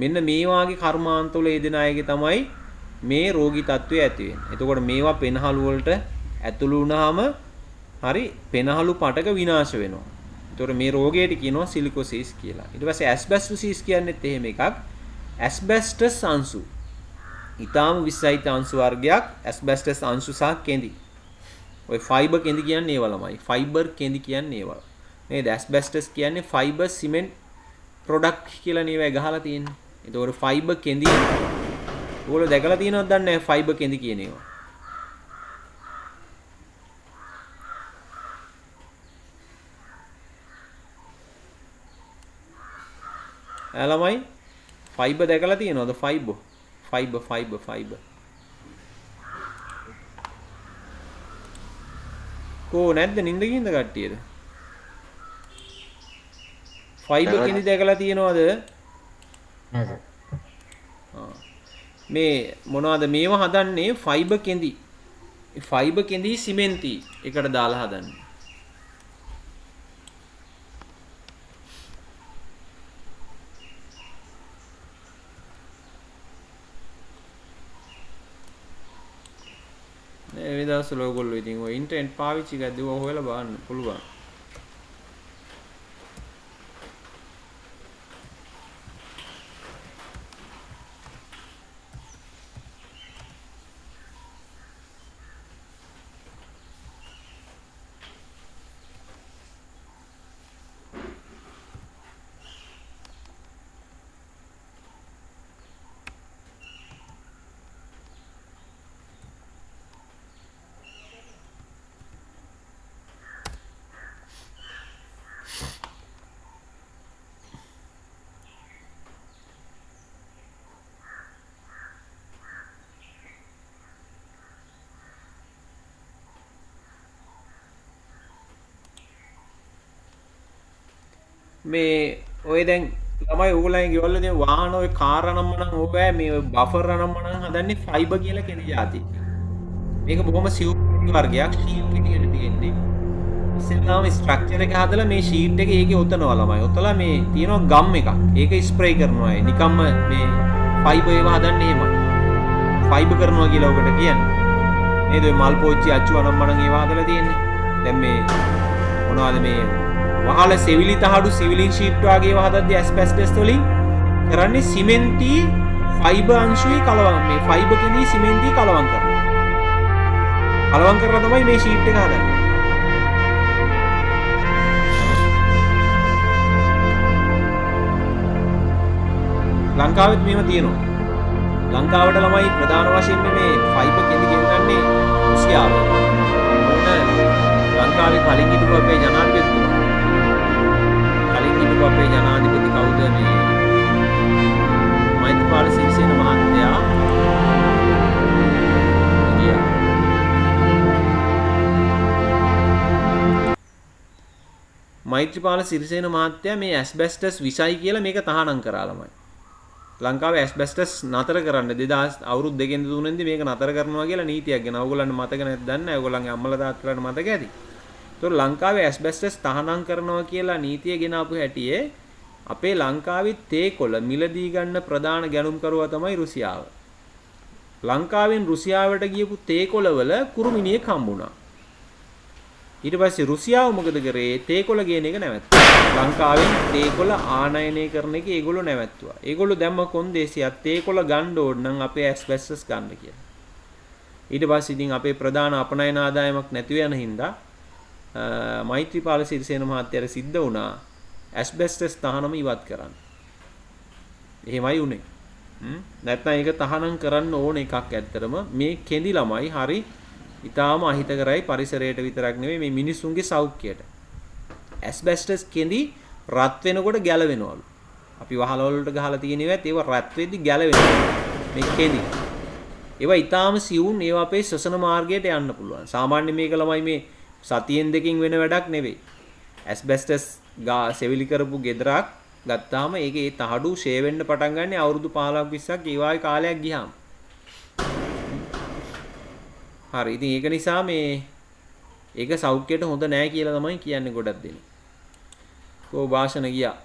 මෙන්න මේ වාගේ කර්මාන්තවල යෙදෙන අයගේ තමයි මේ රෝගී තත්ත්වය ඇති වෙන්නේ. එතකොට මේවා පෙනහළු වලට ඇතුළු වුණාම හරි පෙනහළු පටක විනාශ වෙනවා. එතකොට මේ රෝගයට කියනවා සිලිකොසිස් කියලා. ඊට පස්සේ ඇස්බෙස්ටොසිස් කියන්නේත් එහෙම එකක්. ඇස්බෙස්ටස් අංශු. ඊටාම විසයිත අංශු වර්ගයක් ඇස්බෙස්ටස් අංශු සහ කෙඳි. ඔය ෆයිබර් කෙඳි කියන්නේ ඒවා ළමයි. ෆයිබර් කෙඳි කියන්නේ ඒවා. නේද? ඇස්බෙස්ටස් කියන්නේ ෆයිබර් සිමෙන්ට් ප්‍රොඩක්ට් කියලා නේවයි ගහලා තියෙන්නේ. ඒතකොට ෆයිබර් කෙඳි ඔයගොල්ලෝ දැකලා තියෙනවද දන්නේ නැහැ ෆයිබර් කෙඳි කියන ඒවා. ළමයි ෆයිබර් දැකලා තියෙනවද ෆයිබර් කෝ නැද්ද නින්ද ගින්ද කට්ටියද ෆයිබර් කෙඳි දැකලා තියෙනවද නෑ සර්. මේ මොනවද මේව හදන්නේ ෆයිබර් කෙඳි ෆයිබර් කෙඳි සිමෙන්ති එකට දාලා හදන්නේ මේ දවස්වල ඔයගොල්ලෝ ඉතින් ඔය ඉන්ටර්නෙට් පාවිච්චි කරද්දී ඔය හොයලා බලන්න පුළුවන්. මේ ඔය දැන් ළමයි ඕගොල්ලන් ගෙවල් වල වාහන ඔය කාර් අනම්මනම් ඕවා මේ බෆර් අනම්මනම් හදන්නේ ෆයිබර් කියලා කෙන જાති. මේක බොහොම සියුම් වර්ගයක් ෂීට් විදියට තියෙන්නේ. ඉස්සෙල්ලාම ස්ට්‍රක්චර් එක හදලා මේ ෂීට් එක ඒකේ ඔතනවා ළමයි. ඔතලා මේ තියෙනවා ගම් එකක්. ඒක ස්ප්‍රේ කරනවා. නිකම්ම මේ ෆයිබර් ඒවා හදන්නේ එහෙමයි. ෆයිබර් කරනවා කියලා ඔකට කියන්නේ. නේද ඔය මල් පෝච්චි අච්චු අනම්මනම් ඒවා හදලා තියෙන්නේ. දැන් මේ මොනවද මේ වහල සෙවිලි තහඩු සිවිලින් ෂීට් වගේ ඒවා හදද්දී ඇස්බෙස්ටස් වලින් කරන්නේ සිමෙන්ති ෆයිබර් අංශුයි කලවම් මේ ෆයිබර් කෙනී සිමෙන්ති කලවම් කරනවා. කලවම් කරලා තමයි මේ ෂීට් එක හදන්නේ. ලංකාවෙත් මේව තියෙනවා. ලංකාවට ළමයි ප්‍රධාන වශයෙන්ම මේ ෆයිබර් කෙඳි ගෙන්නන්නේ රුසියාවෙන්. මොකද ලංකාවේ කලින් හිටපු අපේ ජනාධිපතිතුමා. කලින් හිටපු අපේ ජනාධිපති කවුද මේ මෛත්‍රීපාල සිරිසේන මහත්තයා ගියා. මෛත්‍රීපාල සිරිසේන මහත්තයා මේ ඇස්බෙස්ටස් විසයි කියලා මේක තහනම් කරා ළමයි. ලංකාවේ ඇස්බෙස්ටස් නතර කරන්න 2000 අවුරුදු දෙකෙන් තුනෙන්දී මේක නතර කරනවා කියලා නීතියක් ගෙන. ඕගොල්ලන්ට මතක නැත්ද දන්නේ නැහැ. ඕගොල්ලන්ගේ අම්මලා තාත්තලාට මතක ඇති. ඒතකොට ලංකාවේ ඇස්බෙස්ටස් තහනම් කරනවා කියලා නීතිය ගෙන ආපු හැටියේ අපේ ලංකාවේ තේකොළ මිලදී ගන්න ප්‍රධාන ගැනුම්කරුවා තමයි රුසියාව. ලංකාවෙන් රුසියාවට ගියපු තේකොළවල කුරුමිනියෙක් හම්බුණා. ඊට පස්සේ රුසියාව මොකද කරේ? තේකොළ ගේන එක නැවැත්තුවා. ලංකාවෙන් තේකොළ ආනයනය කරන එක ඒගොල්ලෝ නැවැත්තුවා. ඒගොල්ලෝ දැම්ම කොන්දේසියක් තේකොළ ගන්න ඕන නම් අපේ ඇස්බෙස්ටස් ගන්න කියලා. ඊට පස්සේ ඉතින් අපේ ප්‍රධාන අපනයන ආදායමක් නැති වෙන හින්දා මෛත්‍රීපාල සිරිසේන මහත්තයාට සිද්ධ වුණා ඇස්බෙස්ටස් තහනම ඉවත් කරන්න. එහෙමයි උනේ. නැත්නම් ඒක තහනම් කරන්න ඕන එකක් ඇත්තටම මේ කෙඳි ළමයි හරි ඊටාම අහිතකරයි පරිසරයට විතරක් නෙවෙයි මේ මිනිස්සුන්ගේ සෞඛ්‍යයට. ඇස්බෙස්ටස් කෙඳි රත් වෙනකොට ගැලවෙනවලු. අපි වහල වලට ගහලා තියෙනවත් ඒව රත් වෙද්දි ගැලවෙනවා. මේ කෙඳි. ඒවා ඊටාම සියුම් ඒවා අපේ ශ්වසන මාර්ගයට යන්න පුළුවන්. සාමාන්‍ය මේක ළමයි මේ සතියෙන් දෙකකින් වෙන වැඩක් නෙවෙයි. ඇස්බෙස්ටස් සෙවිලි කරපු ගෙදරක් ගත්තාම ඒකේ ඒ තහඩු ෂේ වෙන්න පටන් ගන්න අවුරුදු 15ක් 20ක් ඒ වගේ කාලයක් ගියාම. හරි ඉතින් ඒක නිසා මේ ඒක සෞඛ්‍යයට හොඳ නෑ කියලා තමයි කියන්නේ ගොඩක් දෙනෙක්. කෝ භාෂණ ගියා.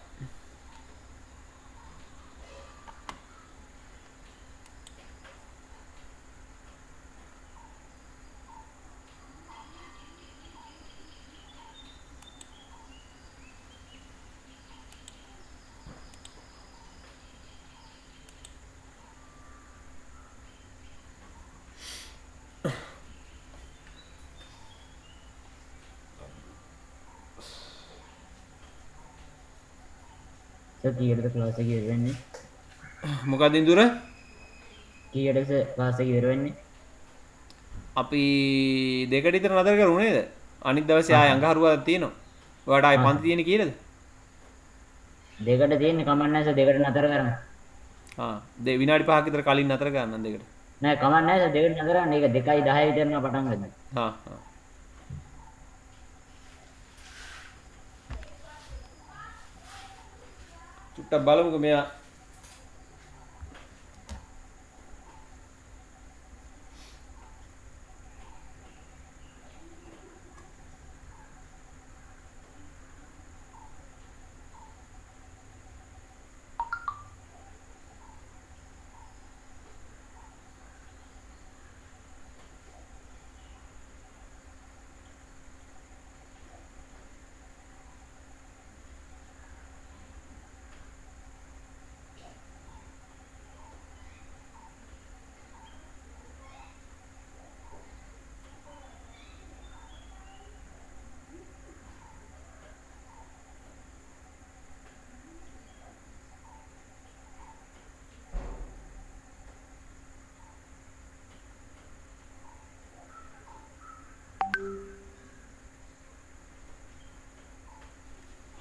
කීයටද ක්ලාස් එක ඉවර වෙන්නේ? මොකක්ද ඉඳුර? කීයටද ක්ලාස් එක ඉවර වෙන්නේ? අපි දෙකට විතර නතර කරුණු නේද? අනිත් දවසේ ආය අඟහරුවාක් තියෙනවා. ඔයාට ආයි පන්ති තියෙන්නේ කීයද? දෙකට තියෙන්නේ කමක් නැහැ සර් දෙකට නතර කරන්න. විනාඩි 5ක් විතර කලින් නතර කරන්න දෙකට. නෑ කමක් නැහැ සර් දෙකට නතර කරන්න. ඒක 2:10 විතර න පටන් ගන්න. චුට්ටක් බලමුකෝ මෙයා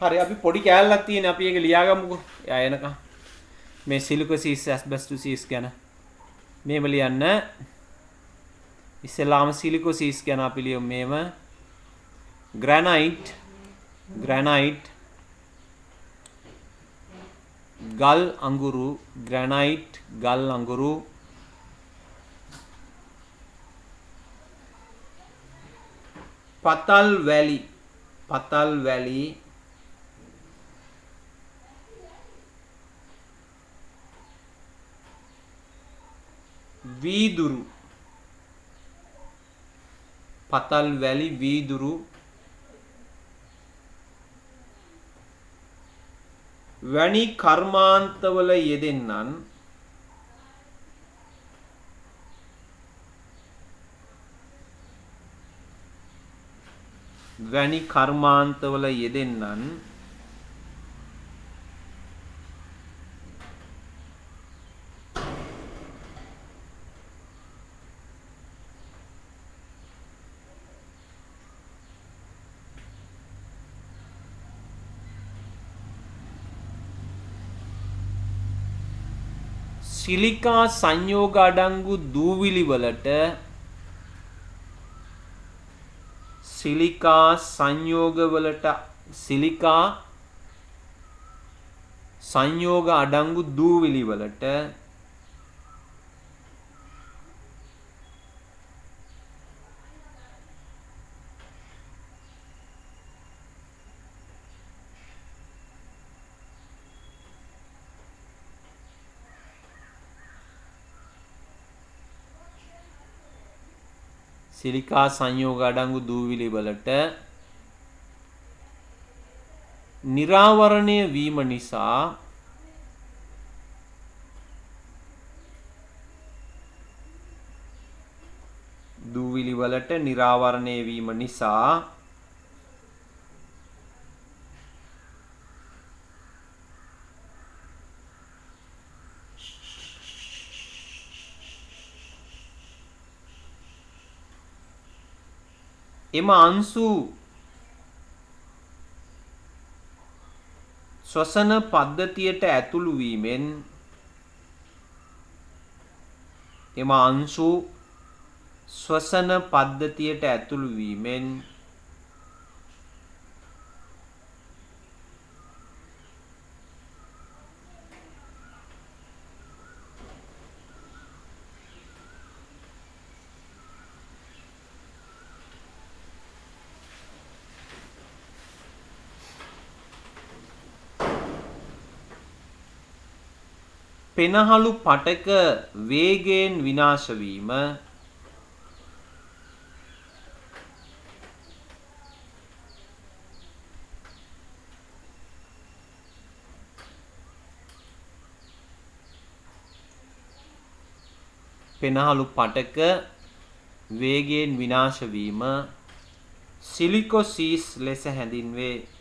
හරි අපි පොඩි කෑල්ලක් තියෙන අපි ඒක ලියාගමුකෝ. එයා එනකම් මේ සිලිකෝසිස් ඇස්බෙස්ටොසිස් ගැන මේව ලියන්න. ඉස්සෙල්ලාම සිලිකෝසිස් ගැන අපි ලියමු මේව. ග්‍රැනයිට් ගල් අඟුරු ග්‍රැනයිට් ගල් අඟුරු පතල් වැලි වීදුරු පතල් වැලි වීදුරු වැනි කර්මාන්තවල යෙදෙන්නන් වැනි කර්මාන්තවල යෙදෙන්නන් සිලිකා සංයෝග අඩංගු දූවිලි වලට සිලිකා සංයෝග අඩංගු දූවිලි වලට සිලිකා සංයෝග අඩංගු දූවිලි වලට නිරාවරණය වීම නිසා දූවිලි වලට නිරාවරණය වීම නිසා එම අංශු ශ්වසන පද්ධතියට ඇතුළු වීමෙන් එම අංශු ශ්වසන පද්ධතියට ඇතුළු වීමෙන් පෙනහළු පටක වේගයෙන් විනාශ වීම පෙනහළු පටක වේගයෙන් විනාශ වීම සිලිකොසිස් ලෙස හැඳින්වේ.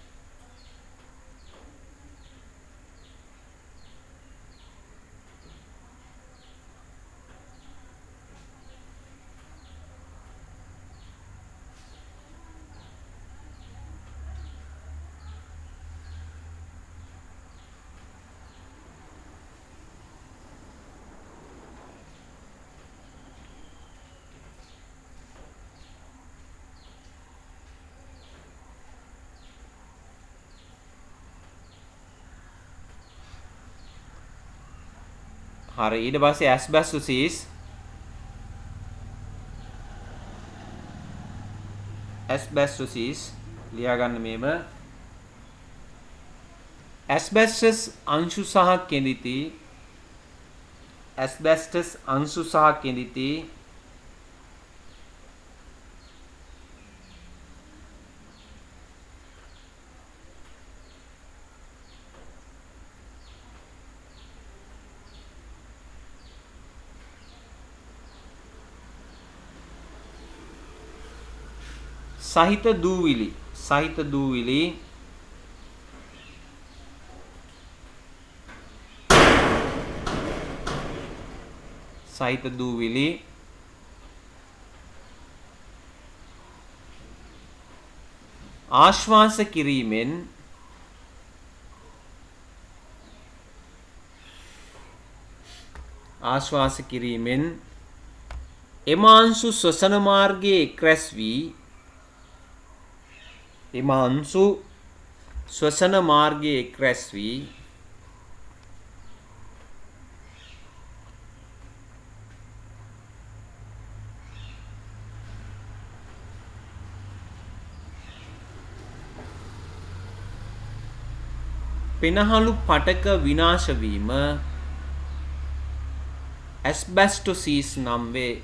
හරි ඊට පස්සේ ඇස්බැස්ටොසිස් ලියා ගන්න මේම ඇස්බැස්ටස් අංශු සහ කෙඳිති ඇස්බැස්ටස් අංශු සහ කෙඳිති සහිත දූවිලි සහිත දූවිලි ආශ්වාස කිරීමෙන් එම අංශු ශ්වසන මාර්ගයේ එක්රැස් වී එම අංශු ශ්වසන මාර්ගයේ එක්රැස් වී පෙනහළු පටක විනාශ වීම ඇස්බැස්ටොසිස් නම් වේ.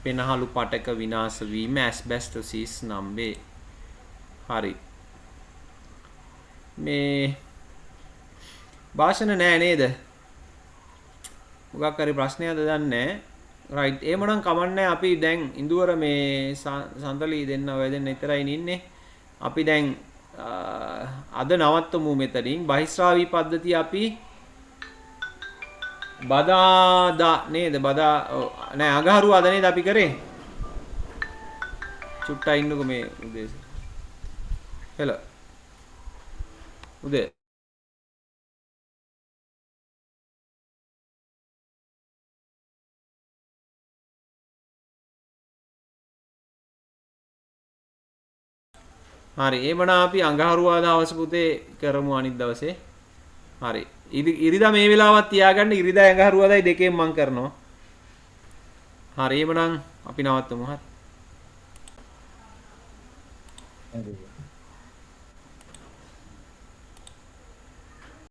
පෙනහළු පටක විනාශ වීම ඇස්බැස්ටොසිස් නම් වේ. හරි මේ භාෂණ නෑ නේද? මොකක් හරි ප්‍රශ්නයක්ද දන්නේ නැහැ. රයිට්. එහෙමනම් කමන්නේ අපි දැන් ඉඳුවර මේ සඳලී දෙන්න ඔය දෙන්න විතරයි ඉන්නේ. අපි දැන් අද නවත්තමු මෙතනින්. බහිස්රාවී පද්ධතිය අපි බදාදා නේද? බදා නෑ අඟහරුවාද නේද අපි කරේ? චුට්ටා ඉන්නකො මේ උදේ. හෙලෝ. උදේ හරි එහෙමනම් අපි අඟහරුවාදා හවස පුතේ කරමු අනිත් දවසේ. හරි. ඉරිදා මේ වෙලාවත් තියාගන්න ඉරිදා අඟහරුවාදායි දෙකෙන් මම කරනවා. හරි එහෙමනම් අපි නවත්තමු. හරි.